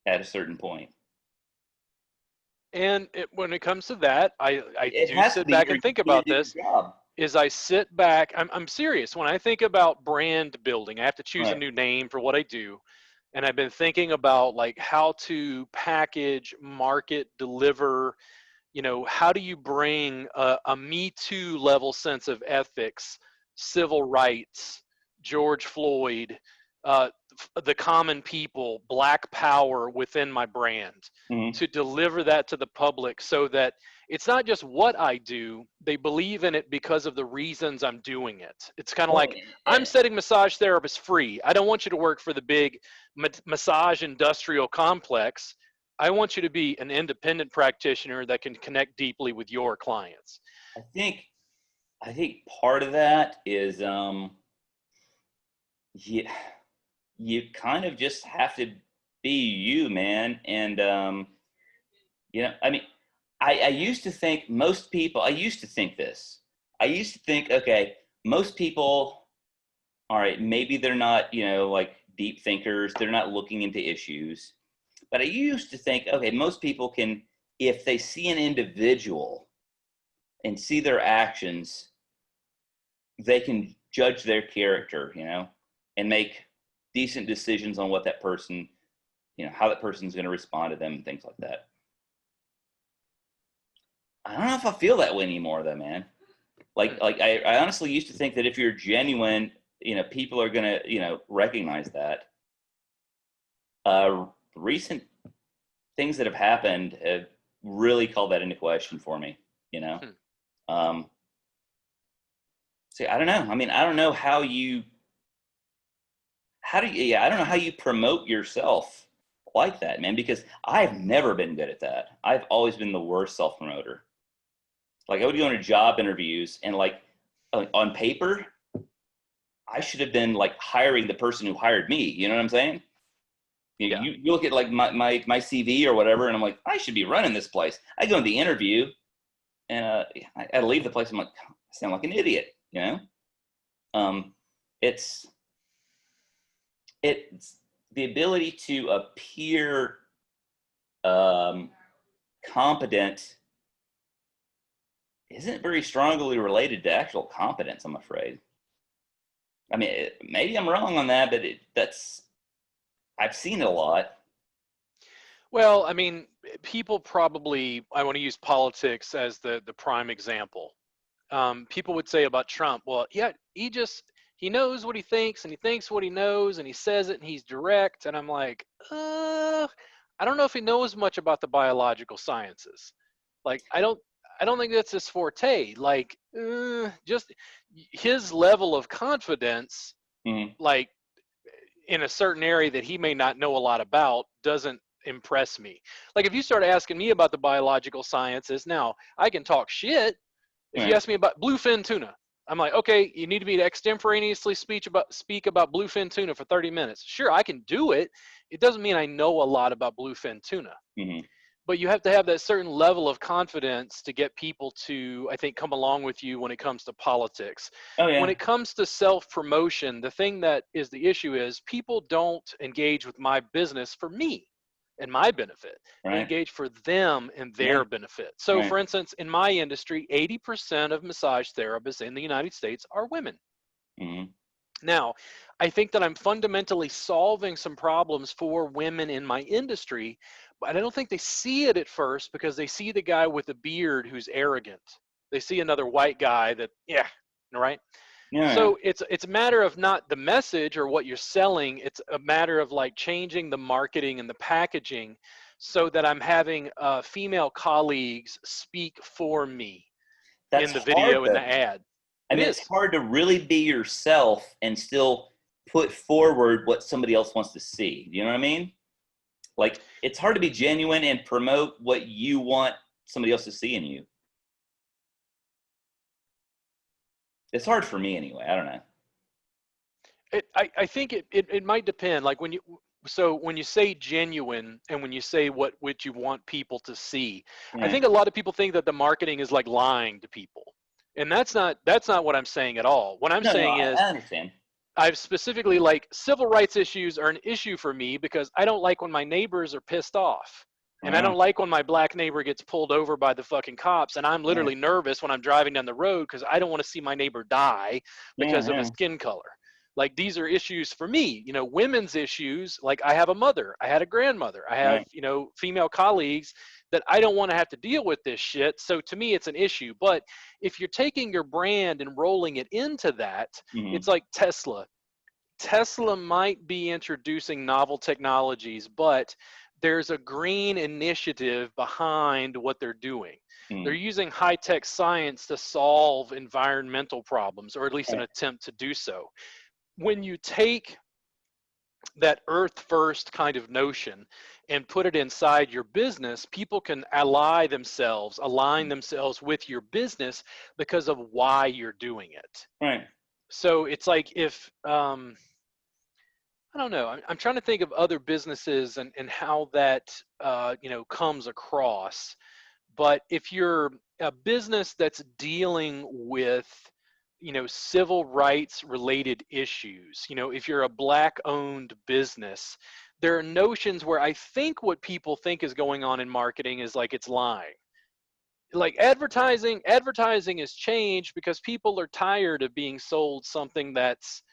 at a certain point. And when it comes to that, I It do has to sit be, back or and you think can't about do your this. job. Is I sit back, I'm serious. When I think about brand building, I have to choose a Right. new name for what I do. And I've been thinking about like how to package, market, deliver, how do you bring a Me Too level sense of ethics, civil rights, George Floyd, uh, the common people, Black power within my brand, Mm-hmm. to deliver that to the public so that it's not just what I do, they believe in it because of the reasons I'm doing it. It's kind of Well, like, I'm setting massage therapists free. I don't want you to work for the big massage industrial complex. I want you to be an independent practitioner that can connect deeply with your clients. I think I think part of that is you, you kind of just have to be you, man. And I mean, I used to think most people. I used to think this. I used to think, okay, most people, all right, maybe they're not, like deep thinkers. They're not looking into issues. But I used to think, okay, most people can, if they see an individual and see their actions, they can judge their character, and make decent decisions on what that person, how that person's going to respond to them and things like that. I don't know if I feel that way anymore though, man. Like I honestly used to think that if you're genuine, people are going to, recognize that. Recent things that have happened have really called that into question for me, See, I don't know. I mean, I don't know how you I don't know how you promote yourself like that, man, because I've never been good at that. I've always been the worst self-promoter. Like I would go into job interviews and like on paper, I should have been like hiring the person who hired me. You know what I'm saying? Yeah. You look at like my CV or whatever, and I'm like, I should be running this place. I go in the interview, and I leave the place. I'm like, I sound like an idiot. It's the ability to appear competent isn't very strongly related to actual competence, I'm afraid. I mean, maybe I'm wrong on that, but I've seen it a lot. Well, I mean, people probably, I want to use politics as the prime example. People would say about Trump, well, yeah, he knows what he thinks and he thinks what he knows and he says it and he's direct. And I'm like, I don't know if he knows much about the biological sciences. Like, I don't think that's his forte. Like, just his level of confidence, Mm-hmm. like in a certain area that he may not know a lot about, doesn't impress me. Like, if you start asking me about the biological sciences, now I can talk shit. If you Right. ask me about bluefin tuna, I'm like, okay, you need me to extemporaneously speak about bluefin tuna for 30 minutes. Sure, I can do it. It doesn't mean I know a lot about bluefin tuna. Mm-hmm. But you have to have that certain level of confidence to get people to, I think, come along with you when it comes to politics. Oh When yeah. it comes to self-promotion, the thing that is the issue is people don't engage with my business for me and my benefit. They Right. engage for them and Yeah. their benefit. So Right. for instance, in my industry, 80% of massage therapists in the United States are women. Mm-hmm. Now, I think that I'm fundamentally solving some problems for women in my industry, but I don't think they see it at first because they see the guy with the beard who's arrogant. They see another white guy that, yeah, right? Yeah. Yeah. So it's a matter of not the message or what you're selling. It's a matter of like changing the marketing and the packaging so that I'm having female colleagues speak for me That's in the hard video and though. the ad. I It mean, it's is. hard to really be yourself and still put forward what somebody else wants to see. Do you know what I mean? Like, it's hard to be genuine and promote what you want somebody else to see in you. It's hard for me anyway. I don't know. I think it might depend. Like when you say genuine and when you say what you want people to see, I Right. think a lot of people think that the marketing is like lying to people. And that's not what I'm saying at all. What I'm No, saying I is understand. I've specifically like civil rights issues are an issue for me because I don't like when my neighbors are pissed off. And I Uh, don't like when my black neighbor gets pulled over by the fucking cops. And I'm yeah. literally nervous when I'm driving down the road because I don't want to see my neighbor die Yeah. because of his Yeah. skin color. Like these are issues for me, women's issues. Like I have a mother, I had a grandmother, I have, Right. female colleagues that I don't want to have to deal with this shit. So to me, it's an issue. But if you're taking your brand and rolling it into that, Mm-hmm. it's like Tesla. Tesla might be introducing novel technologies, but there's a green initiative behind what they're doing. They're Mm-hmm. using high tech science to solve environmental problems, or at least an Right. attempt to do so. When you take that earth first kind of notion and put it inside your business, people can align themselves with your business because of why you're doing it. Right. So it's like if I don't know. I'm trying to think of other businesses and how that comes across. But if you're a business that's dealing with civil rights related issues, if you're a black owned business, there are notions where I think what people think is going on in marketing is like it's lying. Like advertising has changed because people are tired of being sold something that's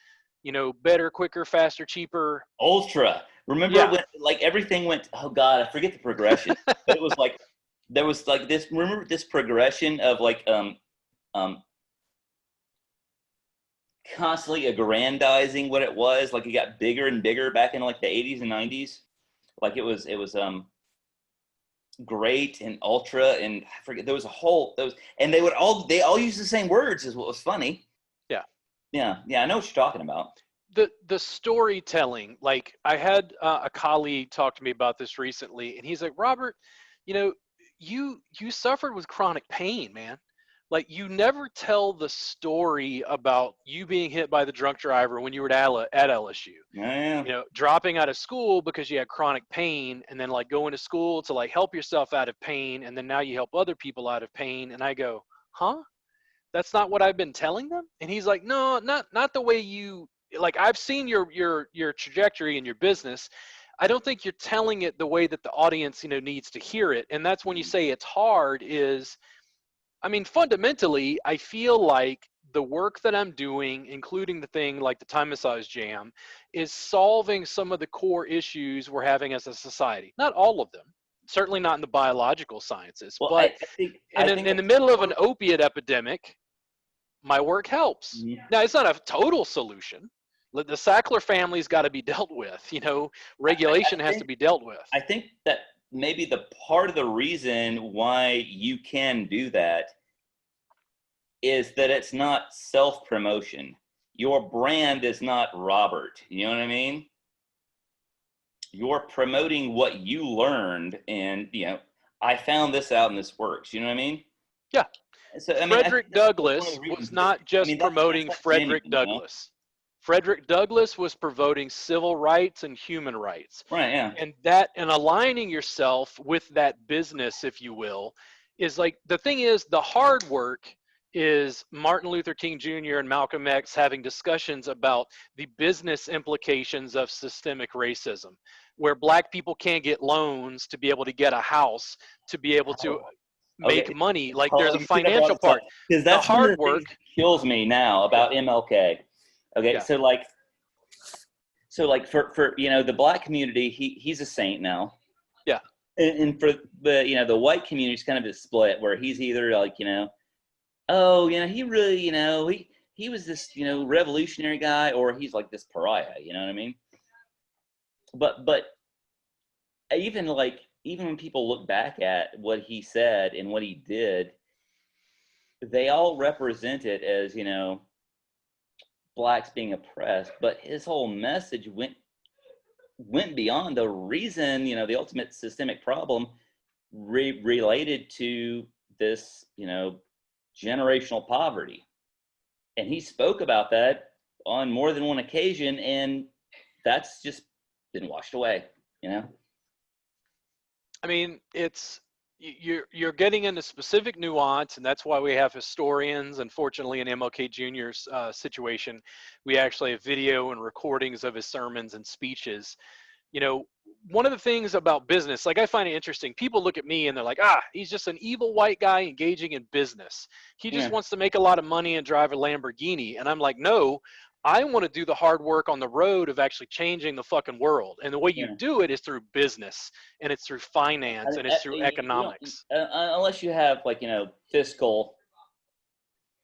better, quicker, faster, cheaper. Ultra. Remember Yeah. when like everything went, oh God, I forget the progression. But it was like there was like this, remember this progression of like um constantly aggrandizing what it was. Like it got bigger and bigger back in like the 80s and 90s. Like it was great and ultra, and I forget, there was a whole those, and they all use the same words is what was funny. Yeah. Yeah, I know what you're talking about. The storytelling, like I had a colleague talk to me about this recently, and he's like, Robert, you know, you suffered with chronic pain, man. Like you never tell the story about you being hit by the drunk driver when you were at LSU. Yeah, Dropping out of school because you had chronic pain, and then like going to school to like help yourself out of pain, and then now you help other people out of pain. And I go, huh? That's not what I've been telling them? And he's like, no, not the way you, like, I've seen your trajectory in your business. I don't think you're telling it the way that the audience, needs to hear it. And that's when you say it's hard is, I mean, fundamentally, I feel like the work that I'm doing, including the thing like the Time Massage Jam, is solving some of the core issues we're having as a society. Not all of them, certainly not in the biological sciences, well, but I think in the middle of an opiate epidemic, my work helps. yeah, Now, it's not a total solution. The Sackler family's got to be dealt with. Regulation has to be dealt with. I think that maybe the part of the reason why you can do that is that it's not self-promotion. Your brand is not Robert. You know what I mean? You're promoting what you learned, and I found this out and this works. You know what I mean? Yeah. So I mean, Frederick Douglass was not just promoting that's Frederick genuine, Douglass. Frederick Douglass was promoting civil rights and human rights. Right? Yeah. And aligning yourself with that business, if you will, is like, the thing is, the hard work is Martin Luther King Jr. and Malcolm X having discussions about the business implications of systemic racism, where black people can't get loans to be able to get a house, to be able to make money. Like there's a financial part. Because The that's one of hard the things work that kills me now about MLK. Okay, Yeah. so like for the black community, he's a saint now. Yeah. And for the white community, it's kind of a split where he's either like he really he was this revolutionary guy, or he's like this pariah. You know what I mean? But even when people look back at what he said and what he did, they all represent it as blacks being oppressed, but his whole message went beyond the reason, the ultimate systemic problem related to this, generational poverty. And he spoke about that on more than one occasion, and that's just been washed away, I mean, you're getting into specific nuance, and that's why we have historians. Unfortunately, in MLK Jr.'s situation, we actually have video and recordings of his sermons and speeches. One of the things about business, like I find it interesting, people look at me and they're like, he's just an evil white guy engaging in business. He just wants to make a lot of money and drive a Lamborghini. And I'm like, no, I want to do the hard work on the road of actually changing the fucking world. And the way you do it is through business, and it's through finance, and it's through economics. Unless you have fiscal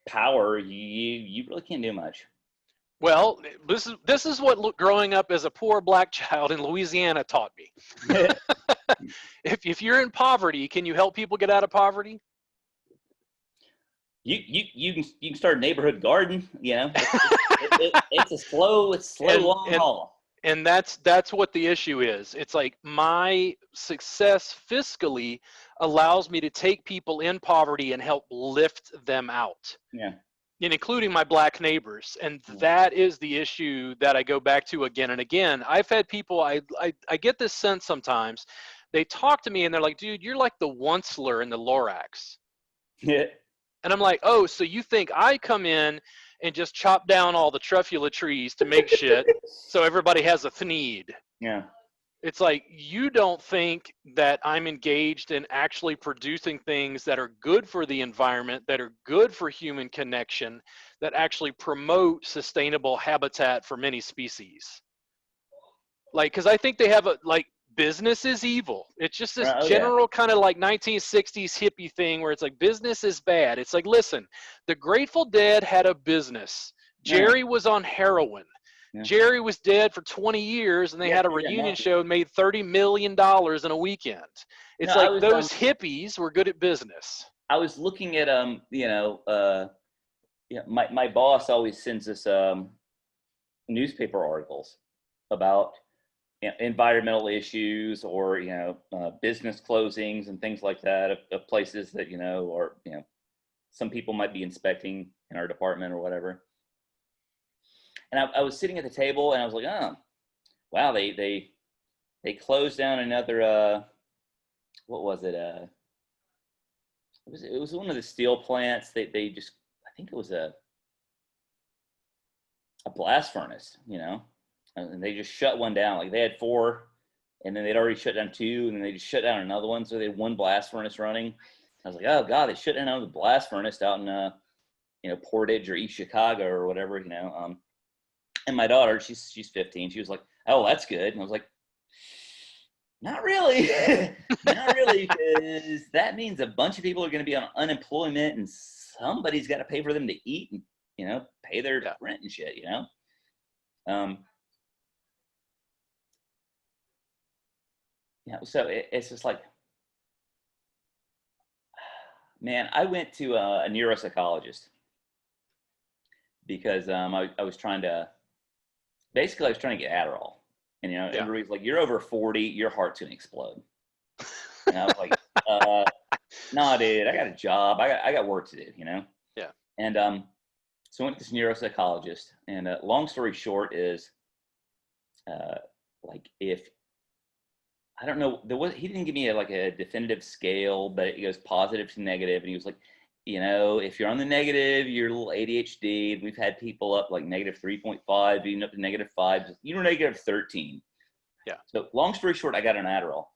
power, you really can't do much. Well, this is what growing up as a poor black child in Louisiana taught me. If you're in poverty, can you help people get out of poverty? You can start a neighborhood garden. It's a slow long haul. And that's what the issue is. It's like my success fiscally allows me to take people in poverty and help lift them out. Yeah. And including my black neighbors. And that is the issue that I go back to again and again. I've had people, I get this sense sometimes, they talk to me and they're like, dude, you're like the Onceler in the Lorax. Yeah. And I'm like, oh, so you think I come in and just chop down all the truffula trees to make shit so everybody has a thneed? Yeah. It's like, you don't think that I'm engaged in actually producing things that are good for the environment, that are good for human connection, that actually promote sustainable habitat for many species. Like, because I think they have a, like, business is evil. It's just this Right. Oh yeah. general kind of like 1960s hippie thing where it's like business is bad. It's like, listen, the Grateful Dead had a business. Yeah. Jerry was on heroin. Yeah. Jerry was dead for 20 years, and they Yeah. had a Yeah. reunion No. show and made $30 million in a weekend. No. It's like those hippies were good at business. I was looking at yeah, my boss always sends us newspaper articles about environmental issues or business closings and things like that of places that or some people might be inspecting in our department or whatever. And I was sitting at the table and I was like, oh wow, they closed down another what was it it was one of the steel plants. They just, I think it was a blast furnace, and they just shut one down. Like they had 4, and then they'd already shut down 2, and then they just shut down another one. So they had 1 blast furnace running. I was like, oh God, they shut down another blast furnace out in Portage or East Chicago or whatever, And my daughter, she's 15. She was like, oh, that's good. And I was like, not really, not really, because that means a bunch of people are going to be on unemployment, and somebody's got to pay for them to eat and pay their rent and shit. So it's just like, man, I went to a neuropsychologist because I was trying to get Adderall, and everybody's like, you're over 40, your heart's gonna explode. And I was like, nah, dude, I got a job, I got work to do, Yeah. And so I went to this neuropsychologist, and long story short is, like, if I don't know, he didn't give me a definitive scale, but it goes positive to negative, and he was like, if you're on the negative, you're a little ADHD. And we've had people up like negative 3.5, even up to negative 5. You're negative 13. Yeah. So long story short, I got an Adderall.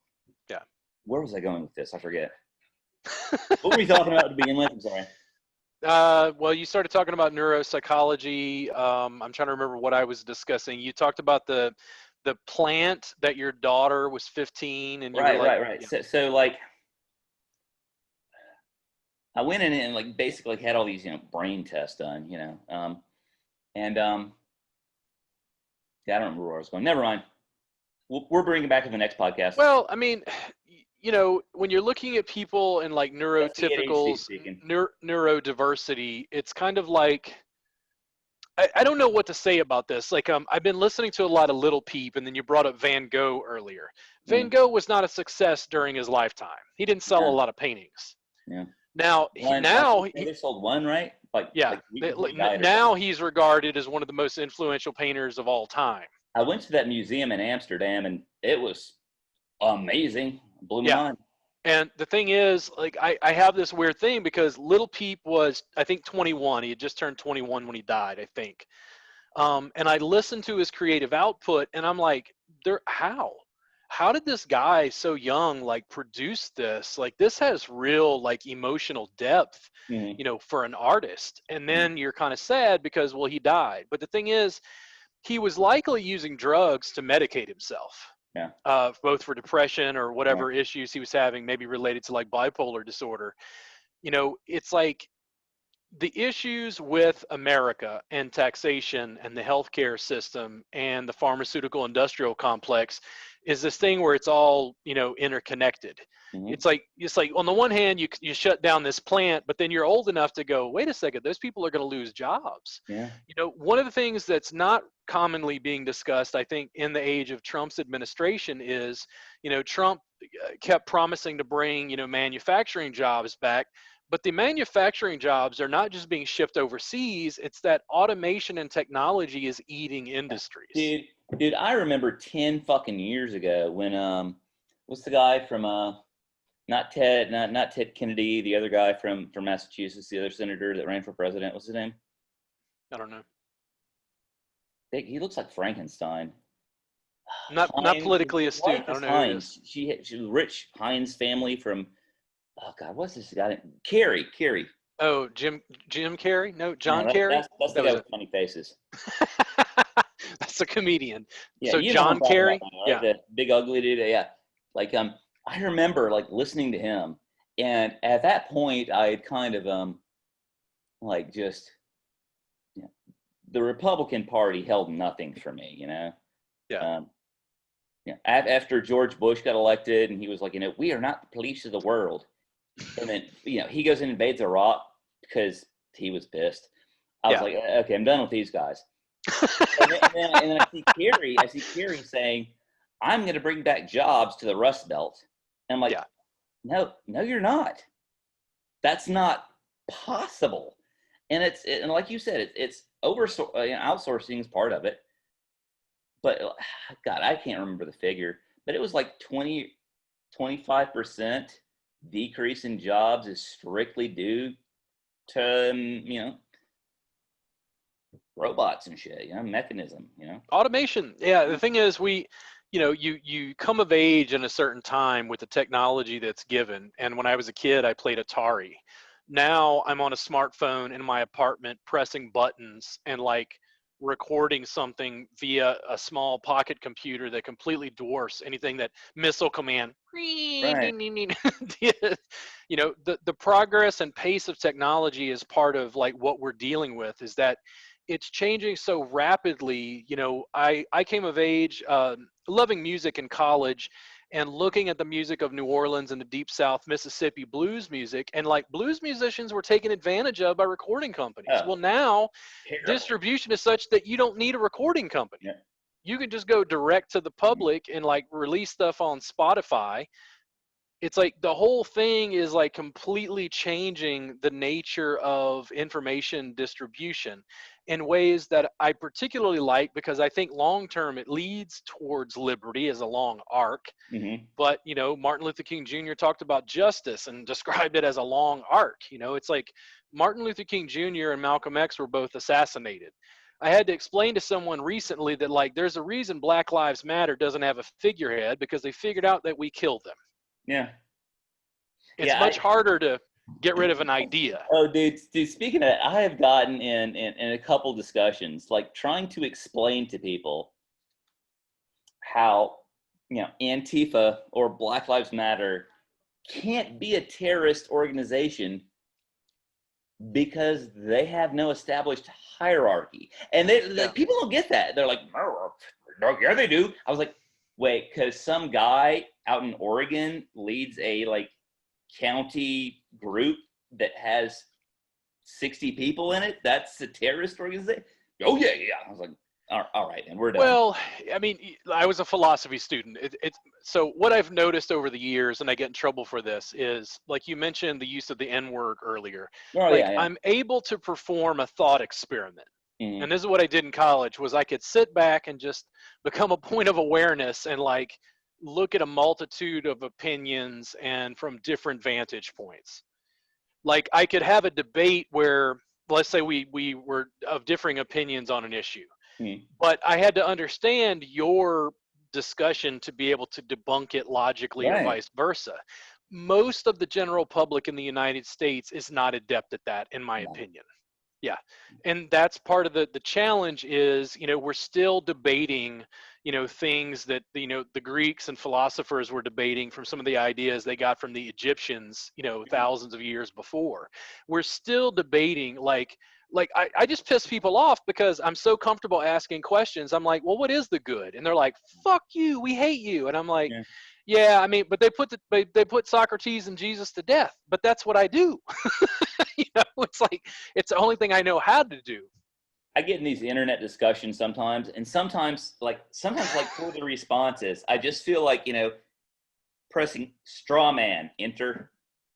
Yeah. Where was I going with this? I forget. What were we talking about to begin with? I'm sorry. Well, you started talking about neuropsychology. I'm trying to remember what I was discussing. You talked about the plant that your daughter was 15, and you were like, Right. So like, I went in and like basically had all these brain tests done, and yeah, I don't remember where I was going. Never mind. We're bringing it back in the next podcast. Well, I mean, when you're looking at people in like neurotypicals, neurodiversity, it's kind of like, I don't know what to say about this. Like, I've been listening to a lot of Little Peep, and then you brought up Van Gogh earlier. Van Gogh was not a success during his lifetime. He didn't sell a lot of paintings. Yeah. Now, they sold 1, right? Now he's regarded as one of the most influential painters of all time. I went to that museum in Amsterdam, and it was amazing. Blew my mind. And the thing is, like, I have this weird thing because Little Peep was, I think, 21. He had just turned 21 when he died, I think. And I listened to his creative output, and I'm like, how did this guy so young like produce this? Like, this has real like emotional depth, for an artist. And then you're kind of sad because, well, he died. But the thing is, he was likely using drugs to medicate himself. Yeah. Both for depression or whatever issues he was having, maybe related to like bipolar disorder. It's like the issues with America and taxation and the healthcare system and the pharmaceutical industrial complex is this thing where it's all, interconnected. It's like on the one hand, you shut down this plant, but then you're old enough to go, wait a second, those people are going to lose jobs. Yeah. One of the things that's not commonly being discussed, I think, in the age of Trump's administration is, Trump kept promising to bring, manufacturing jobs back. But the manufacturing jobs are not just being shipped overseas. It's that automation and technology is eating industries. Dude, I remember 10 fucking years ago when what's the guy from not Ted Kennedy, the other guy from Massachusetts, the other senator that ran for president, what's his name? I don't know. He looks like Frankenstein. Not Hines, politically his wife astute. I is don't know who it is. Hines. She's a rich Hines family from, oh God, what's this guy? Carey. Oh, Jim Carrey? No, No, John Carrey? that's the That guy was with it. funny faces. That's a comedian. Yeah, So you know who I'm John talking about, Carey? right? Yeah. The big ugly dude. Yeah, like I remember like listening to him, and at that point, I had kind of like just, you know, the Republican Party held nothing for me, you know. Yeah. Yeah, after George Bush got elected, and he was like, we are not the police of the world, and then he goes and invades Iraq because he was pissed. I was Yeah. like, okay, I'm done with these guys. And then I see Kerry saying, I'm going to bring back jobs to the Rust Belt. And I'm like, Yeah. no, you're not. That's not possible. And and like you said, it's outsourcing is part of it. But God, I can't remember the figure, but it was like 25% decrease in jobs is strictly due to, robots and shit, mechanism. Automation. Yeah. The thing is, you come of age in a certain time with the technology that's given. And when I was a kid, I played Atari. Now I'm on a smartphone in my apartment pressing buttons and like recording something via a small pocket computer that completely dwarfs anything that Missile Command Right. did. The progress and pace of technology is part of like what we're dealing with, is that it's changing so rapidly. I came of age loving music in college and looking at the music of New Orleans and the Deep South Mississippi blues music, and like blues musicians were taken advantage of by recording companies. Oh, Well, now terrible. distribution is such that you don't need a recording company. Yeah. You can just go direct to the public and like release stuff on Spotify. It's like the whole thing is like completely changing the nature of information distribution in ways that I particularly like, because I think long term it leads towards liberty as a long arc. Mm-hmm. But Martin Luther King Jr. talked about justice and described it as a long arc. It's like Martin Luther King Jr. and Malcolm X were both assassinated. I had to explain to someone recently that like there's a reason Black Lives Matter doesn't have a figurehead, because they figured out that we killed them. Yeah. It's Yeah. much harder to get rid of an idea. Oh, dude. Speaking of that, I have gotten in a couple discussions, like trying to explain to people how, Antifa or Black Lives Matter can't be a terrorist organization because they have no established hierarchy. And people don't get that. They're like, no, yeah, they do. I was like, wait, because some guy out in Oregon leads a like county group that has 60 people in it, that's a terrorist organization? Oh yeah. I was like, all right, and we're done. Well, I mean, I was a philosophy student. So what I've noticed over the years, and I get in trouble for this, is like you mentioned the use of the N-word earlier. Oh Like yeah. I'm able to perform a thought experiment. Mm-hmm. And this is what I did in college, was I could sit back and just become a point of awareness and like look at a multitude of opinions and from different vantage points. Like I could have a debate where, let's say we were of differing opinions on an issue, Mm-hmm. but I had to understand your discussion to be able to debunk it logically, or Right. vice versa. Most of the general public in the United States is not adept at that, in my opinion. Yeah. And that's part of the challenge is, we're still debating, things that, the Greeks and philosophers were debating from some of the ideas they got from the Egyptians, thousands of years before. We're still debating like I just piss people off because I'm so comfortable asking questions. I'm like, well, what is the good? And they're like, fuck you, we hate you. And I'm like, yeah, I mean, but they put Socrates and Jesus to death, but that's what I do. It's like, it's the only thing I know how to do. I get in these internet discussions sometimes, and sometimes like for the responses, I just feel like, pressing straw man, enter,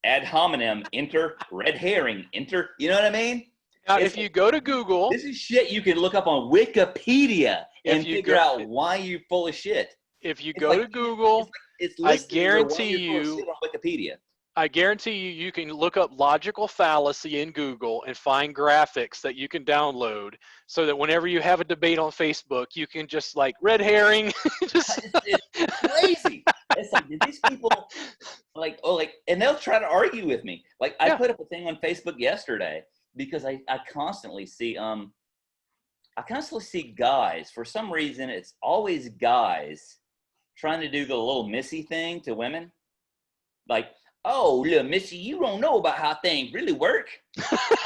ad hominem, enter, red herring, enter. You know what I mean? Now, if you go to Google, this is shit you can look up on Wikipedia and figure out why you're full of shit. If you go to Google, it's I listed guarantee you're full of you, shit on Wikipedia. I guarantee you, you can look up logical fallacy in Google and find graphics that you can download so that whenever you have a debate on Facebook, you can just like red herring. Just It's crazy. It's like, did these people and they'll try to argue with me. Like I yeah, put up a thing on Facebook yesterday because I constantly see guys, for some reason, it's always guys trying to do the little missy thing to women. Like, oh, little missy, you don't know about how things really work.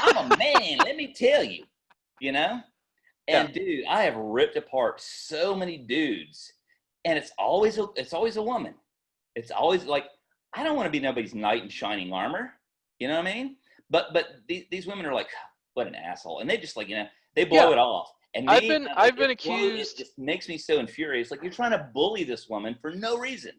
I'm a man, let me tell you, you know? yeah. And dude, I have ripped apart so many dudes, and it's always a woman. It's always like, I don't want to be nobody's knight in shining armor. You know what I mean? But these women are like, what an asshole. And they just like, they blow Yeah. it off. And I've me, been like, I've been accused. it just makes me so infuriated. It's like, you're trying to bully this woman for no reason.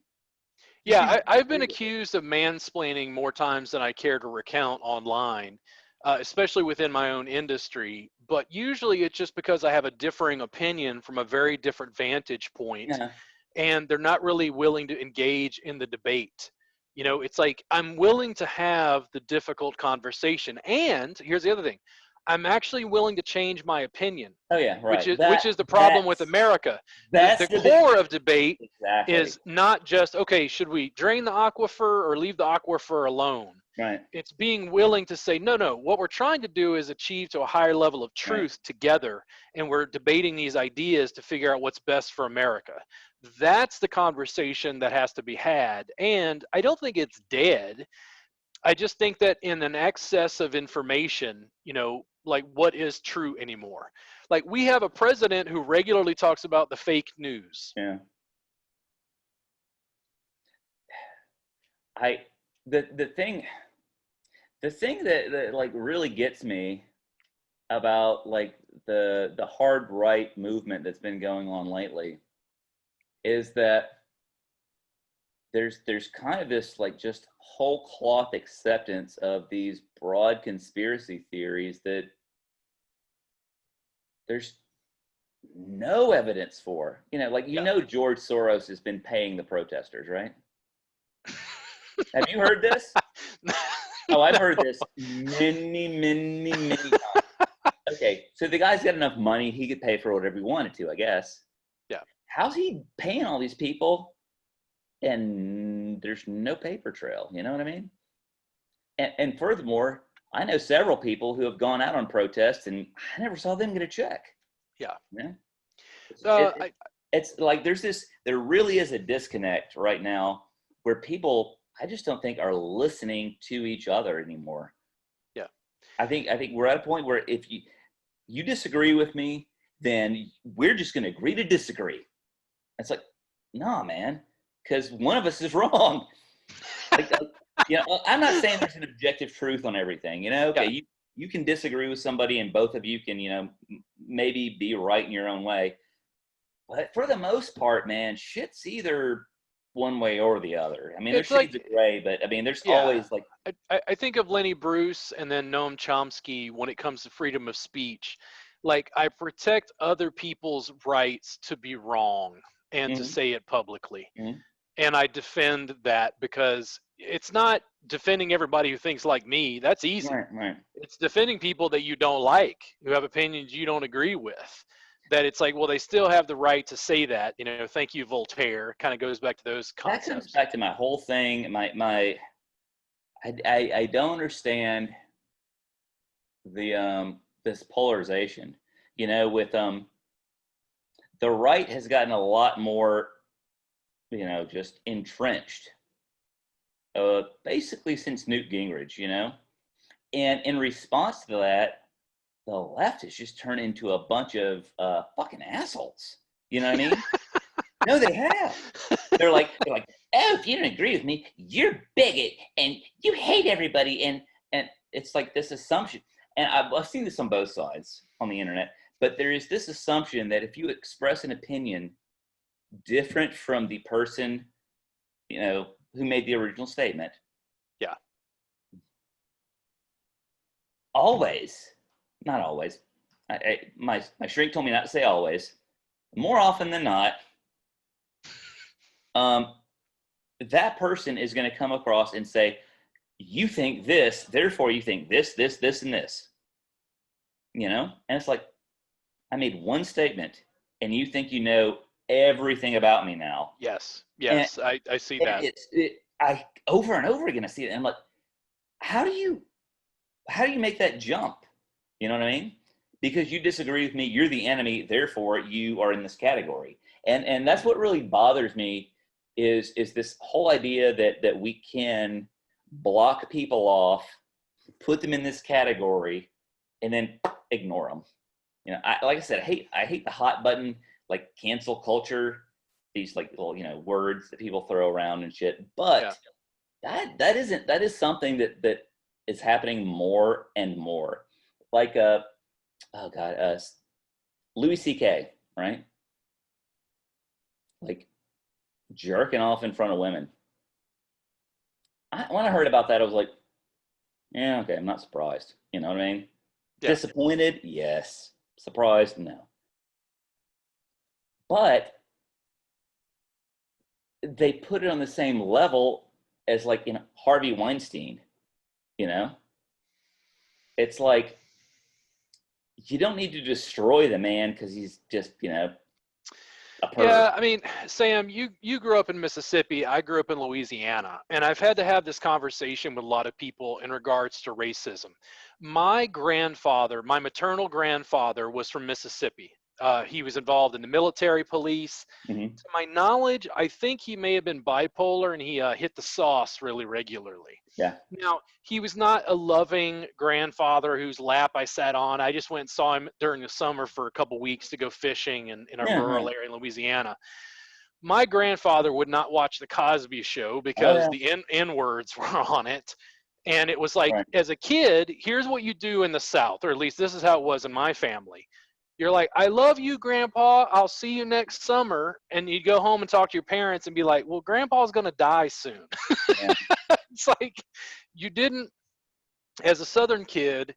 You Yeah, can I've been disagree with it. accused of mansplaining more times than I care to recount online, especially within my own industry. But usually it's just because I have a differing opinion from a very different vantage point, Yeah. and they're not really willing to engage in the debate. It's like I'm willing to have the difficult conversation. And here's the other thing, I'm actually willing to change my opinion, Oh yeah, which right. is the problem with America. The That's the big core of debate exactly. is not just, okay, should we drain the aquifer or leave the aquifer alone? Right. It's being willing to say, no, no, what we're trying to do is achieve to a higher level of Right. truth together, and we're debating these ideas to figure out what's best for America. That's the conversation that has to be had, and I don't think it's dead. I just think that in an excess of information, like what is true anymore? Like we have a president who regularly talks about the fake news. Yeah. I the thing that like really gets me about like the hard right movement that's been going on lately is that there's kind of this like just whole cloth acceptance of these broad conspiracy theories that there's no evidence for. Like Yeah. George Soros has been paying the protesters, right? Have you heard this? Oh, I've heard this many times. Okay, so the guy's got enough money, he could pay for whatever he wanted to, I guess. Yeah. How's he paying all these people and there's no paper trail? You know what I mean? And furthermore, I know several people who have gone out on protests and I never saw them get a check. Yeah. Yeah. Uh, I, It's like there really is a disconnect right now where people, I just don't think, are listening to each other anymore. yeah. I think we're at a point where if you disagree with me, then we're just going to agree to disagree. It's like, nah, man, because one of us is wrong. Like, I'm not saying there's an objective truth on everything. Okay, Yeah. you can disagree with somebody, and both of you can, maybe be right in your own way. But for the most part, man, shit's either one way or the other. I mean, there's It's shades like, of gray, but I mean, there's yeah. always like, I think of Lenny Bruce and then Noam Chomsky when it comes to freedom of speech. Like, I protect other people's rights to be wrong and to mm-hmm, say it publicly. mm-hmm, And I defend that because it's not defending everybody who thinks like me. That's easy. right, right. It's defending people that you don't like, who have opinions you don't agree with. That it's like, well, they still have the right to say that. Thank you, Voltaire. Kind of goes back to those That comes concepts. back to my whole thing. I don't understand this polarization. With the right has gotten a lot more, just entrenched, basically since Newt Gingrich, and in response to that, the left has just turned into a bunch of fucking assholes. You know what I mean? No, they have. They're like, oh, if you don't agree with me, you're a bigot and you hate everybody, and it's like this assumption. And I've seen this on both sides on the internet, but there is this assumption that if you express an opinion different from the person, who made the original statement, Yeah. always, not always. My shrink told me not to say always. More often than not, that person is going to come across and say, you think this, therefore you think this, this, this, and this. You know? And it's like, I made one statement, and you think you know everything about me now. Yes. And, Yes. I see and that. I over and over again I see it, and I'm like, how do you make that jump? You know what I mean? Because you disagree with me, you're the enemy, therefore you are in this category. And that's what really bothers me is this whole idea that we can block people off, put them in this category, and then ignore them. You know, like I said, I hate the hot button, like cancel culture, these like little, you know, words that people throw around and shit. Yeah. But that is something that is happening more and more. Like Louis C.K., right? Like jerking off in front of women. When I heard about that, I was like, yeah, okay, I'm not surprised. You know what I mean? Yeah. Disappointed? Yes. Surprised? No. But they put it on the same level as, like, you know, Harvey Weinstein. You know? It's like, you don't need to destroy the man because he's just, you know, a perv. Yeah, I mean, Sam, you grew up in Mississippi. I grew up in Louisiana, and I've had to have this conversation with a lot of people in regards to racism. My grandfather, my maternal grandfather, was from Mississippi. He was involved in the military police. Mm-hmm. To my knowledge, I think he may have been bipolar, and he hit the sauce really regularly. Yeah. Now, he was not a loving grandfather whose lap I sat on. I just went and saw him during the summer for a couple weeks to go fishing in a Yeah, rural right. area in Louisiana. My grandfather would not watch the Cosby Show Oh, because yeah. the N words were on it. And it was like, Right. as a kid, here's what you do in the South, or at least this is how it was in my family. You're like, I love you, Grandpa. I'll see you next summer. And you'd go home and talk to your parents and be like, well, Grandpa's going to die soon. Yeah. It's like you didn't, as a Southern kid,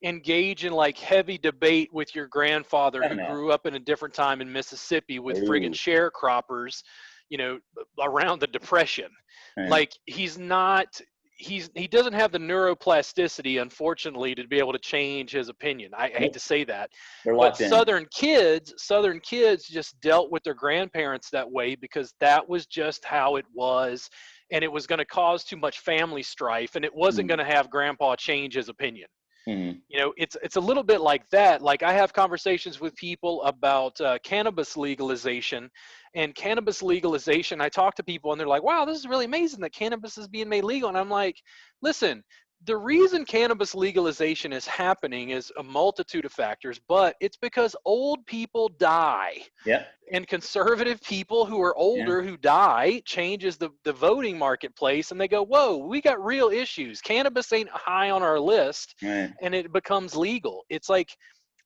engage in like heavy debate with your grandfather Oh, who no. grew up in a different time in Mississippi with friggin' Ooh. sharecroppers, you know, around the Depression. Right. Like he doesn't have the neuroplasticity, unfortunately, to be able to change his opinion. I hate Nope. to say that, They're but locked in. Southern kids just dealt with their grandparents that way because that was just how it was, and it was going to cause too much family strife, and it wasn't Mm-hmm. going to have Grandpa change his opinion. Mm-hmm. You know, it's a little bit like that. Like I have conversations with people about cannabis legalization, and cannabis legalization, I talk to people and they're like, wow, this is really amazing that cannabis is being made legal. And I'm like, listen, the reason cannabis legalization is happening is a multitude of factors, but it's because old people die, Yep. and conservative people who are Yeah. older who die changes the voting marketplace, and they go, whoa, we got real issues. Cannabis ain't high on our list, Right. and it becomes legal. It's like,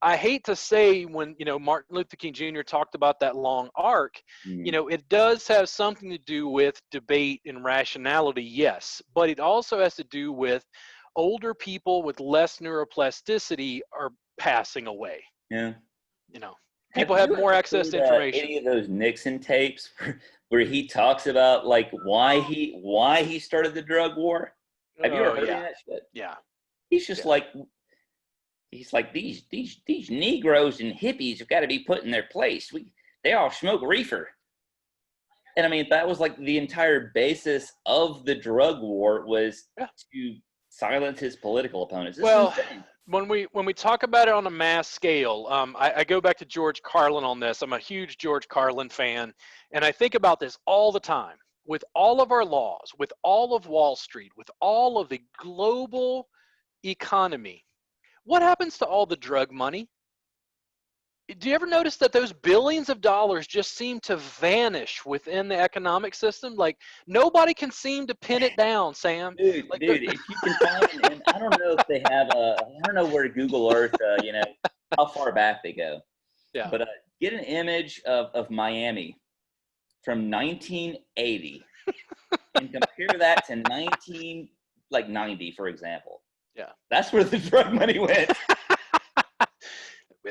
I hate to say, when, you know, Martin Luther King Jr. talked about that long arc, you Mm-hmm. know, it does have something to do with debate and rationality, yes, but it also has to do with older people with less neuroplasticity are passing away. Yeah. You know, Have people have you more ever access heard to information. any of those Nixon tapes where he talks about like why he started the drug war? Have you ever Oh heard any yeah, of that shit? yeah, He's just yeah. like these Negroes and hippies have got to be put in their place. They all smoke reefer. And I mean, that was like the entire basis of the drug war was Yeah. to silence his political opponents. This is Well, insane. when we talk about it on a mass scale, I go back to George Carlin on this. I'm a huge George Carlin fan, and I think about this all the time. With all of our laws, with all of Wall Street, with all of the global economy, what happens to all the drug money? Do you ever notice that those billions of dollars just seem to vanish within the economic system? Like nobody can seem to pin it down, Sam. Like Dude, if you can find, and I don't know if they have I don't know where Google Earth, you know, how far back they go, yeah, but get an image of Miami from 1980 and compare that to 90, for example. yeah. That's where the drug money went.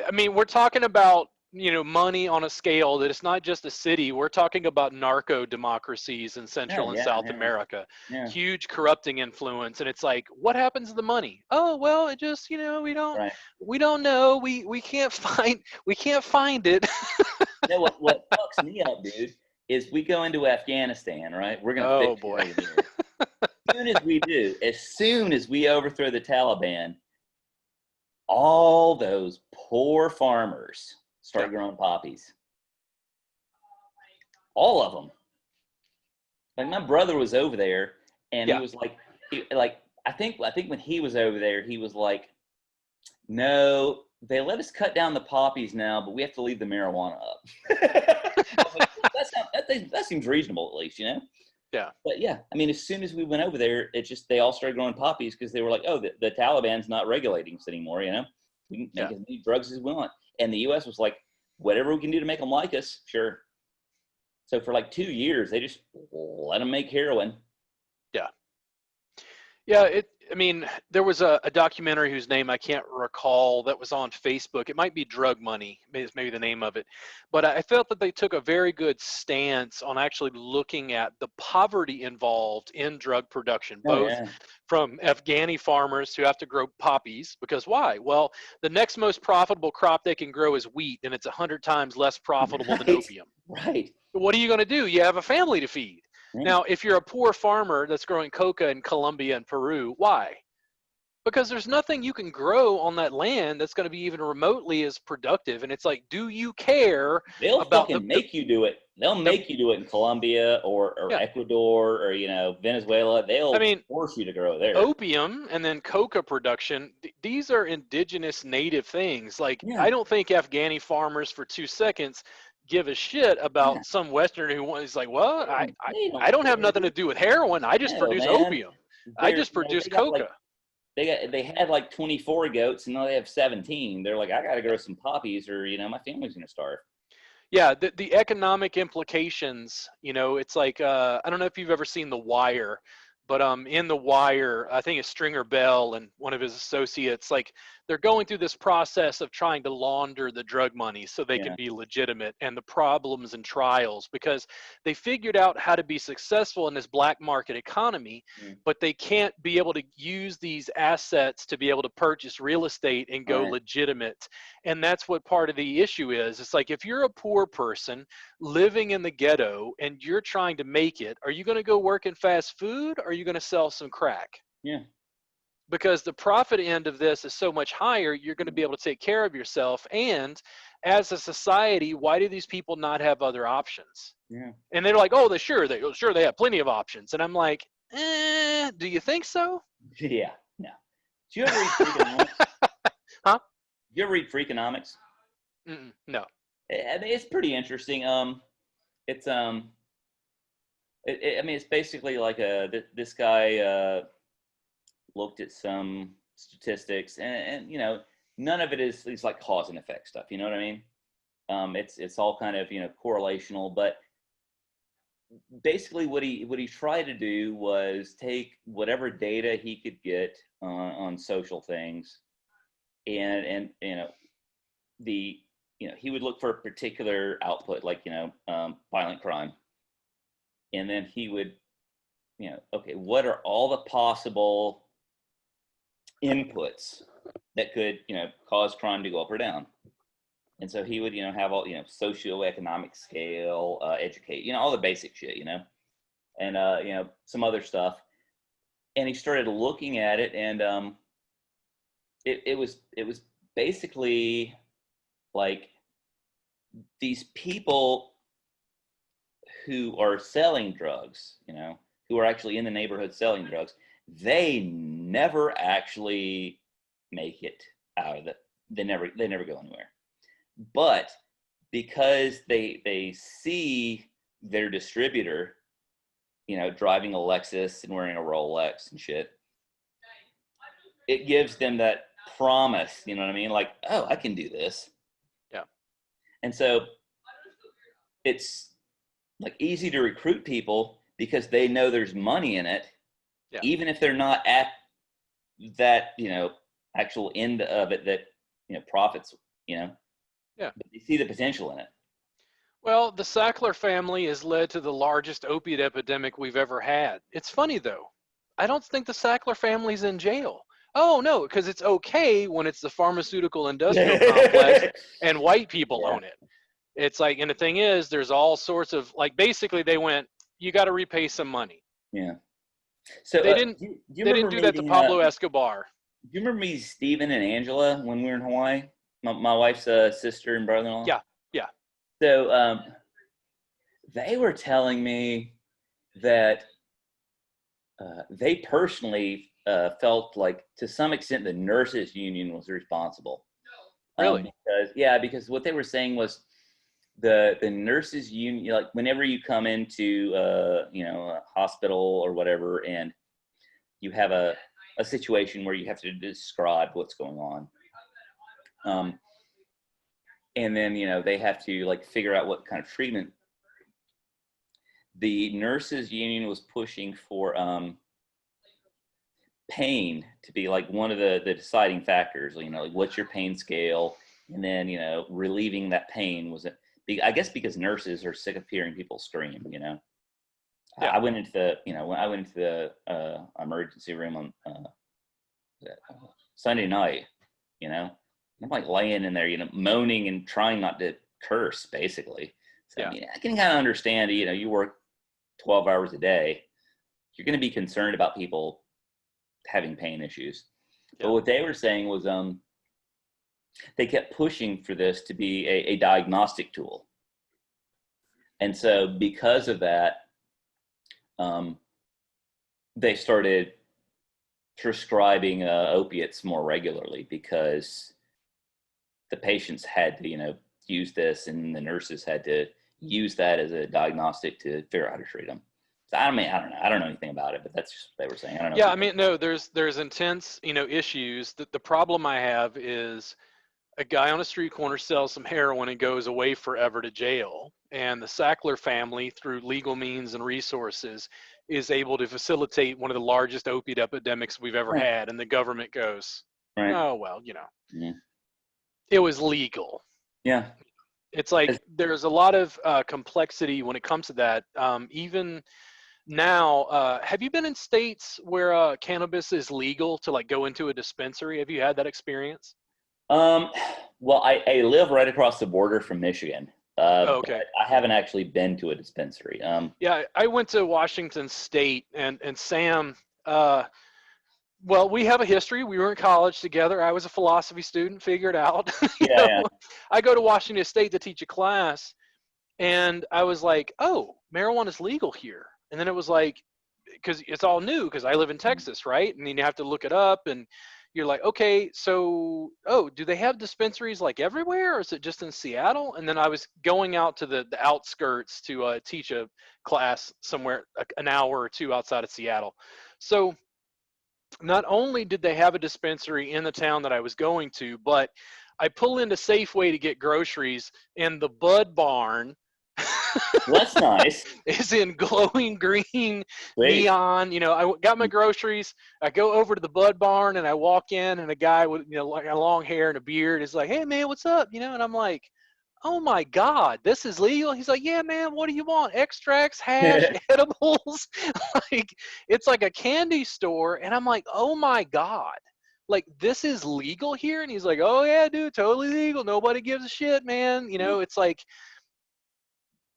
I mean, we're talking about money on a scale that it's not just a city. We're talking about narco democracies in Oh Central and yeah, South yeah, America, yeah. huge corrupting influence. And it's like, what happens to the money? Oh, well, it just, Right. we don't know. We can't find it. You know what fucks me up, dude, is we go into Afghanistan, right? We're gonna Oh fix it boy. over there. As soon as we overthrow the Taliban, all those poor farmers Yeah. start growing poppies. All of them. Like my brother was over there, and he Yeah. was like, I think when he was over there, he was like, no, they let us cut down the poppies now, but we have to leave the marijuana up. I was like, well, that seems reasonable, at least, Yeah. But yeah, I mean, as soon as we went over there, they all started growing poppies because they were like, oh, the Taliban's not regulating us anymore, We can make Yeah. as many drugs as we want. And the U.S. was like, whatever we can do to make them like us, sure. So for like 2 years, they just let them make heroin. Yeah. Yeah, I mean, there was a documentary whose name I can't recall that was on Facebook. It might be Drug Money, is maybe the name of it. But I felt that they took a very good stance on actually looking at the poverty involved in drug production, Oh both yeah, from Afghani farmers who have to grow poppies. Because why? Well, the next most profitable crop they can grow is wheat, and it's 100 times less profitable than right, opium. right. What are you going to do? You have a family to feed. Yeah. Now, if you're a poor farmer that's growing coca in Colombia and Peru, why? Because there's nothing you can grow on that land that's going to be even remotely as productive. And it's like, do you care They'll about fucking make you do it. They'll the make you do it in Colombia or yeah. Ecuador or Venezuela. I They'll mean, force you to grow there. opium and then coca production, these are indigenous native things. Like, Yeah, I don't think Afghani farmers for 2 seconds give a shit yeah. about some Westerner who is like, well, They I don't don't have care, nothing to dude. do with heroin. I just No, produce man. opium. I just produce They got coca. they had like 24 goats and now they have 17. They're like, I gotta grow some poppies or my family's gonna starve. Yeah, the economic implications, it's like I don't know if you've ever seen The Wire, but in The Wire, I think it's Stringer Bell and one of his associates, like they're going through this process of trying to launder the drug money so they can Yeah, be legitimate, and the problems and trials because they figured out how to be successful in this black market economy, yeah. but they can't be able to use these assets to be able to purchase real estate and go Right. legitimate. And that's what part of the issue is. It's like, if you're a poor person living in the ghetto and you're trying to make it, are you going to go work in fast food, or are you going to sell some crack? Yeah. Because the profit end of this is so much higher, you're going to be able to take care of yourself. And as a society, why do these people not have other options? Yeah. And they're like, oh, they have plenty of options. And I'm like, do you think so? Yeah. No. Do you ever read Freakonomics? Huh? Do you ever read Freakonomics? No. I mean, it's pretty interesting. It's I mean, it's basically like this guy looked at some statistics, and none of it is like cause and effect stuff. You know what I mean? It's all kind of correlational, but basically what he tried to do was take whatever data he could get on social things, and the he would look for a particular output, like violent crime, and then he would okay, what are all the possible inputs that could cause crime to go up or down. And so he would have all socioeconomic scale, educate, all the basic shit, and some other stuff. And he started looking at it, and it was basically like these people who are selling drugs, who are actually in the neighborhood selling drugs, they never actually make it out of it. They never go anywhere. But because they see their distributor, driving a Lexus and wearing a Rolex and shit, it gives them that promise, you know what I mean? Like, oh, I can do this. Yeah. And so it's like easy to recruit people because they know there's money in it, Yeah. even if they're not at that, actual end of it that, profits, Yeah. but they see the potential in it. Well, the Sackler family has led to the largest opiate epidemic we've ever had. It's funny though. I don't think the Sackler family's in jail. Oh no, because it's okay when it's the pharmaceutical industrial complex and white people Yeah. own it. It's like, and the thing is, there's all sorts of, like, basically they went, you got to repay some money. Yeah. So They didn't. do you They remember didn't do that to meeting Pablo Escobar. do you remember meeting Stephen and Angela when we were in Hawaii? My wife's sister and brother-in-law. Yeah, yeah, So they were telling me that they personally felt like, to some extent, the nurses union was responsible. really. Because what they were saying was the nurses union, like whenever you come into a hospital or whatever, and you have a situation where you have to describe what's going on, and then they have to like figure out what kind of treatment. The nurses union was pushing for pain to be like one of the deciding factors. Like what's your pain scale, and then relieving that pain was I guess because nurses are sick of hearing people scream. Yeah. I went into when I went into the emergency room on Sunday night, I'm like laying in there, moaning and trying not to curse, basically. So Yeah. I can kind of understand, you work 12 hours a day, you're going to be concerned about people having pain issues. Yeah. But what they were saying was they kept pushing for this to be a diagnostic tool. And so because of that, they started prescribing opiates more regularly, because the patients had to, use this, and the nurses had to use that as a diagnostic to figure out how to treat them. So I don't know. I don't know anything about it, but that's just what they were saying. I don't know. Yeah, I mean, no, there's intense, issues. The problem I have is a guy on a street corner sells some heroin and goes away forever to jail. And the Sackler family, through legal means and resources, is able to facilitate one of the largest opiate epidemics we've ever had. And the government goes, Right. oh, well, Yeah. it was legal. Yeah. It's like there's a lot of complexity when it comes to that. Even now, have you been in states where cannabis is legal to like go into a dispensary? Have you had that experience? Well, I live right across the border from Michigan, Oh, okay. but I haven't actually been to a dispensary. Yeah, I went to Washington State, and Sam, well, we have a history. We were in college together. I was a philosophy student, figured out. Yeah. I go to Washington State to teach a class, and I was like, oh, marijuana is legal here. And then it was like, because it's all new, because I live in Texas, right? And then you have to look it up, and you're like, okay, so, oh, do they have dispensaries like everywhere, or is it just in Seattle? And then I was going out to the outskirts to teach a class somewhere an hour or two outside of Seattle. So not only did they have a dispensary in the town that I was going to, but I pull into Safeway to get groceries, and the Bud Barn That's nice. is in glowing green Sweet. neon. I got my groceries. I go over to the Bud Barn, and I walk in, and a guy with like a long hair and a beard is like, "Hey man, what's up?" And I'm like, "Oh my God, this is legal." He's like, "Yeah man, what do you want? Extracts, hash, edibles?" Like, it's like a candy store, and I'm like, "Oh my God, like this is legal here?" And he's like, "Oh yeah, dude, totally legal. Nobody gives a shit, man." It's like,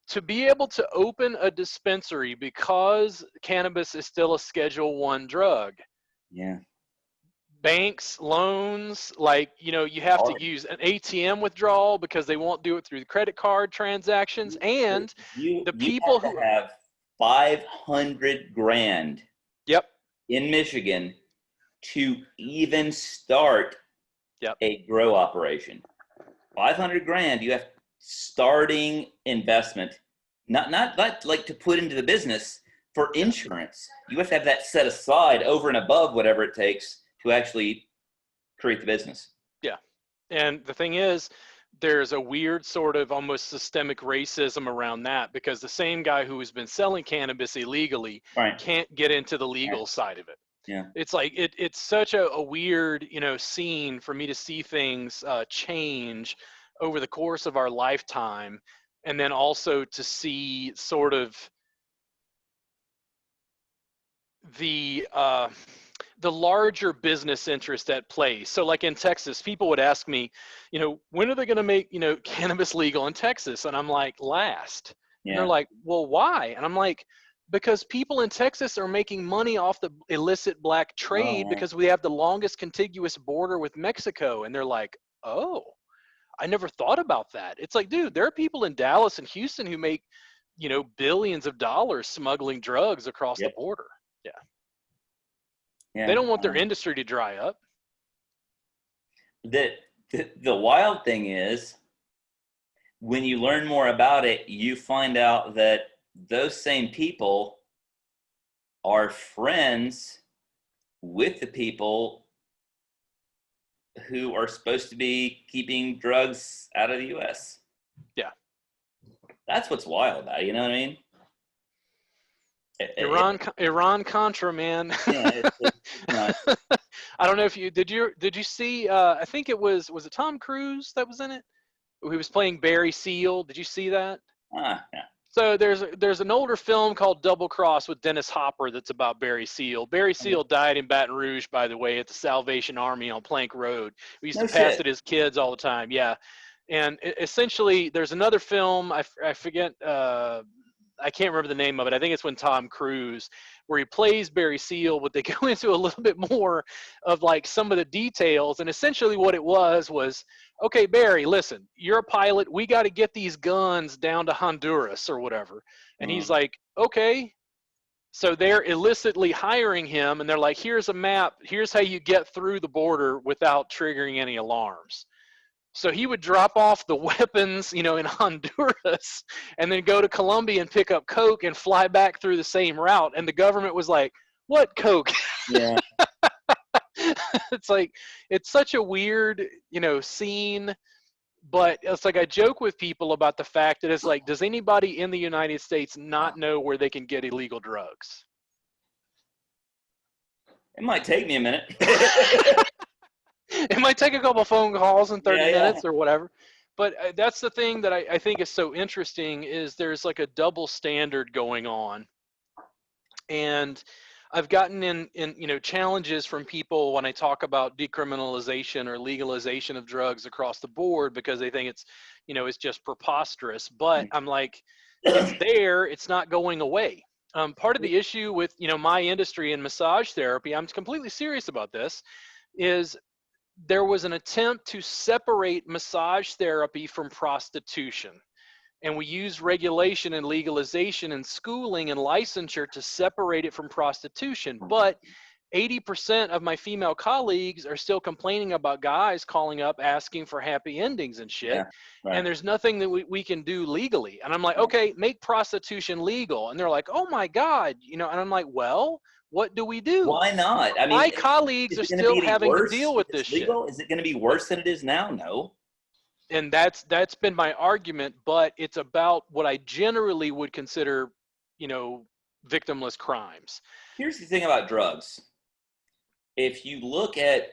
to be able to open a dispensary because cannabis is still a Schedule 1 drug. Yeah. Banks, loans, like, you have to use an ATM withdrawal because they won't do it through the credit card transactions. And You the people have who to have 500 grand Yep. in Michigan to even start Yep. a grow operation. 500 grand, you have starting investment, not like to put into the business, for insurance. You have to have that set aside over and above whatever it takes to actually create the business. Yeah. And the thing is, there's a weird sort of almost systemic racism around that, because the same guy who has been selling cannabis illegally Right. can't get into the legal side of it. Yeah. It's like it's such a weird scene for me to see things change over the course of our lifetime, and then also to see sort of the larger business interest at play. So like in Texas, people would ask me, when are they going to make, cannabis legal in Texas? And I'm like, last. And they're Yeah. like, well, why? And I'm like, because people in Texas are making money off the illicit black Oh, trade yeah. because we have the longest contiguous border with Mexico. And they're like, oh, I never thought about that. It's like, dude, there are people in Dallas and Houston who make, billions of dollars smuggling drugs across the Yep. border. Yeah. They Yeah. don't want their industry to dry up. The wild thing is, when you learn more about it, you find out that those same people are friends with the people who are supposed to be keeping drugs out of the U.S. Yeah. That's what's wild about it. You know what I mean? Iran Contra, man. Yeah, it's nuts. I don't know if did you see I think was it Tom Cruise that was in it? He was playing Barry Seal. Did you see that? Yeah. So there's an older film called Double Cross with Dennis Hopper that's about Barry Seal. Barry Seal died in Baton Rouge, by the way, at the Salvation Army on Plank Road. We used No to pass shit. it as kids all the time. Yeah. And essentially, there's another film, I forget, I can't remember the name of it. I think it's when Tom Cruise, where he plays Barry Seal, but they go into a little bit more of like some of the details. And essentially what it was, okay, Barry, listen, you're a pilot. We got to get these guns down to Honduras or whatever. And he's like, okay. So they're illicitly hiring him, and they're like, here's a map. Here's how you get through the border without triggering any alarms. So he would drop off the weapons, in Honduras, and then go to Colombia and pick up coke and fly back through the same route. And the government was like, what coke? Yeah. It's like, it's such a weird, scene. But it's like I joke with people about the fact that it's like, does anybody in the United States not know where they can get illegal drugs? It might take me a minute. It might take a couple phone calls in 30 Yeah. minutes or whatever. But that's the thing that I think is so interesting is there's like a double standard going on. And I've gotten in challenges from people when I talk about decriminalization or legalization of drugs across the board because they think it's just preposterous. But I'm like, it's there, it's not going away. Part of the issue with my industry in massage therapy, I'm completely serious about this, is there was an attempt to separate massage therapy from prostitution. And we use regulation and legalization and schooling and licensure to separate it from prostitution. But 80% of my female colleagues are still complaining about guys calling up asking for happy endings and shit. Yeah, right. And there's nothing that we can do legally. And I'm like, okay, make prostitution legal. And they're like, oh my God, and I'm like, well, what do we do? Why not? I mean, my colleagues are still having to deal with this shit. Is it going to be worse than it is now? No. And that's been my argument, but it's about what I generally would consider, victimless crimes. Here's the thing about drugs. If you look at,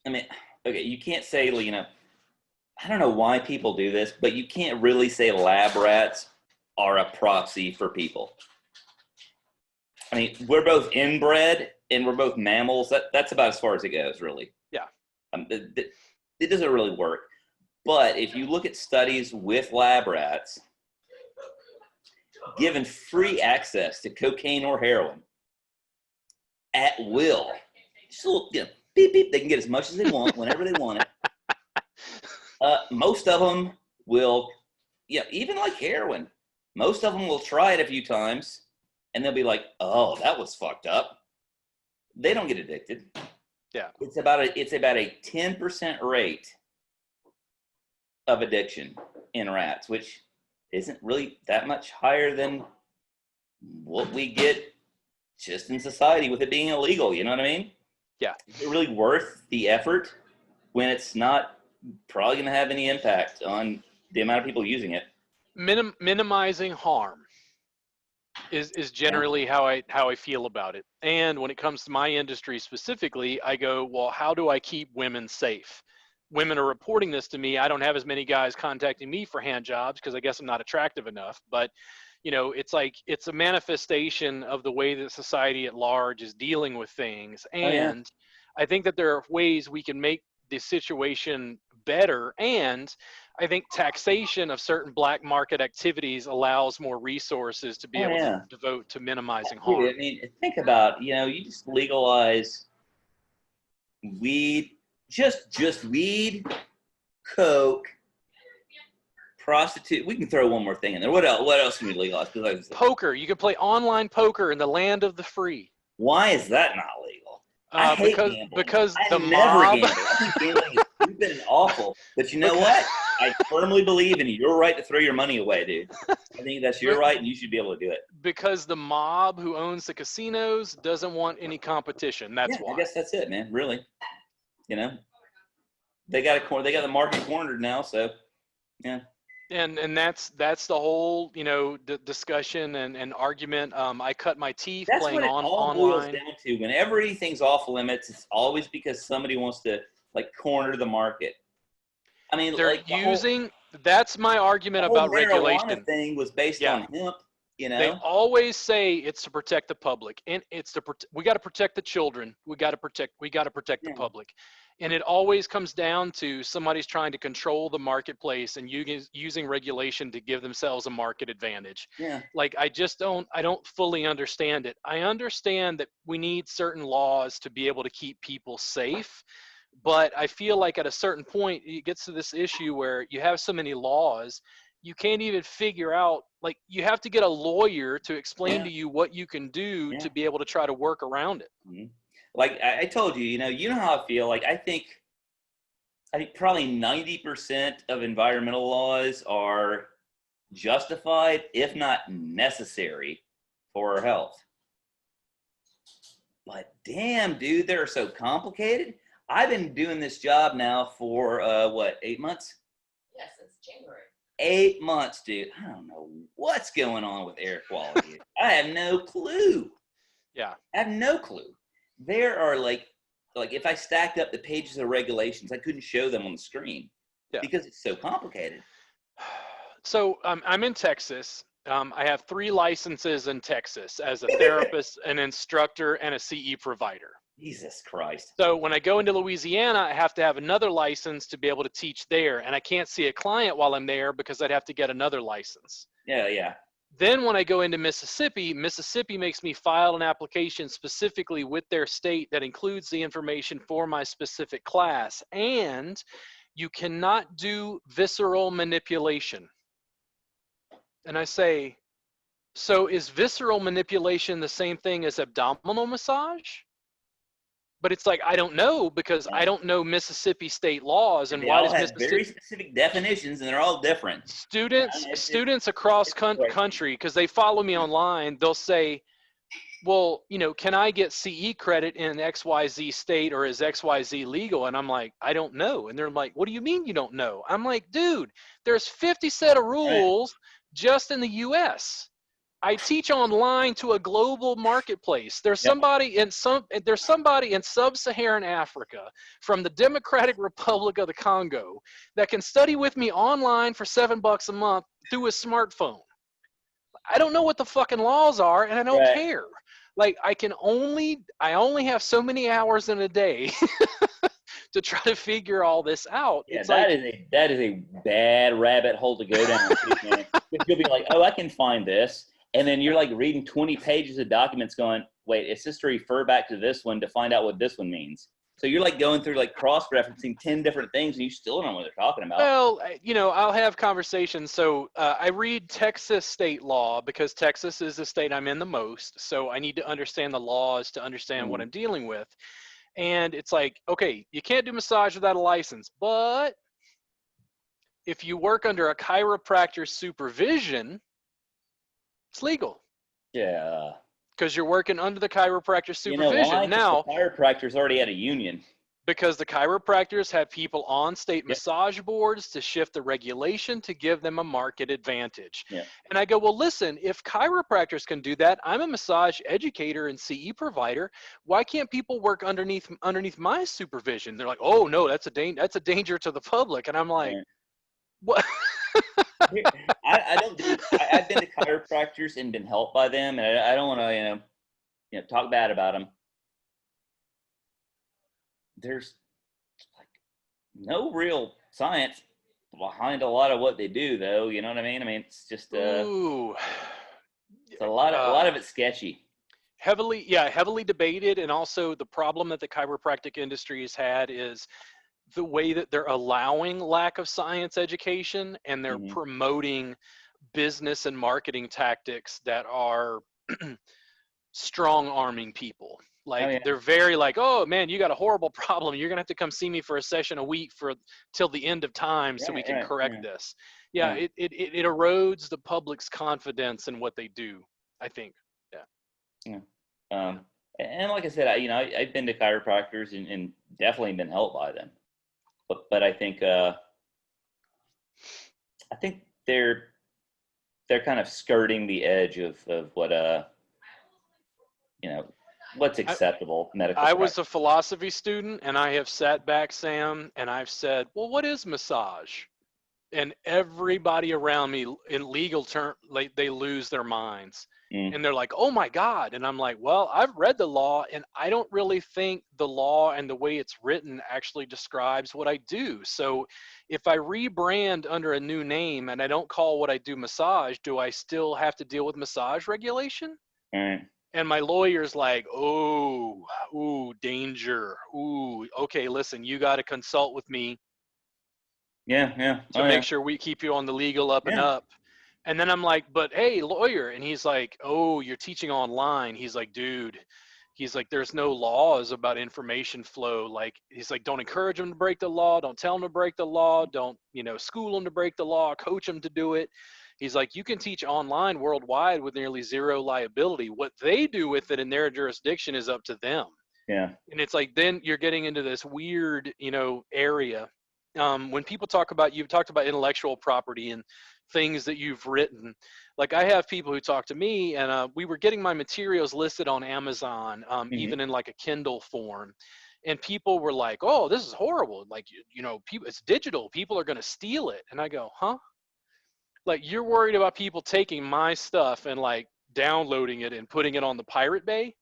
okay, you can't say, I don't know why people do this, but you can't really say lab rats are a proxy for people. I mean, we're both inbred and we're both mammals. That's about as far as it goes, really. Yeah. It doesn't really work. But if you look at studies with lab rats, given free access to cocaine or heroin at will, just a little, beep, beep, they can get as much as they want whenever they want it. Most of them will, even like heroin, most of them will try it a few times and they'll be like, oh, that was fucked up. They don't get addicted. Yeah. It's about a 10% rate of addiction in rats, which isn't really that much higher than what we get just in society with it being illegal. You know what I mean? Yeah. Is it really worth the effort when it's not probably going to have any impact on the amount of people using it? Minimizing harm is generally how I feel about it. And when it comes to my industry specifically, I go, well, how do I keep women safe? women are reporting this to me. I don't have as many guys contacting me for hand jobs because I guess I'm not attractive enough. But, it's like it's a manifestation of the way that society at large is dealing with things. Oh yeah. And I think that there are ways we can make the situation better. And I think taxation of certain black market activities allows more resources to be Oh able to yeah. devote to minimizing Dude, harm. I mean, think about, you just legalize weed, just weed, coke, prostitute. We can throw one more thing in there. What else? What else can we legalize? Poker. You can play online poker in the land of the free. Why is that not legal? I hate gambling. Because I the never mob. gamble. I think gambling is stupid and awful. But you know what? I firmly believe in your right to throw your money away, dude. I think that's your right, and you should be able to do it. Because the mob who owns the casinos doesn't want any competition. That's why. I guess that's it, man. Really, they got the market cornered now. So, yeah. And that's the whole discussion and argument. I cut my teeth That's playing what it all online. boils down to. Whenever anything's off limits, it's always because somebody wants to corner the market. I mean, they're that's my argument about regulation. The marijuana thing was based on hemp. They always say it's to protect the public, and we got to protect the children. We got to protect the public. And it always comes down to somebody's trying to control the marketplace and using regulation to give themselves a market advantage. Yeah. Like I don't fully understand it. I understand that we need certain laws to be able to keep people safe, but I feel like at a certain point it gets to this issue where you have so many laws, you can't even figure out, like you have to get a lawyer to explain to you what you can do to be able to try to work around it. Mm-hmm. Like I told you, you know how I feel. Like I think probably 90% of environmental laws are justified, if not necessary, for our health. But damn, dude, they're so complicated. I've been doing this job now for 8 months? Yes, it's January. 8 months, dude. I don't know what's going on with air quality. I have no clue. Yeah. I have no clue. There are like if I stacked up the pages of regulations, I couldn't show them on the screen because it's so complicated. So I'm in Texas. I have 3 licenses in Texas as a therapist, an instructor, and a CE provider. Jesus Christ. So when I go into Louisiana, I have to have another license to be able to teach there. And I can't see a client while I'm there because I'd have to get another license. Yeah. Then when I go into Mississippi, Mississippi makes me file an application specifically with their state that includes the information for my specific class. And you cannot do visceral manipulation. And I say, so is visceral manipulation the same thing as abdominal massage? But it's like, I don't know, because I don't know Mississippi state laws. And why does Mississippi very specific definitions, and they're all different. Students across country, because they follow me online, they'll say, well, can I get CE credit in XYZ state, or is XYZ legal? And I'm like, I don't know. And they're like, what do you mean you don't know? I'm like, dude, there's 50 set of rules just in the US. I teach online to a global marketplace. There's somebody in sub-Saharan Africa from the Democratic Republic of the Congo that can study with me online for $7 a month through his smartphone. I don't know what the fucking laws are, and I don't care. Like I only have so many hours in a day to try to figure all this out. Yeah, that is a bad rabbit hole to go down. Man. You'll be like, oh, I can find this. And then you're like reading 20 pages of documents going, wait, it's just to refer back to this one to find out what this one means. So you're like going through like cross-referencing 10 different things and you still don't know what they're talking about. Well, I'll have conversations. So I read Texas state law because Texas is the state I'm in the most. So I need to understand the laws to understand what I'm dealing with. And it's like, okay, you can't do massage without a license, but if you work under a chiropractor's supervision, it's legal. Yeah. Because you're working under the chiropractor's supervision. You know why? Now, the chiropractor's already at a union. Because the chiropractors have people on state Yeah. massage boards to shift the regulation to give them a market advantage. Yeah. And I go, well, listen, if chiropractors can do that, I'm a massage educator and CE provider. Why can't people work underneath my supervision? They're like, oh no, that's a danger to the public. And I'm like, Right. what? I don't do. I've been to chiropractors and been helped by them, and I don't want to talk bad about them. There's like no real science behind a lot of what they do, though. You know what I mean? I mean, it's just Ooh. it's a lot of it's sketchy. Heavily debated. And also the problem that the chiropractic industry has had is the way that they're allowing lack of science education, and they're Hmm. promoting business and marketing tactics that are strong arming people. Oh Like yeah. they're very like, oh man, you got a horrible problem, you're gonna have to come see me for a session a week for till the end of time so we Right. can Right. correct Yeah. this. Yeah, Yeah. it erodes the public's confidence in what they do, I think. Yeah. Yeah. Yeah. And like I said, I've been to chiropractors and definitely been helped by them. But I think they're kind of skirting the edge of what you know what's I, acceptable medical I was practice. a philosophy student, and I have sat back, Sam, and I've said, well, what is massage? And everybody around me in legal term, like, they lose their minds, Mm, and they're like, oh my god. And I'm like, well, I've read the law, and I don't really think the law and the way it's written actually describes what I do. So if I rebrand under a new name and I don't call what I do massage, do I still have to deal with massage regulation? all right. And my lawyer's like, oh, ooh, danger, ooh, okay, listen, you got to consult with me Yeah. Yeah. to Oh make yeah. sure we keep you on the legal up and Yeah. up. And then I'm like, but hey, lawyer. And he's like, oh, you're teaching online. He's like, dude, he's like, there's no laws about information flow. Like, he's like, don't encourage them to break the law. Don't tell them to break the law. Don't, school them to break the law, coach them to do it. He's like, you can teach online worldwide with nearly zero liability. What they do with it in their jurisdiction is up to them. Yeah. And it's like, then you're getting into this weird, area. When people talk about, you've talked about intellectual property and things that you've written. Like, I have people who talk to me, and we were getting my materials listed on Amazon, Hmm. even in like a Kindle form. And people were like, oh, this is horrible. Like, people, it's digital. People are going to steal it. And I go, huh? Like, you're worried about people taking my stuff and like downloading it and putting it on the Pirate Bay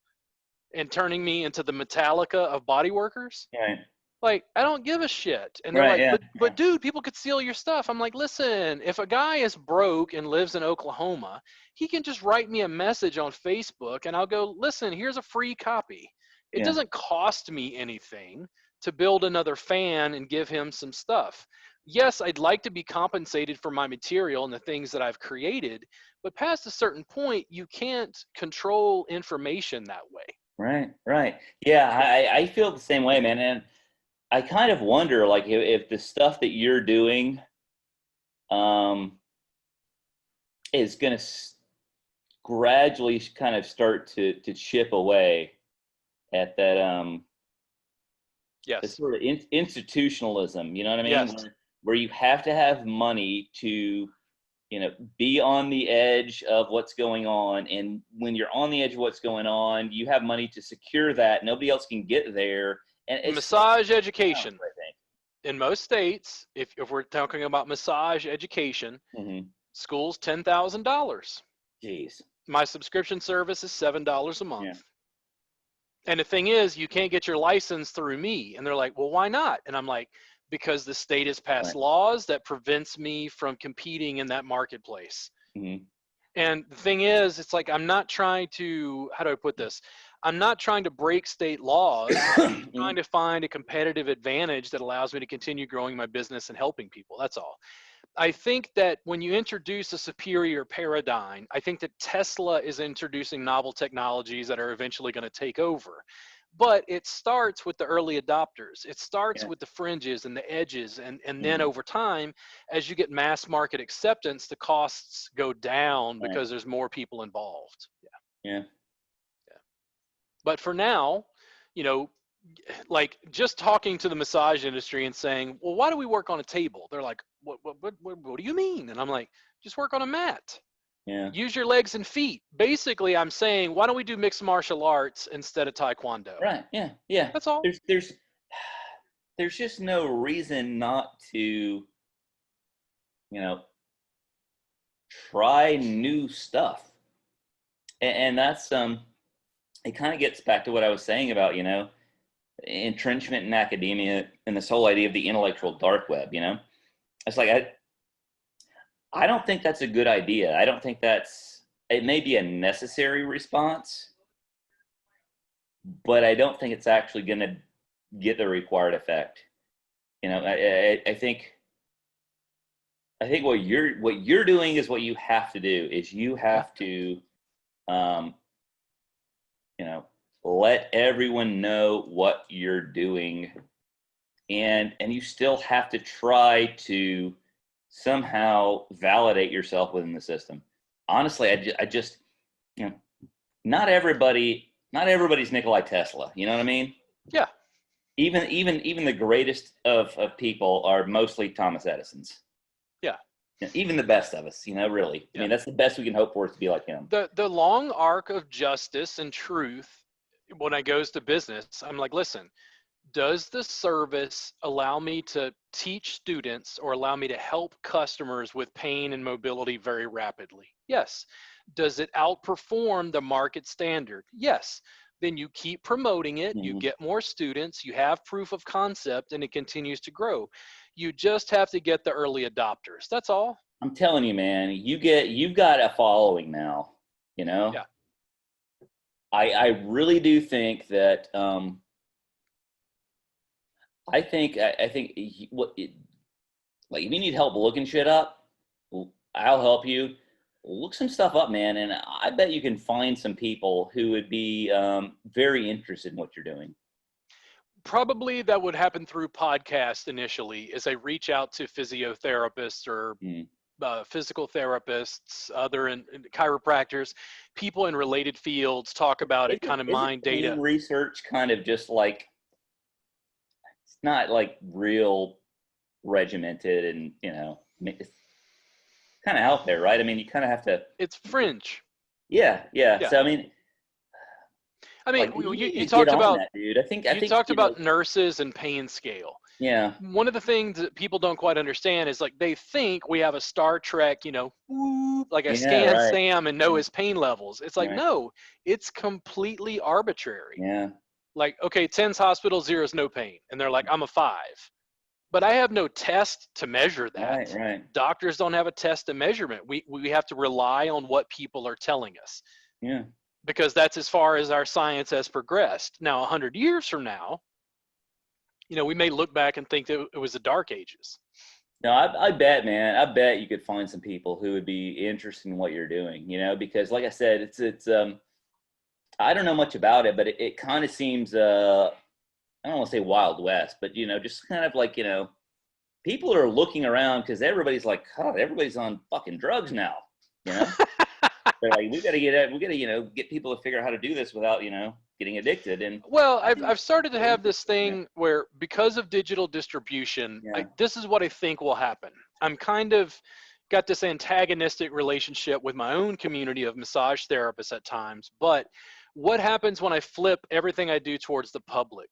and turning me into the Metallica of body workers? Right. Like, I don't give a shit. And they're Right. like, Yeah. but dude, people could steal your stuff. I'm like, listen, if a guy is broke and lives in Oklahoma, he can just write me a message on Facebook, and I'll go, listen, here's a free copy. It Yeah. doesn't cost me anything to build another fan and give him some stuff. Yes, I'd like to be compensated for my material and the things that I've created, but past a certain point, you can't control information that way. Right. Right. Yeah. Yeah. I feel the same way, man. And I kind of wonder, like, if the stuff that you're doing um, is going to gradually kind of start to chip away at that the Yes. sort of institutionalism. You know what I mean? Yes. Where you have to have money to be on the edge of what's going on, and when you're on the edge of what's going on, you have money to secure that. Nobody else can get there, and it's Massage education. I think. In most states, if we're talking about massage education, Mm-hmm. school's $10,000. Jeez. My subscription service is $7 a Yeah. month. And the thing is, you can't get your license through me. And they're like, well, why not? And I'm like, because the state has passed Right. laws that prevents me from competing in that marketplace. Mm-hmm. And the thing is, it's like, I'm not trying to, how do I put this? I'm not trying to break state laws. I'm just trying to find a competitive advantage that allows me to continue growing my business and helping people. That's all. I think that when you introduce a superior paradigm, I think that Tesla is introducing novel technologies that are eventually going to take over. But it starts with the early adopters. It starts Yeah. with the fringes and the edges. And then Mm-hmm. over time, as you get mass market acceptance, the costs go down Right. because there's more people involved. Yeah. Yeah. Yeah. But for now, you know, like just talking to the massage industry and saying, well, why do we work on a table? They're like, what do you mean? And I'm like, just work on a mat. Yeah. Use your legs and feet. Basically, I'm saying, why don't we do mixed martial arts instead of Taekwondo? Right. Yeah. Yeah. That's all. There's just no reason not to, try new stuff. And that's it kind of gets back to what I was saying about, entrenchment in academia and this whole idea of the intellectual dark web, It's like I don't think that's a good idea. I don't think it may be a necessary response, but I don't think it's actually going to get the required effect. I think what you're doing is what you have to do is you have to, let everyone know what you're doing, and you still have to try to somehow validate yourself within the system. Honestly, I just not everybody's Nikolai Tesla. You know what I mean? Yeah. Even the greatest of people are mostly Thomas Edisons. Yeah. Even the best of us, really. Yeah. I mean, that's the best we can hope for, is to be like him. The long arc of justice and truth, when I goes to business, I'm like, listen, does the service allow me to teach students or allow me to help customers with pain and mobility very rapidly? Yes. Does it outperform the market standard? Yes. Then you keep promoting it, you get more students, you have proof of concept, and it continues to grow. You just have to get the early adopters. That's all. I'm telling you, man, you've got a following now, Yeah. I really do think that, I think like, if you need help looking shit up, I'll help you. Look some stuff up, man, and I bet you can find some people who would be very interested in what you're doing. Probably that would happen through podcast initially, as I reach out to physiotherapists or physical therapists, other chiropractors, people in related fields, talk about it, kind of mine data. Pain research kind of just like, it's not like real regimented, and it's kind of out there, right? I mean, you kind of have to. It's fringe. Yeah. So I mean, like, you talked about that, dude. I think you talked about nurses and pain scale. Yeah. One of the things that people don't quite understand is, like, they think we have a Star Trek, like a scan Sam and know his pain levels. It's like, no, it's completely arbitrary. Yeah. Like, okay, 10's hospital, 0's no pain. And they're like, I'm a 5. But I have no test to measure that. Right. Doctors don't have a test to measurement. We have to rely on what people are telling us. Yeah. Because that's as far as our science has progressed. Now, 100 years from now, we may look back and think that it was the Dark Ages. No, I bet, man. I bet you could find some people who would be interested in what you're doing, because, like I said, it's I don't know much about it, but it kind of seems, I don't want to say Wild West, but, just kind of like, people are looking around because everybody's like, God, everybody's on fucking drugs now, They're like, we got to get people to figure out how to do this without, getting addicted. And well, I've started to have this thing where, because of digital distribution, this is what I think will happen. I'm kind of got this antagonistic relationship with my own community of massage therapists at times. But what happens when I flip everything I do towards the public?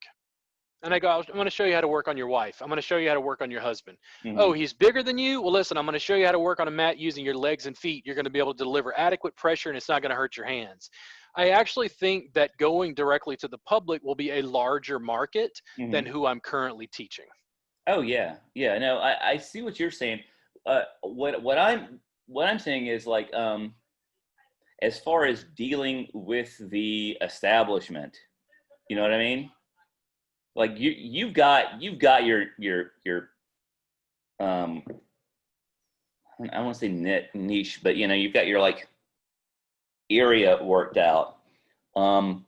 And I go, I'm going to show you how to work on your wife. I'm going to show you how to work on your husband. Oh, he's bigger than you? Well, listen, I'm going to show you how to work on a mat using your legs and feet. You're going to be able to deliver adequate pressure, and it's not going to hurt your hands. I actually think that going directly to the public will be a larger market than who I'm currently teaching. Oh, yeah. Yeah, no, I see what you're saying. What I'm saying is, like, as far as dealing with the establishment, you know what I mean? Like, you've got your I don't want to say niche, but you've got your, like, area worked out, and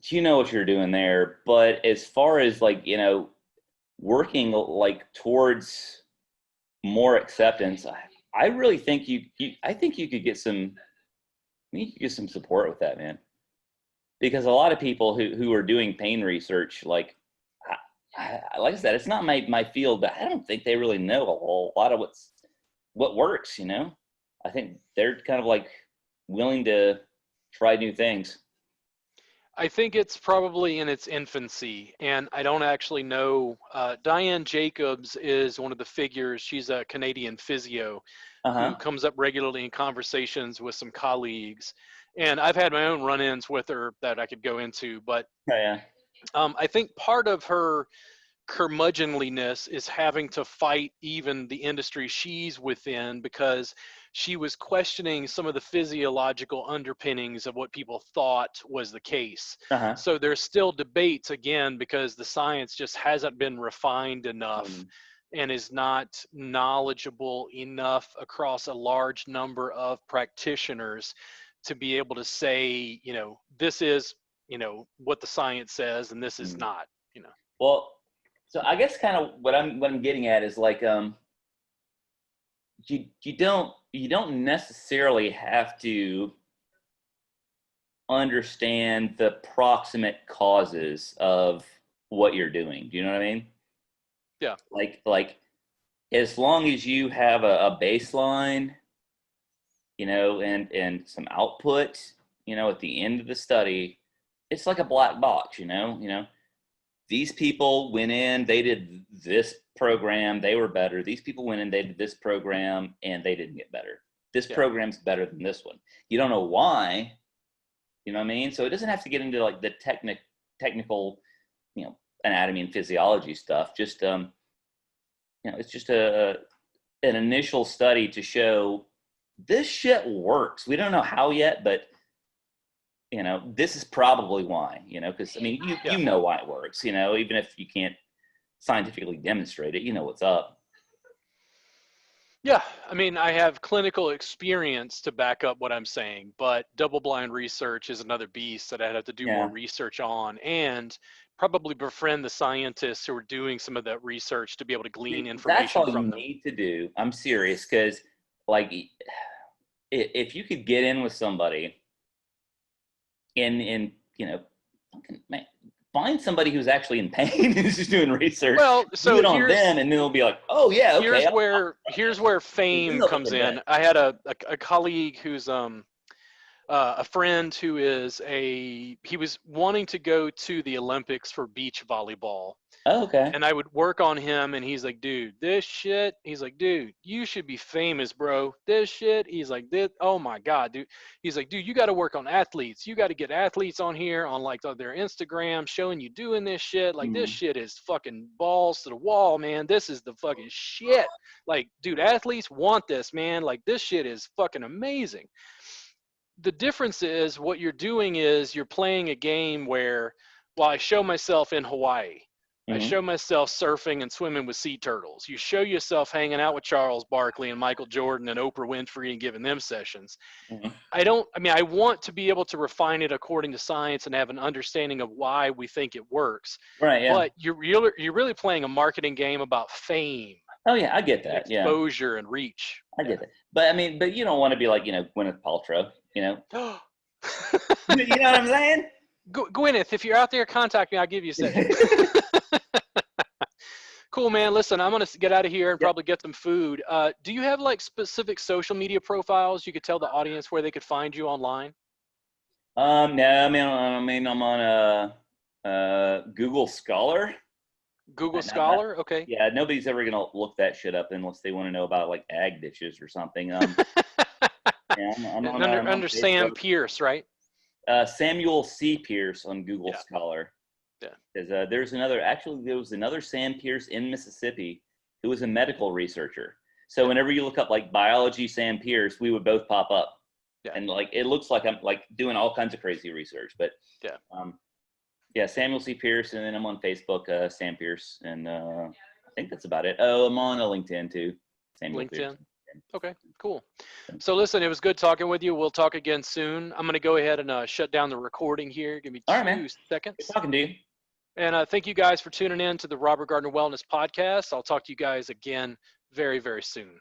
you know what you're doing there. But as far as, like, working, like, towards more acceptance, I really think I think you could get some support with that, man. because a lot of people who are doing pain research, like like I said, it's not my field, but I don't think they really know a whole lot of what works. I think they're kind of like willing to try new things. I think it's probably in its infancy, and I don't actually know. Diane Jacobs is one of the figures. She's a Canadian physio who Uh-huh. comes up regularly in conversations with some colleagues. And I've had my own run-ins with her that I could go into, but Oh, yeah. I think part of her curmudgeonliness is having to fight even the industry she's within, because she was questioning some of the physiological underpinnings of what people thought was the case. Uh-huh. So there's still debates, again, because the science just hasn't been refined enough Mm. and is not knowledgeable enough across a large number of practitioners to be able to say, this is, what the science says and this is Mm. not. Well, so I guess kind of what I'm getting at is like you don't necessarily have to understand the proximate causes of what you're doing. Do you know what I mean? Yeah. Like as long as you have a baseline, and some output, at the end of the study, it's like a black box. These people went in, they did this program, they were better. These people went in, they did this program, and they didn't get better. This Yeah. program's better than this one. You don't know why, you know what I mean? So it doesn't have to get into like the technical, anatomy and physiology stuff. Just it's just an initial study to show this shit works. We don't know how yet, but this is probably why, because I mean, you Yeah. you know why it works, even if you can't scientifically demonstrate it, you know what's up. Yeah. I mean, I have clinical experience to back up what I'm saying, but double-blind research is another beast that I'd have to do more Yeah. research on, and probably befriend the scientists who are doing some of that research to be able to glean That's information all you from them. need to do. I'm serious, because like if you could get in with somebody and man, find somebody who's actually in pain and is just doing research, Well, do so it on them, and then they'll be like, oh yeah, okay, here's where then fame they'll think comes they're good. in. I had a colleague who's a friend who he was wanting to go to the Olympics for beach volleyball. Oh, okay. And I would work on him, and he's like, dude, this shit. He's like, dude, you should be famous, bro. This shit. He's like, oh my God, dude. He's like, dude, you got to work on athletes. You got to get athletes on here on like their Instagram showing you doing this shit. Like, this Mm. shit is fucking balls to the wall, man. This is the fucking shit. Like, dude, athletes want this, man. Like, this shit is fucking amazing. The difference is what you're doing is you're playing a game where, while I show myself in Hawaii, I Mm-hmm. show myself surfing and swimming with sea turtles. You show yourself hanging out with Charles Barkley and Michael Jordan and Oprah Winfrey and giving them sessions. Mm-hmm. I want to be able to refine it according to science and have an understanding of why we think it works. Right. Yeah. But you're really playing a marketing game about fame, Oh yeah, I get that. Yeah, exposure, and reach. I get that. But I mean, but you don't want to be like Gwyneth Paltrow. Yeah. You know what I'm saying? Gwyneth, if you're out there, contact me. I'll give you a session. Cool, man. Listen, I'm going to get out of here and Yep. probably get some food. Do you have like specific social media profiles you could tell the audience where they could find you online? No, I mean, I'm on Google Scholar. Google Not, Scholar? Okay. yeah, nobody's ever gonna look that shit up unless they want to know about like ag ditches or something. Yeah, And I'm on under Sam Facebook. Pierce, right? Samuel C. Pierce on Google Yeah. Scholar. Yeah. Because there was another Sam Pierce in Mississippi who was a medical researcher. So Yeah. whenever you look up like biology Sam Pierce, we would both pop up. Yeah. And like it looks like I'm like doing all kinds of crazy research. But Yeah. yeah, Samuel C. Pierce, and then I'm on Facebook, Sam Pierce, and I think that's about it. Oh, I'm on LinkedIn too, Samuel Pierce. LinkedIn. Okay, cool. So listen, it was good talking with you. We'll talk again soon. I'm going to go ahead and shut down the recording here. Give me All right, 2 man. seconds. Good talking to you. And thank you guys for tuning in to the Robert Gardner Wellness Podcast. I'll talk to you guys again very, very soon.